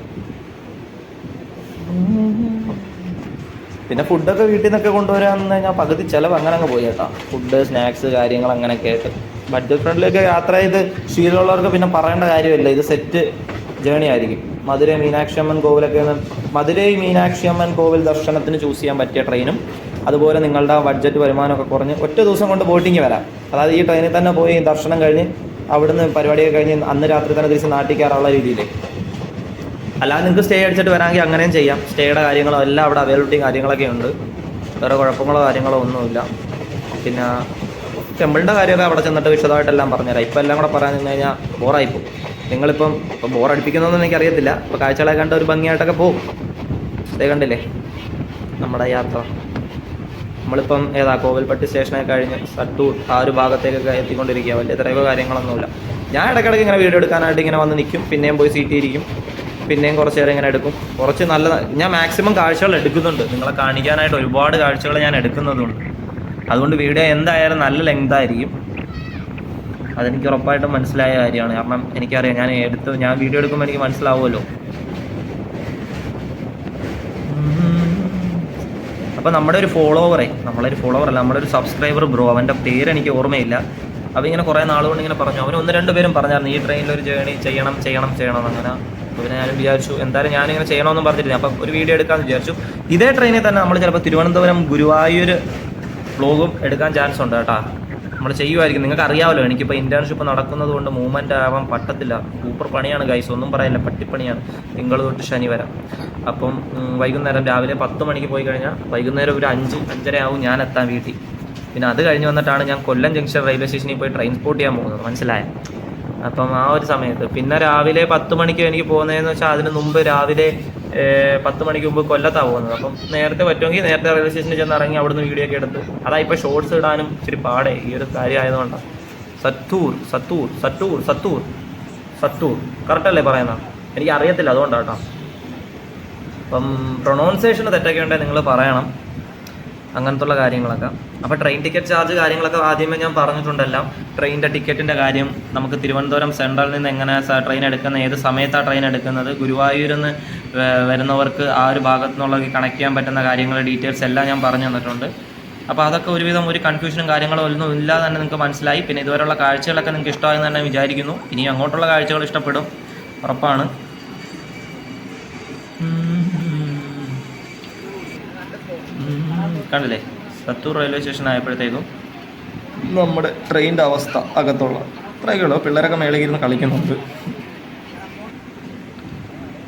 പിന്നെ ഫുഡൊക്കെ വീട്ടിൽ നിന്നൊക്കെ കൊണ്ടുവരാമെന്ന് കഴിഞ്ഞാൽ പകുതി ചിലവ് അങ്ങനെ അങ്ങ് പോയി കേട്ടോ. ഫുഡ്, സ്നാക്സ്, കാര്യങ്ങൾ അങ്ങനെയൊക്കെ ആയിട്ട് ബഡ്ജറ്റ് ഫ്രണ്ടിലൊക്കെ യാത്ര ചെയ്ത് ശീലമുള്ളവർക്ക് പിന്നെ പറയേണ്ട കാര്യമില്ല. ഇത് സെറ്റ് ജേണി ആയിരിക്കും. മധുരൈ മീനാക്ഷി അമ്മൻ കോവിലൊക്കെ മധുരൈ മീനാക്ഷി അമ്മൻ കോവിൽ ദർശനത്തിന് ചൂസ് ചെയ്യാൻ പറ്റിയ ട്രെയിനും അതുപോലെ നിങ്ങളുടെ ബഡ്ജറ്റ് വരുമാനമൊക്കെ കുറഞ്ഞ് ഒറ്റ ദിവസം കൊണ്ട് ബോട്ടിങ് വരാം. അതായത് ഈ ട്രെയിനിൽ തന്നെ പോയി ദർശനം കഴിഞ്ഞ് അവിടുന്ന് പരിപാടിയൊക്കെ കഴിഞ്ഞ് അന്ന് രാത്രി തന്നെ തിരിച്ച് നാട്ടിൽ കയറാനുള്ള രീതിയിൽ. അല്ലാതെ നിങ്ങൾക്ക് സ്റ്റേ അടിച്ചിട്ട് വരാമെങ്കിൽ അങ്ങനെയും ചെയ്യാം. സ്റ്റേയുടെ കാര്യങ്ങളോ എല്ലാം അവിടെ അവൈലബിലിറ്റി കാര്യങ്ങളൊക്കെ ഉണ്ട്. വേറെ കുഴപ്പങ്ങളോ കാര്യങ്ങളോ ഒന്നുമില്ല. പിന്നെ ടെമ്പിളിൻ്റെ കാര്യമൊക്കെ അവിടെ ചെന്നിട്ട് വിശദമായിട്ടെല്ലാം പറഞ്ഞുതരാം. ഇപ്പം എല്ലാം കൂടെ പറയാൻ നിന്ന് കഴിഞ്ഞാൽ ബോറായിപ്പോവും. നിങ്ങളിപ്പം ബോറടിപ്പിക്കുന്നതൊന്നും എനിക്കറിയത്തില്ല. ഇപ്പോൾ കാഴ്ചകളെ കണ്ട ഒരു ഭംഗിയായിട്ടൊക്കെ പോകും. അതേ കണ്ടില്ലേ നമ്മുടെ യാത്ര. നമ്മളിപ്പം കോവിൽപ്പട്ടി സ്റ്റേഷനൊക്കെ കഴിഞ്ഞ് സട്ടൂർ ആ ഒരു ഭാഗത്തേക്കൊക്കെ എത്തിക്കൊണ്ടിരിക്കുക. വലിയ തിരക്കോ കാര്യങ്ങളൊന്നുമില്ല. ഞാൻ ഇടയ്ക്കിടയ്ക്ക് ഇങ്ങനെ വീഡിയോ എടുക്കാനായിട്ട് ഇങ്ങനെ വന്ന് നിൽക്കും. പിന്നെയും പോയി സീറ്റിയിരിക്കും. പിന്നെയും കുറച്ച് നേരം ഇങ്ങനെ എടുക്കും. കുറച്ച് നല്ല ഞാൻ മാക്സിമം കാഴ്ചകൾ എടുക്കുന്നുണ്ട്. നിങ്ങളെ കാണിക്കാനായിട്ട് ഒരുപാട് കാഴ്ചകൾ ഞാൻ എടുക്കുന്നതുണ്ട്. അതുകൊണ്ട് വീഡിയോ എന്തായാലും നല്ല ലെങ്ത് ആയിരിക്കും. അതെനിക്ക് ഉറപ്പായിട്ടും മനസ്സിലായ കാര്യമാണ്. കാരണം എനിക്കറിയാം ഞാൻ വീഡിയോ എടുക്കുമ്പോൾ എനിക്ക് മനസ്സിലാവുമല്ലോ. അപ്പോൾ നമ്മുടെ ഒരു ഫോളോവറല്ല, നമ്മുടെ ഒരു സബ്സ്ക്രൈബർ ബ്രോ, അവൻ്റെ പേര് എനിക്ക് ഓർമ്മയില്ല. അപ്പോൾ ഇങ്ങനെ കുറേ നാളുകൊണ്ട് ഇങ്ങനെ പറഞ്ഞു. അവന് 1-2 പേരും പറഞ്ഞായിരുന്നു ഈ ട്രെയിനിലൊരു ജേണി ചെയ്യണം അങ്ങനെ. പിന്നെ ഞാനും വിചാരിച്ചു എന്തായാലും ഞാനിങ്ങനെ ചെയ്യണമെന്നും പറഞ്ഞിട്ടില്ല. അപ്പം ഒരു വീഡിയോ എടുക്കാമെന്ന് വിചാരിച്ചു. ഇതേ ട്രെയിനിൽ തന്നെ നമ്മൾ ചിലപ്പോൾ തിരുവനന്തപുരം ഗുരുവായൂർ വ്ലോഗും എടുക്കാൻ ചാൻസ് ഉണ്ട് കേട്ടോ. നമ്മൾ ചെയ്യുമായിരിക്കും. നിങ്ങൾക്ക് അറിയാമല്ലോ എനിക്കിപ്പോൾ ഇൻറ്റേൺഷിപ്പ് നടക്കുന്നത് കൊണ്ട് മൂവ്മെൻ്റ് ആവാൻ പറ്റത്തില്ല. സൂപ്പർ പണിയാണ് ഗൈസ്, ഒന്നും പറയില്ല, പട്ടിപ്പണിയാണ്. തിങ്കൾ തൊട്ട് ശനി വരെ. അപ്പം വൈകുന്നേരം രാവിലെ 10 മണിക്ക് പോയി കഴിഞ്ഞാൽ വൈകുന്നേരം ഒരു 5-5:30 ആവും ഞാൻ എത്താൻ വീട്ടിൽ. പിന്നെ അത് കഴിഞ്ഞ് വന്നിട്ടാണ് ഞാൻ കൊല്ലം ജംഗ്ഷൻ റെയിൽവേ സ്റ്റേഷനിൽ പോയി ട്രെയിൻ സ്പോട്ട് ചെയ്യാൻ പോകുന്നത്. മനസ്സിലായ? അപ്പം ആ ഒരു സമയത്ത് പിന്നെ രാവിലെ 10 മണിക്ക് എനിക്ക് പോകുന്നതെന്ന് വെച്ചാൽ അതിന് മുമ്പ് രാവിലെ 10 മണിക്ക് മുമ്പ് കൊല്ലത്താണ് പോകുന്നത്. അപ്പം നേരത്തെ പറ്റുമെങ്കിൽ നേരത്തെ റെയിൽവേ സ്റ്റേഷനിൽ ചെന്ന് ഇറങ്ങി അവിടുന്ന് വീഡിയോ ഒക്കെ എടുത്ത് അതാ ഇപ്പോൾ ഷോർട്സ് ഇടാനും ഇച്ചിരി പാടേ ഈ ഒരു കാര്യം ആയതുകൊണ്ടാണ്. സത്തൂർ കറക്റ്റല്ലേ പറയുന്നത്? എനിക്ക് അറിയത്തില്ല, അതുകൊണ്ടാണ് കേട്ടോ. അപ്പം പ്രൊണൗൺസിയേഷന് തെറ്റൊക്കെ ഉണ്ടെങ്കിൽ നിങ്ങൾ പറയണം, അങ്ങനത്തുള്ള കാര്യങ്ങളൊക്കെ. അപ്പോൾ ട്രെയിൻ ടിക്കറ്റ് ചാർജ് കാര്യങ്ങളൊക്കെ ആദ്യമേ ഞാൻ പറഞ്ഞിട്ടുണ്ടല്ലോ. ട്രെയിനിൻ്റെ ടിക്കറ്റിൻ്റെ കാര്യം നമുക്ക് തിരുവനന്തപുരം സെൻട്രലിൽ നിന്ന് എങ്ങനെ ട്രെയിൻ എടുക്കുന്നത്, ഏത് സമയത്താണ് ട്രെയിൻ എടുക്കുന്നത്, ഗുരുവായൂരിൽ നിന്ന് വരുന്നവർക്ക് ആ ഒരു ഭാഗത്തു നിന്നുള്ള കണക്ട് ചെയ്യാൻ പറ്റുന്ന കാര്യങ്ങളുടെ ഡീറ്റെയിൽസ് എല്ലാം ഞാൻ പറഞ്ഞു തന്നിട്ടുണ്ട്. അപ്പോൾ അതൊക്കെ ഒരുവിധം ഒരു കൺഫ്യൂഷനും കാര്യങ്ങളോ ഒന്നും ഇല്ലാതെ തന്നെ നിങ്ങൾക്ക് മനസ്സിലായി. പിന്നെ ഇതുവരെയുള്ള കാഴ്ചകളൊക്കെ നിങ്ങൾക്ക് ഇഷ്ടമായെന്ന് തന്നെ വിചാരിക്കുന്നു. ഇനി അങ്ങോട്ടുള്ള കാഴ്ചകൾ ഇഷ്ടപ്പെടും, ഉറപ്പാണ്. കണ്ടില്ലേ സത്തൂർ റെയിൽവേ സ്റ്റേഷൻ ആയപ്പോഴത്തേക്കും നമ്മുടെ ട്രെയിനിൻ്റെ അവസ്ഥ അകത്തുള്ള ഇത്രയൊക്കെയുള്ളൂ. പിള്ളേരൊക്കെ മേളിൽ ഇരുന്ന് കളിക്കുന്നുണ്ട്.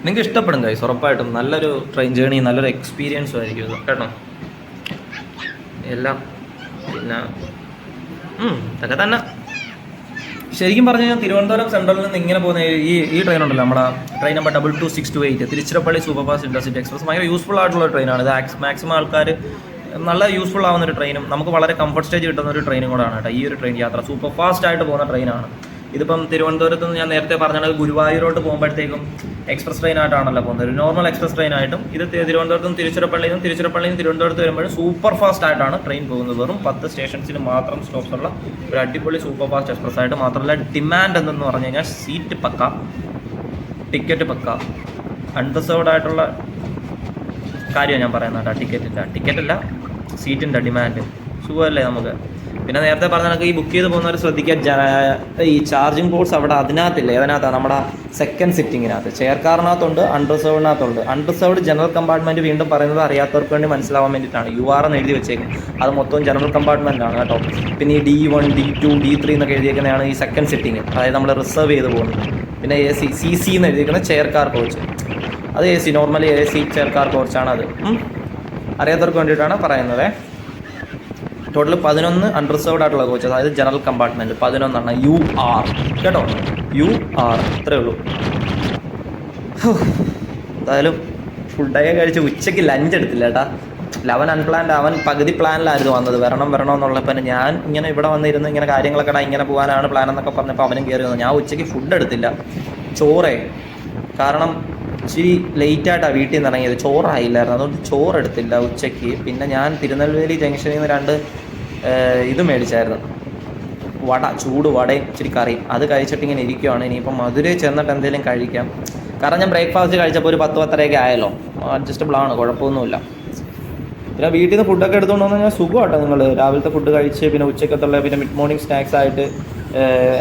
നിങ്ങൾക്ക് ഇഷ്ടപ്പെടും ഗൈസ്, ഉറപ്പായിട്ടും. നല്ലൊരു ട്രെയിൻ ജേണി, നല്ലൊരു എക്സ്പീരിയൻസും ആയിരിക്കും ഇത് കേട്ടോ എല്ലാം. പിന്നെ ഇതൊക്കെ തന്നെ ശരിക്കും പറഞ്ഞു കഴിഞ്ഞാൽ തിരുവനന്തപുരം സെൻട്രലിൽ നിന്ന് ഇങ്ങനെ പോകുന്ന ഈ ട്രെയിൻ ഉണ്ടല്ലോ, നമ്മുടെ train number 22628 Tiruchirappalli super fast intercity express ഭയങ്കര യൂസ്ഫുൾ ആയിട്ടുള്ള ട്രെയിനാണ്. ഇത് മാക്സിമം ആൾക്കാർ നല്ല യൂസ്ഫുൾ ആവുന്ന ഒരു ട്രെയിനും നമുക്ക് വളരെ കംഫർട്ട് സ്റ്റേജ് കിട്ടുന്ന ഒരു ട്രെയിനും കൂടാണ് കേട്ടോ ഈ ഒരു ട്രെയിൻ യാത്ര. സൂപ്പർ ഫാസ്റ്റ് ആയിട്ട് പോകുന്ന ട്രെയിനാണ്. ഇതിപ്പം തിരുവനന്തപുരത്ത് നിന്ന് ഞാൻ നേരത്തെ പറഞ്ഞത് ഗുരുവായൂരോട്ട് പോകുമ്പോഴത്തേക്കും എക്സ്പ്രസ് ട്രെയിനായിട്ടാണല്ലോ പോകുന്നത്, ഒരു നോർമൽ എക്സ്പ്രസ് ട്രെയിനായിട്ടും. ഇത് തിരുവനന്തപുരത്ത് നിന്ന് തിരുച്ചിറപ്പള്ളിയിൽ തിരുവനന്തപുരത്ത് വരുമ്പോഴും സൂപ്പർ ഫാസ്റ്റ് ആയിട്ടാണ് ട്രെയിൻ പോകുന്നത്. വെറും 10 സ്റ്റേഷൻസിൽ മാത്രം സ്റ്റോപ്സ് ഉള്ള ഒരു അടിപൊളി സൂപ്പർ ഫാസ്റ്റ് എക്സ്പ്രസ് ആയിട്ട്. മാത്രമല്ല ഡിമാൻഡ് എന്തെന്ന് പറഞ്ഞു കഴിഞ്ഞാൽ സീറ്റ് പക്ക, ടിക്കറ്റ് പക്ക, അൺറിസർവ്ഡ് ആയിട്ടുള്ള കാര്യമാണ് ഞാൻ പറയുന്നത് കേട്ടോ. ടിക്കറ്റല്ല സീറ്റിൻ്റെ ഡിമാൻഡ്. സുഖമല്ലേ നമുക്ക്. പിന്നെ നേരത്തെ പറഞ്ഞ കണക്ക് ഈ ബുക്ക് ചെയ്ത് പോകുന്നവർ ശ്രദ്ധിക്കുക, ഈ ചാർജിങ് പോർട്സ് അവിടെ അതിനകത്തില്ല. ഏതിനകത്താണ്? നമ്മുടെ സെക്കൻഡ് സിറ്റിങ്ങിനകത്ത്. ചെയർ കാറിനകത്തുണ്ട്, അൺറിസർവ്ഡിനകത്തുണ്ട്. അൺറിസർവ്ഡ് ജനറൽ കമ്പാർട്ട്മെൻറ്റ് വീണ്ടും പറയുന്നത് അറിയാത്തവർക്ക് വേണ്ടി മനസ്സിലാവാൻ വേണ്ടിയിട്ടാണ്. UR എന്ന് എഴുതി വെച്ചേക്കും, അത് മൊത്തം ജനറൽ കമ്പാർട്ട്മെൻറ്റാണ് കേട്ടോ. പിന്നെ ഈ D1, D2, D3 എന്നൊക്കെ എഴുതിയേക്കുന്നതാണ് ഈ സെക്കൻഡ് സിറ്റിങ്, അതായത് നമ്മൾ റിസർവ് ചെയ്ത് പോകുന്നത്. പിന്നെ AC, CC എന്ന് എഴുതിയിരിക്കുന്ന ചെയർ കാർ കോച്ച്, അത് AC, normally AC chair car കോച്ചാണ് അത്. അറിയാത്തവർക്ക് വേണ്ടിയിട്ടാണ് പറയുന്നത്. ടോട്ടൽ 11 അൺറിസർവ്ഡ് ആയിട്ടുള്ള കോച്ച്, അതായത് ജനറൽ കമ്പാർട്ട്മെൻറ്റ് 11 UR കേട്ടോ. UR ഇത്രയേ ഉള്ളൂ. എന്തായാലും ഫുഡൊക്കെ കഴിച്ച് ഉച്ചയ്ക്ക് ലഞ്ച് എടുത്തില്ല കേട്ടാ. അവൻ അൺപ്ലാൻഡ്, അവൻ പകുതി പ്ലാനിലായിരുന്നു വന്നത്, വരണം എന്നുള്ളപ്പോൾ ഞാൻ ഇങ്ങനെ ഇവിടെ വന്നിരുന്ന് ഇങ്ങനെ കാര്യങ്ങളൊക്കെ ഇങ്ങനെ പോകാനാണ് പ്ലാൻ എന്നൊക്കെ പറഞ്ഞപ്പോൾ അവനും കയറി വന്നു. ഞാൻ ഉച്ചയ്ക്ക് ഫുഡ് എടുത്തില്ല, ചോറേ. കാരണം ഇച്ചിരി ലേറ്റായിട്ടാണ് വീട്ടിൽ നിന്ന് ഇറങ്ങിയത്, ചോറായില്ലായിരുന്നു, അതുകൊണ്ട് ചോറെടുത്തില്ല ഉച്ചയ്ക്ക്. പിന്നെ ഞാൻ തിരുനെൽവേലി ജംഗ്ഷനിൽ നിന്ന് 2 ഇത് മേടിച്ചായിരുന്നു, വട, ചൂട് വടയും ഇച്ചിരി കറിയും. അത് കഴിച്ചിട്ട് ഇങ്ങനെ ഇരിക്കുവാണ്. ഇനിയിപ്പോൾ മധുരയിൽ ചെന്നിട്ട് എന്തെങ്കിലും കഴിക്കാം. കാരണം ഞാൻ ബ്രേക്ക്ഫാസ്റ്റ് കഴിച്ചപ്പോൾ ഒരു 10-10:30 ആയല്ലോ, അഡ്ജസ്റ്റബിളാണ്, കുഴപ്പമൊന്നുമില്ല. പിന്നെ വീട്ടിൽ നിന്ന് ഫുഡൊക്കെ എടുത്തുകൊണ്ട് വന്നു കഴിഞ്ഞാൽ സുഖമാട്ടോ. നിങ്ങൾ രാവിലത്തെ ഫുഡ് കഴിച്ച് പിന്നെ ഉച്ചക്കത്തുള്ള പിന്നെ മിഡ് മോർണിംഗ് സ്നാക്സ് ആയിട്ട്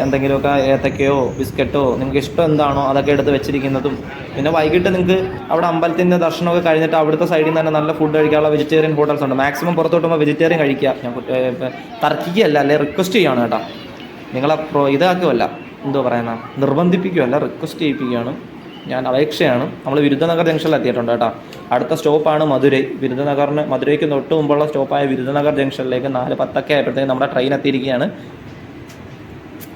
എന്തെങ്കിലുമൊക്കെ ഏത്തക്കയോ ബിസ്ക്കറ്റോ നിങ്ങൾക്ക് ഇഷ്ടം എന്താണോ അതൊക്കെ എടുത്ത് വെച്ചിരിക്കുന്നതും. പിന്നെ വൈകിട്ട് നിങ്ങൾക്ക് അവിടെ അമ്പലത്തിൻ്റെ ദർശനമൊക്കെ കഴിഞ്ഞിട്ട് അവിടുത്തെ സൈഡിൽ നിന്ന് തന്നെ നല്ല ഫുഡ് കഴിക്കാനുള്ള വെജിറ്റേറിയൻ ഹോട്ടൽസ് ഉണ്ട്. മാക്സിമം പുറത്തോട്ട് പോകുമ്പോൾ വെജിറ്റേറിയൻ കഴിക്കുക. ഞാൻ തർക്കിക്കുകയല്ല, അല്ലെ റിക്വസ്റ്റ് ചെയ്യുകയാണ് കേട്ടോ. നിങ്ങളെ ഇതാക്കുമല്ല, എന്തോ പറയുന്ന നിർബന്ധിപ്പിക്കുകയല്ല, റിക്വസ്റ്റ് ചെയ്യിപ്പിക്കുകയാണ്. ഞാൻ അപേക്ഷയാണ്. നമ്മൾ വിരുദ്ധനഗർ ജംഗ്ഷനിൽ എത്തിയിട്ടുണ്ട് കേട്ടോ. അടുത്ത സ്റ്റോപ്പാണ് മധുരൈ. മധുരയ്ക്ക് തൊട്ട് മുമ്പുള്ള സ്റ്റോപ്പായ വിരുദ്ധനഗർ ജംഗ്ഷനിലേക്ക് 4:10 ആയപ്പോഴത്തേക്കും നമ്മുടെ ട്രെയിൻ എത്തിയിരിക്കുകയാണ്.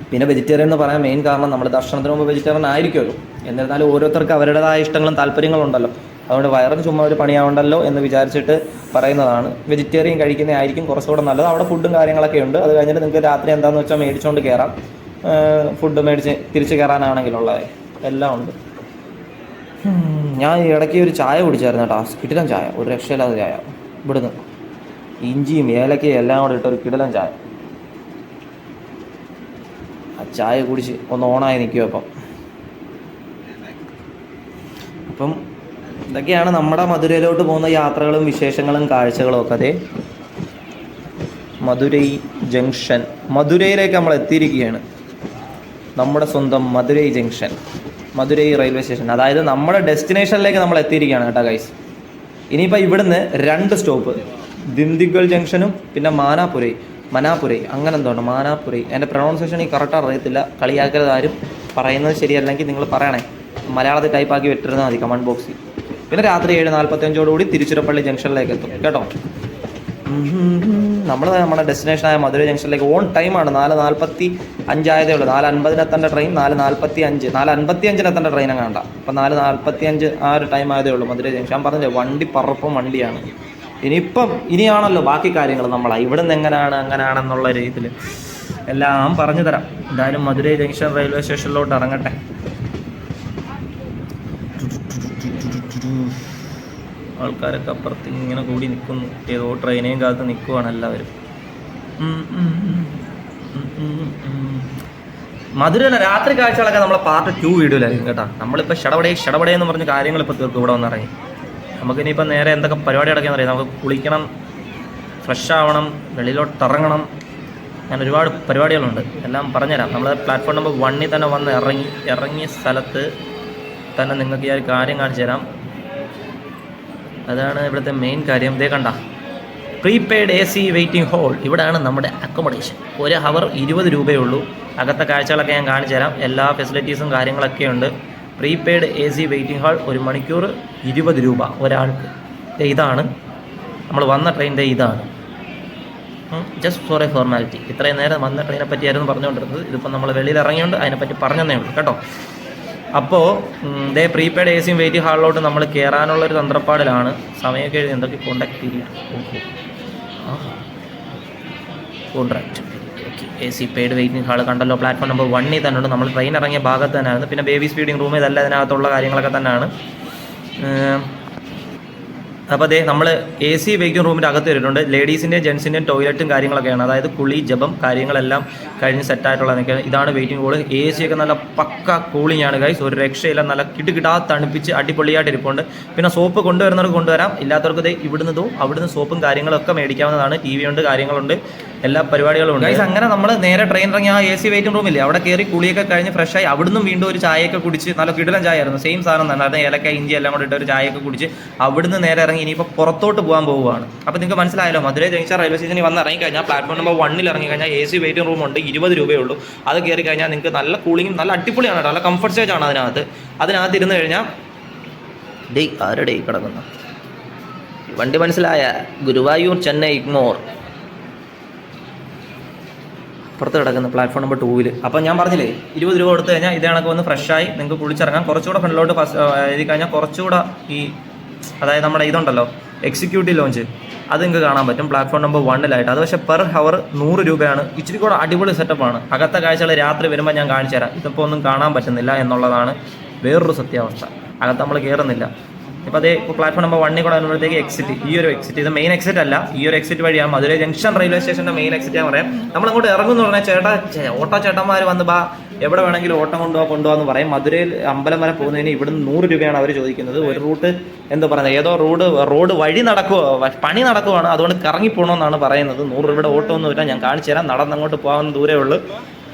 പിന്നെ വെജിറ്റേറിയൻ എന്ന് പറയാൻ മെയിൻ കാരണം നമ്മൾ ദർശനത്തിന് മുമ്പ് വെജിറ്റേറിയൻ ആയിരിക്കുമല്ലോ. എന്നിരുന്നാലും ഓരോരുത്തർക്ക് അവരുടേതായ ഇഷ്ടങ്ങളും താല്പര്യങ്ങളും ഉണ്ടല്ലോ. അതുകൊണ്ട് വയറിന് ചുമ്മാ ഒരു പണിയാവണ്ടല്ലോ എന്ന് വിചാരിച്ചിട്ട് പറയുന്നതാണ്. വെജിറ്റേറിയൻ കഴിക്കുന്നതായിരിക്കും കുറച്ചുകൂടെ നല്ലത്. അവിടെ ഫുഡും കാര്യങ്ങളൊക്കെ ഉണ്ട്. അത് കഴിഞ്ഞിട്ട് നിങ്ങൾക്ക് രാത്രി എന്താണെന്ന് വെച്ചാൽ മേടിച്ചുകൊണ്ട് കയറാം. ഫുഡ് മേടിച്ച് തിരിച്ച് കയറാനാണെങ്കിലുള്ളത് എല്ലാം ഉണ്ട്. ഞാൻ ഇടയ്ക്ക് ഒരു ചായ കുടിച്ചായിരുന്നു കേട്ടോ, കിടിലൻ ചായ, ഒരു രക്ഷയില്ലാത്ത ചായ. ഇവിടുന്ന് ഇഞ്ചിയും ഏലക്കയും എല്ലാം കൂടെ ഇട്ടൊരു കിടിലൻ ചായ. ആ ചായ കുടിച്ച് ഒന്ന് ഓണായി നിൽക്കും. അപ്പം ഇതൊക്കെയാണ് നമ്മുടെ മധുരയിലോട്ട് പോകുന്ന യാത്രകളും വിശേഷങ്ങളും കാഴ്ചകളും ഒക്കെ. അതെ, മധുരൈ ജംഗ്ഷൻ, മധുരയിലേക്ക് നമ്മൾ എത്തിയിരിക്കുകയാണ്. നമ്മുടെ സ്വന്തം Madurai junction, Madurai railway station, അതായത് നമ്മുടെ ഡെസ്റ്റിനേഷനിലേക്ക് നമ്മൾ എത്തിയിരിക്കുകയാണ് കേട്ടോ ഗൈസ്. ഇനിയിപ്പോൾ ഇവിടുന്ന് 2 സ്റ്റോപ്പ്, ദിണ്ടിഗൽ ജംഗ്ഷനും പിന്നെ മനാപുരൈ അങ്ങനെ എന്തോ ഉണ്ട്, മാനാപുരൈ. എൻ്റെ പ്രൊണൗൺസിയേഷൻ ഈ കറക്റ്റ് അറിയത്തില്ല, കളിയാക്കരുത് ആരും. പറയുന്നത് ശരിയല്ലെങ്കിൽ നിങ്ങൾ പറയണേ, മലയാളത്തിൽ ടൈപ്പാക്കി വിട്ടിരുന്നാൽ മതി കമൻറ്റ് ബോക്സിൽ. പിന്നെ രാത്രി 7:45 തിരുച്ചിറപ്പള്ളി ജംഗ്ഷനിലേക്ക് എത്തും കേട്ടോ. നമ്മുടെ ഡെസ്റ്റിനേഷനായ മധുരൈ ജംഗ്ഷനിലേക്ക് ഓൺ ടൈമാണ്. 4:45 ആയതേ ഉള്ളൂ. 4:50 എത്തേണ്ട ട്രെയിൻ 4:55 എത്തേണ്ട ട്രെയിൻ അങ്ങാണ്ട. അപ്പം 4:45 ആ ഒരു ടൈം ആയതേ ഉള്ളൂ മധുരൈ ജംഗ്ഷൻ. ഞാൻ പറഞ്ഞില്ലേ, വണ്ടി പറപ്പം വണ്ടിയാണ്. ഇനിയാണല്ലോ ബാക്കി കാര്യങ്ങൾ. ഇവിടുന്ന് അങ്ങനെയാണെന്നുള്ള രീതിയിൽ എല്ലാം പറഞ്ഞു തരാം. എന്തായാലും മധുരൈ ജംഗ്ഷൻ റെയിൽവേ സ്റ്റേഷനിലോട്ട് ഇറങ്ങട്ടെ. ആൾക്കാരൊക്കെ അപ്പുറത്ത് ഇങ്ങനെ കൂടി നിൽക്കുന്നു. ഏതോ ട്രെയിനേയും കാലത്ത് നിൽക്കുവാണ് എല്ലാവരും. മധുരയിലെ രാത്രി കാഴ്ചകളൊക്കെ നമ്മളെ പാർട്ട് 2 വീഡിയോയിലായിരിക്കും കേട്ടോ. നമ്മളിപ്പോൾ ഷടപടേ എന്ന് പറഞ്ഞ കാര്യങ്ങൾ ഇപ്പോൾ തീർക്കും ഇവിടെ വന്നിറങ്ങി. നമുക്കിനിയിപ്പോൾ നേരെ എന്തൊക്കെ പരിപാടി നടക്കുകയെന്ന് അറിയാം. നമുക്ക് കുളിക്കണം, ഫ്രഷ് ആവണം, വെളിയിലോട്ട് ഇറങ്ങണം. അങ്ങനെ ഒരുപാട് പരിപാടികളുണ്ട്, എല്ലാം പറഞ്ഞുതരാം. നമ്മൾ പ്ലാറ്റ്ഫോം നമ്പർ 1 തന്നെ വന്ന് ഇറങ്ങിയ സ്ഥലത്ത് തന്നെ നിങ്ങൾക്ക് ഈ ഒരു കാര്യം കാണിച്ചു തരാം. അതാണ് ഇവിടുത്തെ മെയിൻ കാര്യം. ഇതേ കണ്ട, പ്രീപെയ്ഡ് AC വെയിറ്റിംഗ് ഹാൾ. ഇവിടെയാണ് നമ്മുടെ അക്കോമഡേഷൻ. 1 ഹവർ 20 രൂപയേ ഉള്ളൂ. അകത്തെ കാഴ്ചകളൊക്കെ ഞാൻ കാണിച്ചു തരാം. എല്ലാ ഫെസിലിറ്റീസും കാര്യങ്ങളൊക്കെ ഉണ്ട്. പ്രീപെയ്ഡ് AC വെയിറ്റിംഗ് ഹാൾ, 1 മണിക്കൂർ 20 രൂപ ഒരാൾക്ക്. ഇതാണ് നമ്മൾ വന്ന ട്രെയിനിൻ്റെ ഇതാണ്. Just for A formality. ഇത്രയും നേരം വന്ന ട്രെയിനെ പറ്റിയായിരുന്നു പറഞ്ഞുകൊണ്ടിരുന്നത്. ഇതിപ്പോൾ നമ്മൾ വെളിയിൽ ഇറങ്ങിയുണ്ട്, അതിനെപ്പറ്റി പറഞ്ഞതേ ഉള്ളൂ കേട്ടോ. അപ്പോൾ ഇതേ പ്രീപെയ്ഡ് AC വെയിറ്റിംഗ് ഹാളിലോട്ട് നമ്മൾ കയറാനുള്ളൊരു തന്ത്രപ്പാടിലാണ്. സമയമൊക്കെ എഴുതി എന്തൊക്കെ contact period. Contract okay. AC paid waiting hall കണ്ടല്ലോ. പ്ലാറ്റ്ഫോം നമ്പർ 1 തന്നെ ഉണ്ട്. നമ്മൾ ട്രെയിൻ ഇറങ്ങിയ ഭാഗത്ത് തന്നെയായിരുന്നു. പിന്നെ ബേബി സ്പീഡിംഗ് റൂം, ഇതെല്ലാം ഇതിനകത്തുള്ള കാര്യങ്ങളൊക്കെ തന്നെയാണ്. അപ്പോൾ അതേ നമ്മൾ എ സി വെയിറ്റിംഗ് റൂമിൻ്റെ അകത്ത് വരുന്നുണ്ട്. ലേഡീസിൻ്റെയും ജെൻസിൻ്റെയും ടോയ്ലറ്റും കാര്യങ്ങളൊക്കെയാണ്. അതായത് കുളി ജപം കാര്യങ്ങളെല്ലാം കഴിഞ്ഞ് സെറ്റായിട്ടുള്ളതൊക്കെ. ഇതാണ് വെയിറ്റിംഗ് ഹോൾ. എ സി ഒക്കെ നല്ല പക്ക കൂളിംഗ് ആണ് ഗൈസ്. ഒരു രക്ഷയില്ല. നല്ല കിടുകിടാ തണുപ്പിച്ച് അടിപൊളിയായിട്ട് ഇരിപ്പുണ്ട്. പിന്നെ സോപ്പ് കൊണ്ടുവരുന്നവർക്ക് കൊണ്ടുവരാം, ഇല്ലാത്തവർക്ക് ഇവിടുന്ന് അവിടുന്ന് സോപ്പും കാര്യങ്ങളൊക്കെ മേടിക്കാവുന്നതാണ്. ടി വി ഉണ്ട്, കാര്യങ്ങളുണ്ട്, എല്ലാ പരിപാടികളും ഉണ്ട് ഗൈസ്. അങ്ങനെ നമ്മൾ നേരെ ട്രെയിൻ ഇറങ്ങി ആ എ സി വെയിറ്റിംഗ് റൂമില്ലേ അവിടെ കയറി കുളിയൊക്കെ കഴിഞ്ഞ് ഫ്രഷായി അവിടുന്ന് വീണ്ടും ഒരു ചായയൊക്കെ കുടിച്ച്, നല്ല കിടിലൻ ചായ ആയിരുന്നു. സെയിം സാധനം തന്നെ, അതായത് ഏലക്ക ഇഞ്ചി എല്ലാം കൂടി ഇട്ട് ഒരു ചായയൊക്കെ കുടിച്ച് അവിടുന്ന് നേരെ ഇറങ്ങി ഇനിയിപ്പോൾ പുറത്തോട്ട് പോകാൻ പോവുകയാണ്. അപ്പോൾ നിങ്ങൾക്ക് മനസ്സിലായല്ലോ, മധുരൈ ജംഗ്ഷൻ റെയിൽവേ സ്റ്റേഷനിൽ വന്ന് ഇറങ്ങി കഴിഞ്ഞാൽ പ്ലാറ്റ്ഫോം നമ്പർ 1 ഇറങ്ങി കഴിഞ്ഞാൽ എ സി വെയിറ്റിംഗ് റൂം ഉണ്ട്. 20 രൂപയേ ഉള്ളൂ. അത് കയറി കഴിഞ്ഞാൽ നിങ്ങൾക്ക് നല്ല കൂളിങ്ങും നല്ല അടിപൊളിയാണ് കേട്ടോ. നല്ല കംഫർട്ട് സ്റ്റേജ് ആണ് അതിനകത്ത് ഇരുന്ന് കഴിഞ്ഞാൽ ആരുടെ കിടക്കുന്ന വണ്ടി മനസ്സിലായ ഗുരുവായൂർ ചെന്നൈ ഇഗ്മോർ പുറത്ത് കിടക്കുന്ന പ്ലാറ്റ്ഫോം നമ്പർ 2. അപ്പോൾ ഞാൻ പറഞ്ഞില്ലേ 20 രൂപ കൊടുത്തു കഴിഞ്ഞാൽ ഇതേ കണക്ക് വന്ന് ഫ്രഷായി നിങ്ങൾക്ക് കുളിച്ചിറങ്ങാം. കുറച്ചുകൂടെ ഫ്രണ്ടിലോട്ട് എഴുതി കഴിഞ്ഞാൽ കുറച്ചുകൂടെ അതായത് നമ്മുടെ ഇതുണ്ടല്ലോ എക്സിക്യൂട്ടീവ് ലോഞ്ച്, അത് നിങ്ങൾക്ക് കാണാൻ പറ്റും പ്ലാറ്റ്ഫോം നമ്പർ 1 അത് പക്ഷേ പെർ ഹവർ 100 രൂപയാണ്. ഇച്ചിരി കൂടെ അടിപൊളി സെറ്റപ്പാണ്. അകത്തെ കാഴ്ചകൾ രാത്രി വരുമ്പോൾ ഞാൻ കാണിച്ചു തരാം. ഇതിപ്പോൾ ഒന്നും കാണാൻ പറ്റുന്നില്ല എന്നുള്ളതാണ് വേറൊരു സത്യാവസ്ഥ. അകത്ത് നമ്മൾ കയറുന്നില്ല. ഇപ്പോൾ ഇപ്പോൾ പ്ലാറ്റ്ഫോം നമ്പർ 1 കൂടെ വരുമ്പോഴത്തേക്ക് എക്സിറ്റ്, ഈ ഒരു എക്സിറ്റ്, ഇത് മെയിൻ എക്സിറ്റ് അല്ല, ഈ ഒരു എക്സിറ്റ് വഴിയാണ് മധുരൈ ജംഗ്ഷൻ റെയിൽവേ സ്റ്റേഷൻ്റെ മെയിൻ എക്സിറ്റ്. ഞാൻ പറയാം, നമ്മളങ്ങോട്ട് ഇറങ്ങുമെന്ന് പറഞ്ഞാൽ ഓട്ടോ ചേട്ടന്മാർ വന്ന് എവിടെ വേണമെങ്കിലും ഓട്ടം കൊണ്ടുപോകാന്ന് പറയും. മധുരയിൽ അമ്പലം വരെ പോകുന്നതിന് ഇവിടുന്ന് 100 രൂപയാണ് അവർ ചോദിക്കുന്നത്. ഒരു റൂട്ട് എന്താ പറയുന്നത്, ഏതോ റോഡ് വഴി പണി നടക്കുവാണ്, അതുകൊണ്ട് കറങ്ങിപ്പോണമെന്നാണ് പറയുന്നത്. 100 രൂപയുടെ ഓട്ടോ ഒന്നുമില്ല, ഞാൻ കാണിച്ചു തരാം. നടന്നങ്ങോട്ട് പോകാൻ ദൂരേ ഉള്ളൂ.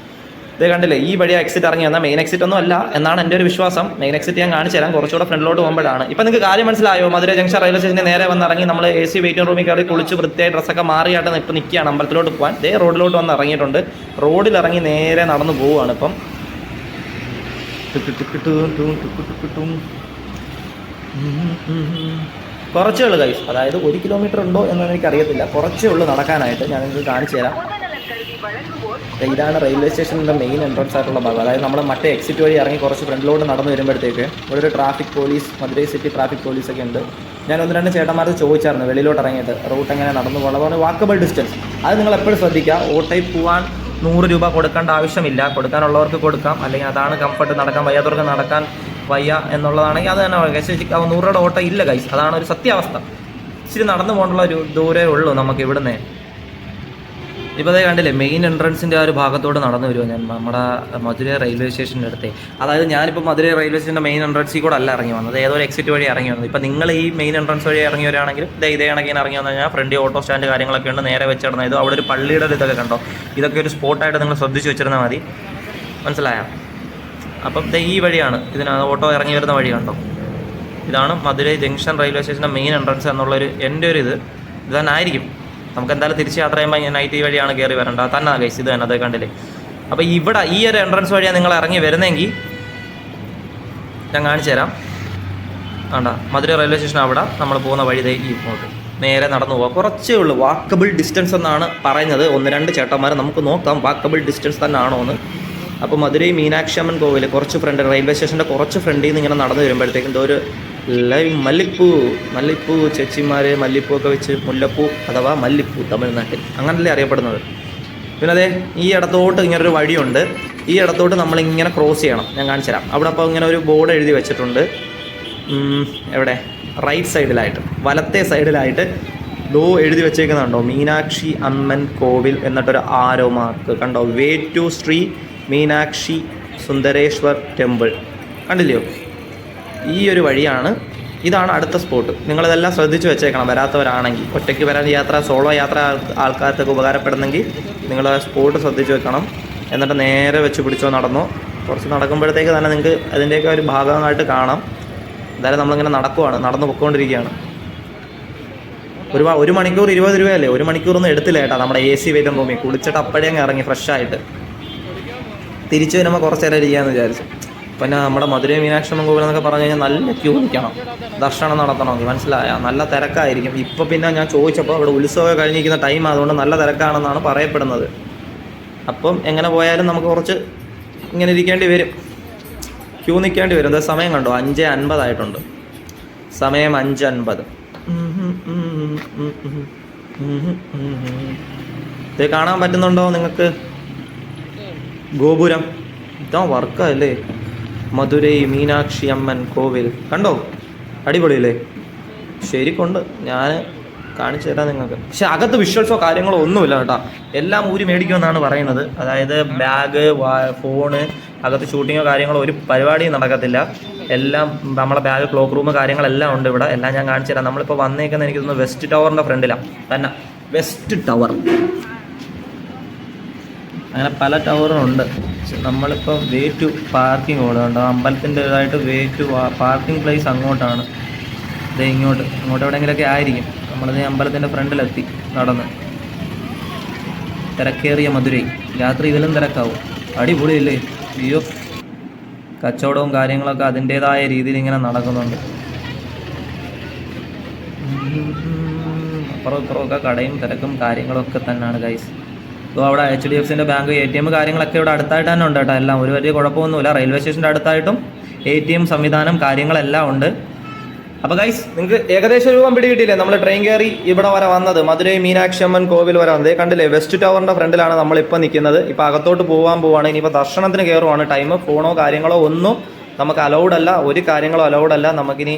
ഇത് കണ്ടില്ലേ, ഈ വഴി എക്സിറ്റ് ഇറങ്ങി വന്നാൽ മെയിൻ എക്സിറ്റ് ഒന്നും അല്ല എന്നാണ് എൻ്റെ ഒരു വിശ്വാസം. മെയിൻ എക്സിറ്റ് ഞാൻ കാണിച്ചു തരാം കുറച്ചുകൂടെ ഫ്രണ്ടിലോട്ട് പോകുമ്പോഴാണ്. ഇപ്പം നിങ്ങൾക്ക് കാര്യം മനസ്സിലായോ? മധുരൈ ജംഗ്ഷൻ റെയിൽവേ സ്റ്റേഷനിൽ നേരെ വന്ന് ഇറങ്ങി നമ്മൾ എ സി വെയിറ്റിംഗ് റൂമിൽ കയറി കുളിച്ച് വൃത്തിയായി ഡ്രസ്സൊക്കെ മാറിയായിട്ട് ഇപ്പോൾ നിൽക്കുകയാണ് അമ്പലത്തിലോട്ട് പോകാൻ. ഇതേ റോഡിലോട്ട് വന്ന് ഇറങ്ങിയിട്ടുണ്ട്. റോഡിൽ ഇറങ്ങി നേരെ നടന്നു പോവുകയാണ് ഇപ്പം. കുറച്ചേ ഉള്ളൂ ഗൈസ്, അതായത് 1 കിലോമീറ്റർ ഉണ്ടോ എന്നൊന്നും എനിക്കറിയത്തില്ല. കുറച്ചേ ഉള്ളൂ നടക്കാനായിട്ട്. ഞാൻ നിങ്ങൾക്ക് കാണിച്ചു തരാം. ഇതാണ് റെയിൽവേ സ്റ്റേഷനിൻ്റെ മെയിൻ എൻട്രൻസ് ആയിട്ടുള്ള ഭാഗം. അതായത് നമ്മൾ മറ്റേ എക്സിറ്റ് വഴി ഇറങ്ങി കുറച്ച് ഫ്രണ്ടിലോട്ട് നടന്നു വരുമ്പോഴത്തേക്ക് ഇവിടെ ഒരു traffic police, Madurai city traffic പോലീസൊക്കെ ഉണ്ട്. ഞാൻ 1-2 ചേട്ടന്മാർക്ക് ചോദിച്ചായിരുന്നു വെളിയിലോട്ട് ഇറങ്ങിയിട്ട് റൂട്ട് എങ്ങനെ നടന്നു പോകണം. വാക്കബിൾ ഡിസ്റ്റൻസ് അത് നിങ്ങൾ എപ്പോഴും ശ്രദ്ധിക്കുക. ഓട്ടോയിൽ പോകാൻ 100 രൂപ കൊടുക്കേണ്ട ആവശ്യമില്ല. കൊടുക്കാനുള്ളവർക്ക് കൊടുക്കാം, അല്ലെങ്കിൽ അതാണ് കംഫർട്ട്. നടക്കാൻ വയ്യാത്തവർക്ക് നടക്കാൻ വയ്യ എന്നുള്ളതാണെങ്കിൽ അത് തന്നെ. 100 രൂപയുടെ ഓട്ടോ ഇല്ല ഗൈസ്, അതാണ് ഒരു സത്യാവസ്ഥ. ഇച്ചിരി നടന്നു പോകാനുള്ള ഒരു ദൂരേ ഉള്ളൂ നമുക്ക് ഇവിടുന്ന്. ഇപ്പോൾ അതേ കണ്ടില്ലേ, മെയിൻ എൻട്രൻസിൻ്റെ ആ ഒരു ഭാഗത്തോട് നടന്നു വരുമോ ഞാൻ നമ്മുടെ മധുരൈ റെയിൽവേ സ്റ്റേഷൻ്റെ അടുത്ത്. അതായത് ഞാനിപ്പോൾ മധുരൈ റെയിൽവേ സ്റ്റേഷൻ്റെ മെയിൻ എൻട്രൻസിൽ കൂടെ അല്ല ഇറങ്ങി വന്നത്, ഏതോ ഒരു എക്സിറ്റ് വഴി ഇറങ്ങി വന്നത്. ഇപ്പോൾ നിങ്ങൾ ഈ മെയിൻ എൻട്രൻസ് വഴി ഇറങ്ങി വരികയാണെങ്കിൽ ഇതേ കണക്കിന് ഇറങ്ങി വന്നു കഴിഞ്ഞാൽ ഫ്രണ്ട് ഓട്ടോ സ്റ്റാൻഡ് കാര്യങ്ങളൊക്കെ ഉണ്ട്. നേരെ വെച്ചിടുന്നത് ഇത് അവിടെ ഒരു പള്ളിയുടെ ഇതൊക്കെ കണ്ടോ, ഇതൊക്കെ ഒരു സ്പോട്ടായിട്ട് നിങ്ങൾ ശ്രദ്ധിച്ച് വെച്ചിരുന്നാൽ മതി. മനസ്സിലായോ? അപ്പം ഈ വഴിയാണ് ഇതിനകത്ത് ഓട്ടോ ഇറങ്ങി വരുന്ന വഴി കണ്ടോ. ഇതാണ് മധുരൈ ജംഗ്ഷൻ റെയിൽവേ സ്റ്റേഷൻ്റെ മെയിൻ എൻട്രൻസ് എന്നുള്ളൊരു എൻ്റെ ഒരു ഇത് തന്നെ ആയിരിക്കും. നമുക്ക് എന്തായാലും തിരിച്ച് യാത്ര ചെയ്യുമ്പോൾ നൈറ്റ് ഈ വഴിയാണ് കയറി വരേണ്ടത് തന്നെ ഗൈസ്. ഇത് തന്നെ അത് കണ്ടില്ലേ. അപ്പോൾ ഇവിടെ ഈ ഒരു എൻട്രൻസ് വഴിയാണ് നിങ്ങൾ ഇറങ്ങി വരുന്നതെങ്കിൽ ഞാൻ കാണിച്ചു തരാം. വേണ്ട, മധുരൈ റെയിൽവേ സ്റ്റേഷൻ അവിടെ നമ്മൾ പോകുന്ന വഴി ഈ ഇങ്ങോട്ട് നേരെ നടന്നു പോകാം. കുറച്ചേ ഉള്ളൂ, വാക്കബിൾ ഡിസ്റ്റൻസ് എന്നാണ് പറയുന്നത് 1-2 ചേട്ടന്മാർ. നമുക്ക് നോക്കാം വാക്കബിൾ ഡിസ്റ്റൻസ് തന്നെ ആണോ എന്ന്. അപ്പോൾ മധുരൈ മീനാക്ഷി അമ്മൻ കോവിൽ കുറച്ച് ഫ്രണ്ട്, റെയിൽവേ സ്റ്റേഷൻ്റെ കുറച്ച് ഫ്രണ്ടിൽ നിന്ന് ഇങ്ങനെ നടന്നു വരുമ്പോഴത്തേക്കും എന്തോ ഒരു മല്ലിപ്പൂ ചേച്ചിമാർ മല്ലിപ്പൂ ഒക്കെ വെച്ച് മുല്ലപ്പൂ അഥവാ മല്ലിപ്പൂ തമിഴ്നാട്ടിൽ അങ്ങനല്ലേ അറിയപ്പെടുന്നത്. പിന്നെ അതെ ഈ ഇടത്തോട്ട് ഇങ്ങനൊരു വഴിയുണ്ട്. ഈ ഇടത്തോട്ട് നമ്മളിങ്ങനെ ക്രോസ് ചെയ്യണം. ഞാൻ കാണിച്ചു തരാം. അവിടെ അപ്പോൾ ഇങ്ങനെ ഒരു ബോർഡ് എഴുതി വെച്ചിട്ടുണ്ട്. എവിടെ? റൈറ്റ് സൈഡിലായിട്ട്, വലത്തെ സൈഡിലായിട്ട് എഴുതി വെച്ചേക്കുന്നുണ്ടോ, മീനാക്ഷി അമ്മൻ കോവിൽ എന്നിട്ടൊരു ആരോ മാർക്ക് കണ്ടോ. Way to Sri Meenakshi Sundareshwar temple കണ്ടില്ലയോ? ഈ ഒരു വഴിയാണ്. ഇതാണ് അടുത്ത സ്പോട്ട്. നിങ്ങളിതെല്ലാം ശ്രദ്ധിച്ച് വെച്ചേക്കണം വരാത്തവരാണെങ്കിൽ. ഒറ്റയ്ക്ക് വരാൻ സോളോ യാത്ര ആൾക്കാർക്കൊക്കെ ഉപകാരപ്പെടുന്നെങ്കിൽ നിങ്ങൾ സ്പോട്ട് ശ്രദ്ധിച്ച് വെക്കണം. എന്നിട്ട് നേരെ വെച്ച് പിടിച്ചോ നടന്നോ. കുറച്ച് നടക്കുമ്പോഴത്തേക്ക് തന്നെ നിങ്ങൾക്ക് അതിൻ്റെയൊക്കെ ഒരു ഭാഗമായിട്ട് കാണാം. എന്തായാലും നമ്മളിങ്ങനെ നടന്നു പൊയ്ക്കൊണ്ടിരിക്കുകയാണ്. 1 മണിക്കൂർ 20 രൂപയല്ലേ? 1 മണിക്കൂറൊന്നും എടുത്തില്ല കേട്ടോ നമ്മുടെ എ സി വെയിറ്റിംഗ് റൂമിൽ. കുളിച്ചിട്ട് അപ്പോഴേ അങ്ങ് ഇറങ്ങി ഫ്രഷായിട്ട്. തിരിച്ചു വരുമ്പോൾ കുറച്ച് നേരം ഇരിക്കാമെന്ന് വിചാരിച്ചു. പിന്നെ നമ്മുടെ മധുരൈ മീനാക്ഷി അമ്മൻ കോവിൽ എന്നൊക്കെ പറഞ്ഞു കഴിഞ്ഞാൽ നല്ല ക്യൂ നിൽക്കണം ദർശനം നടത്തണമെങ്കിൽ. മനസ്സിലായോ? നല്ല തിരക്കായിരിക്കും. ഇപ്പോൾ പിന്നെ ഞാൻ ചോദിച്ചപ്പോൾ അവിടെ ഉത്സവം കഴിഞ്ഞിരിക്കുന്ന ടൈം അതുകൊണ്ട് നല്ല തിരക്കാണെന്നാണ് പറയപ്പെടുന്നത്. അപ്പം എങ്ങനെ പോയാലും നമുക്ക് കുറച്ച് ഇങ്ങനെ ഇരിക്കേണ്ടി വരും, ക്യൂ നിൽക്കേണ്ടി വരും. എന്താ സമയം കണ്ടോ, 5:50 ആയിട്ടുണ്ട്. സമയം 5:50. ഇത് കാണാൻ പറ്റുന്നുണ്ടോ നിങ്ങൾക്ക്? ഗോപുരം ഇതാ വർക്കല്ലേ. മധുരൈ മീനാക്ഷി അമ്മൻ കോവിൽ കണ്ടോ? അടിപൊളിയല്ലേ? ശരിക്കുണ്ട്, ഞാൻ കാണിച്ചു തരാം നിങ്ങൾക്ക്. പക്ഷെ അകത്ത് വിഷ്വൽസോ കാര്യങ്ങളോ ഒന്നുമില്ല കേട്ടോ. എല്ലാം ഊരി മേടിക്കുമെന്നാണ് പറയുന്നത്. അതായത് ബാഗ്, ഫോണ്, അകത്ത് ഷൂട്ടിങ്ങോ കാര്യങ്ങളോ ഒരു പരിപാടിയും നടക്കത്തില്ല. എല്ലാം നമ്മളെ ബാഗ്, ക്ലോക്ക് റൂം കാര്യങ്ങളെല്ലാം ഉണ്ട് ഇവിടെ. എല്ലാം ഞാൻ കാണിച്ചു തരാം. നമ്മളിപ്പോൾ വന്നേക്കുന്നത് എനിക്ക് തോന്നുന്നു വെസ്റ്റ് ടവറിൻ്റെ ഫ്രണ്ടിലാണ് തന്നെ. വെസ്റ്റ് ടവർ, അങ്ങനെ പല ടവറുണ്ട്. നമ്മളിപ്പോൾ വേ ടു പാർക്കിംഗ് ഓടുന്നുണ്ടോ, അമ്പലത്തിൻ്റെതായിട്ട് വേ ടു പാർക്കിംഗ് പ്ലേസ് അങ്ങോട്ടാണ്. ഇത് ഇങ്ങോട്ട് എവിടെയെങ്കിലുമൊക്കെ ആയിരിക്കും. നമ്മളിത് അമ്പലത്തിൻ്റെ ഫ്രണ്ടിലെത്തി നടന്ന്. തിരക്കേറിയ മധുരൈ, രാത്രി ഇതിലും തിരക്കാവും. അടിപൊളിയല്ലേ? അയ്യോ, കച്ചവടവും കാര്യങ്ങളൊക്കെ അതിൻ്റേതായ രീതിയിൽ ഇങ്ങനെ നടക്കുന്നുണ്ട്. അപ്പുറം ഇപ്പുറമൊക്കെ കടയും തിരക്കും കാര്യങ്ങളൊക്കെ തന്നെയാണ് ഗൈസ്. ഇപ്പോൾ അവിടെ HDFCൻ്റെ ബാങ്ക്, ATM കാര്യങ്ങളൊക്കെ ഇവിടെ അടുത്തായിട്ട് തന്നെ ഉണ്ട് കേട്ടോ. എല്ലാം ഒരു വലിയ കുഴപ്പമൊന്നുമില്ല. റെയിൽവേ സ്റ്റേഷൻ്റെ അടുത്തായിട്ടും ATM സംവിധാനം കാര്യങ്ങളെല്ലാം ഉണ്ട്. അപ്പോൾ ഗൈസ്, നിങ്ങൾക്ക് ഏകദേശം രൂപം പിടികിട്ടില്ലേ? നമ്മൾ ട്രെയിൻ കയറി ഇവിടെ വരെ വന്നത്, മധുരൈ മീനാക്ഷി അമ്മൻ കോവിൽ വരെ വന്നത്. കണ്ടില്ലേ? വെസ്റ്റ് ടവറിൻ്റെ ഫ്രണ്ടിലാണ് നമ്മളിപ്പോൾ നിൽക്കുന്നത്. ഇപ്പോൾ അകത്തോട്ട് പോകാൻ ഇനിയിപ്പോൾ ദർശനത്തിന് കയറുവാണ്. ടൈം ഫോണോ കാര്യങ്ങളോ ഒന്നും നമുക്ക് അലൗഡ് അല്ല. ഒരു കാര്യങ്ങളോ അലൗഡ് അല്ല. നമുക്കിനി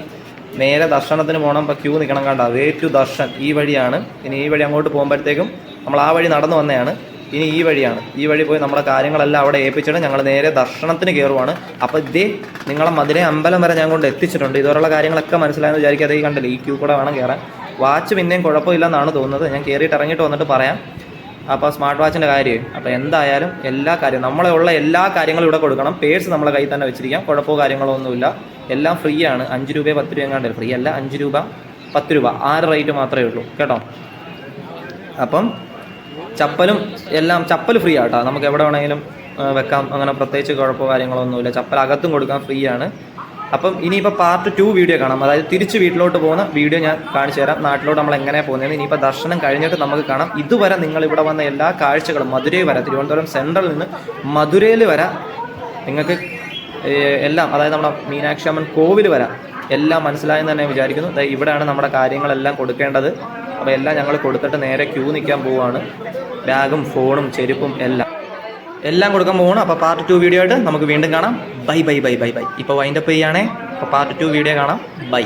നേരെ ദർശനത്തിന് പോകണം. ഇപ്പോൾ ക്യൂ നിൽക്കണം. കണ്ട, വേ ടു ദർശൻ ഈ വഴിയാണ്. ഇനി ഈ വഴി അങ്ങോട്ട് പോകുമ്പോഴത്തേക്കും നമ്മൾ ആ വഴി നടന്നു വന്നതാണ്. ഇനി ഈ വഴിയാണ്. ഈ വഴി പോയി നമ്മുടെ കാര്യങ്ങളെല്ലാം അവിടെ ഏൽപ്പിച്ചിട്ട് ഞങ്ങൾ നേരെ ദർശനത്തിന് കയറുവാണ്. അപ്പോൾ ഇതേ നിങ്ങളെ മധുരൈ അമ്പലം വരെ ഞാൻ കൊണ്ട് എത്തിച്ചിട്ടുണ്ട്. ഇതുവരെയുള്ള കാര്യങ്ങളൊക്കെ മനസ്സിലായെന്ന് വിചാരിക്കാതെ. ഈ കണ്ടില്ലേ, ഈ ക്യൂ കൂടെ വേണം കയറാൻ. വാച്ച് പിന്നെയും കുഴപ്പമില്ലെന്നാണ് തോന്നുന്നത്. ഞാൻ കയറിയിട്ട് ഇറങ്ങിയിട്ട് വന്നിട്ട് പറയാം. അപ്പോൾ സ്മാർട്ട് വാച്ചിൻ്റെ കാര്യം. അപ്പോൾ എന്തായാലും എല്ലാ കാര്യവും നമ്മളെ എല്ലാ കാര്യങ്ങളും ഇവിടെ കൊടുക്കണം. പേഴ്സ് നമ്മളെ കയ്യിൽ തന്നെ വെച്ചിരിക്കാം. കുഴപ്പമോ കാര്യങ്ങളോ ഒന്നുമില്ല. എല്ലാം ഫ്രീ ആണ്. 5 രൂപ 10 രൂപ എങ്ങാണ്ട്. ഫ്രീ അല്ല, 5 രൂപ 10 രൂപ 6 റേറ്റ് മാത്രമേ ഉള്ളൂ കേട്ടോ. അപ്പം ചപ്പലും എല്ലാം, ചപ്പൽ ഫ്രീ ആട്ടോ. നമുക്ക് എവിടെ വേണമെങ്കിലും വെക്കാം. അങ്ങനെ പ്രത്യേകിച്ച് കുഴപ്പമോ കാര്യങ്ങളോ ഒന്നുമില്ല. ചപ്പൽ അകത്തും കൊടുക്കാൻ ഫ്രീ ആണ്. അപ്പം ഇനിയിപ്പോൾ പാർട്ട് 2 വീഡിയോ കാണാം. അതായത് തിരിച്ച് വീട്ടിലോട്ട് പോകുന്ന വീഡിയോ ഞാൻ കാണിച്ചു തരാം. നാട്ടിലോട്ട് നമ്മൾ എങ്ങനെയാണ് പോകുന്നത്. ഇനിയിപ്പോൾ ദർശനം കഴിഞ്ഞിട്ട് നമുക്ക് കാണാം. ഇതുവരെ നിങ്ങൾ ഇവിടെ വന്ന എല്ലാ കാഴ്ചകളും, മധുരൈ വരെ, തിരുവനന്തപുരം സെൻട്രലിൽ നിന്ന് മധുരയിൽ വരെ നിങ്ങൾക്ക് എല്ലാം, അതായത് നമ്മുടെ മീനാക്ഷി അമ്മൻ കോവിൽ വരെ എല്ലാം മനസ്സിലായെന്ന് തന്നെ വിചാരിക്കുന്നു. ഇവിടെയാണ് നമ്മുടെ കാര്യങ്ങളെല്ലാം കൊടുക്കേണ്ടത്. അപ്പോൾ എല്ലാം ഞങ്ങൾ കൊടുത്തിട്ട് നേരെ ക്യൂ നിൽക്കാൻ പോവുകയാണ്. ബാഗും ഫോണും ചെരുപ്പും എല്ലാം കൊടുക്കാൻ പോകണം. അപ്പോൾ പാർട്ട് 2 വീഡിയോ ആയിട്ട് നമുക്ക് വീണ്ടും കാണാം. Bye bye bye bye bye. ഇപ്പോൾ വൈൻഡപ്പ് ചെയ്യുകയാണേ. അപ്പോൾ പാർട്ട് 2 വീഡിയോ കാണാം. ബൈ.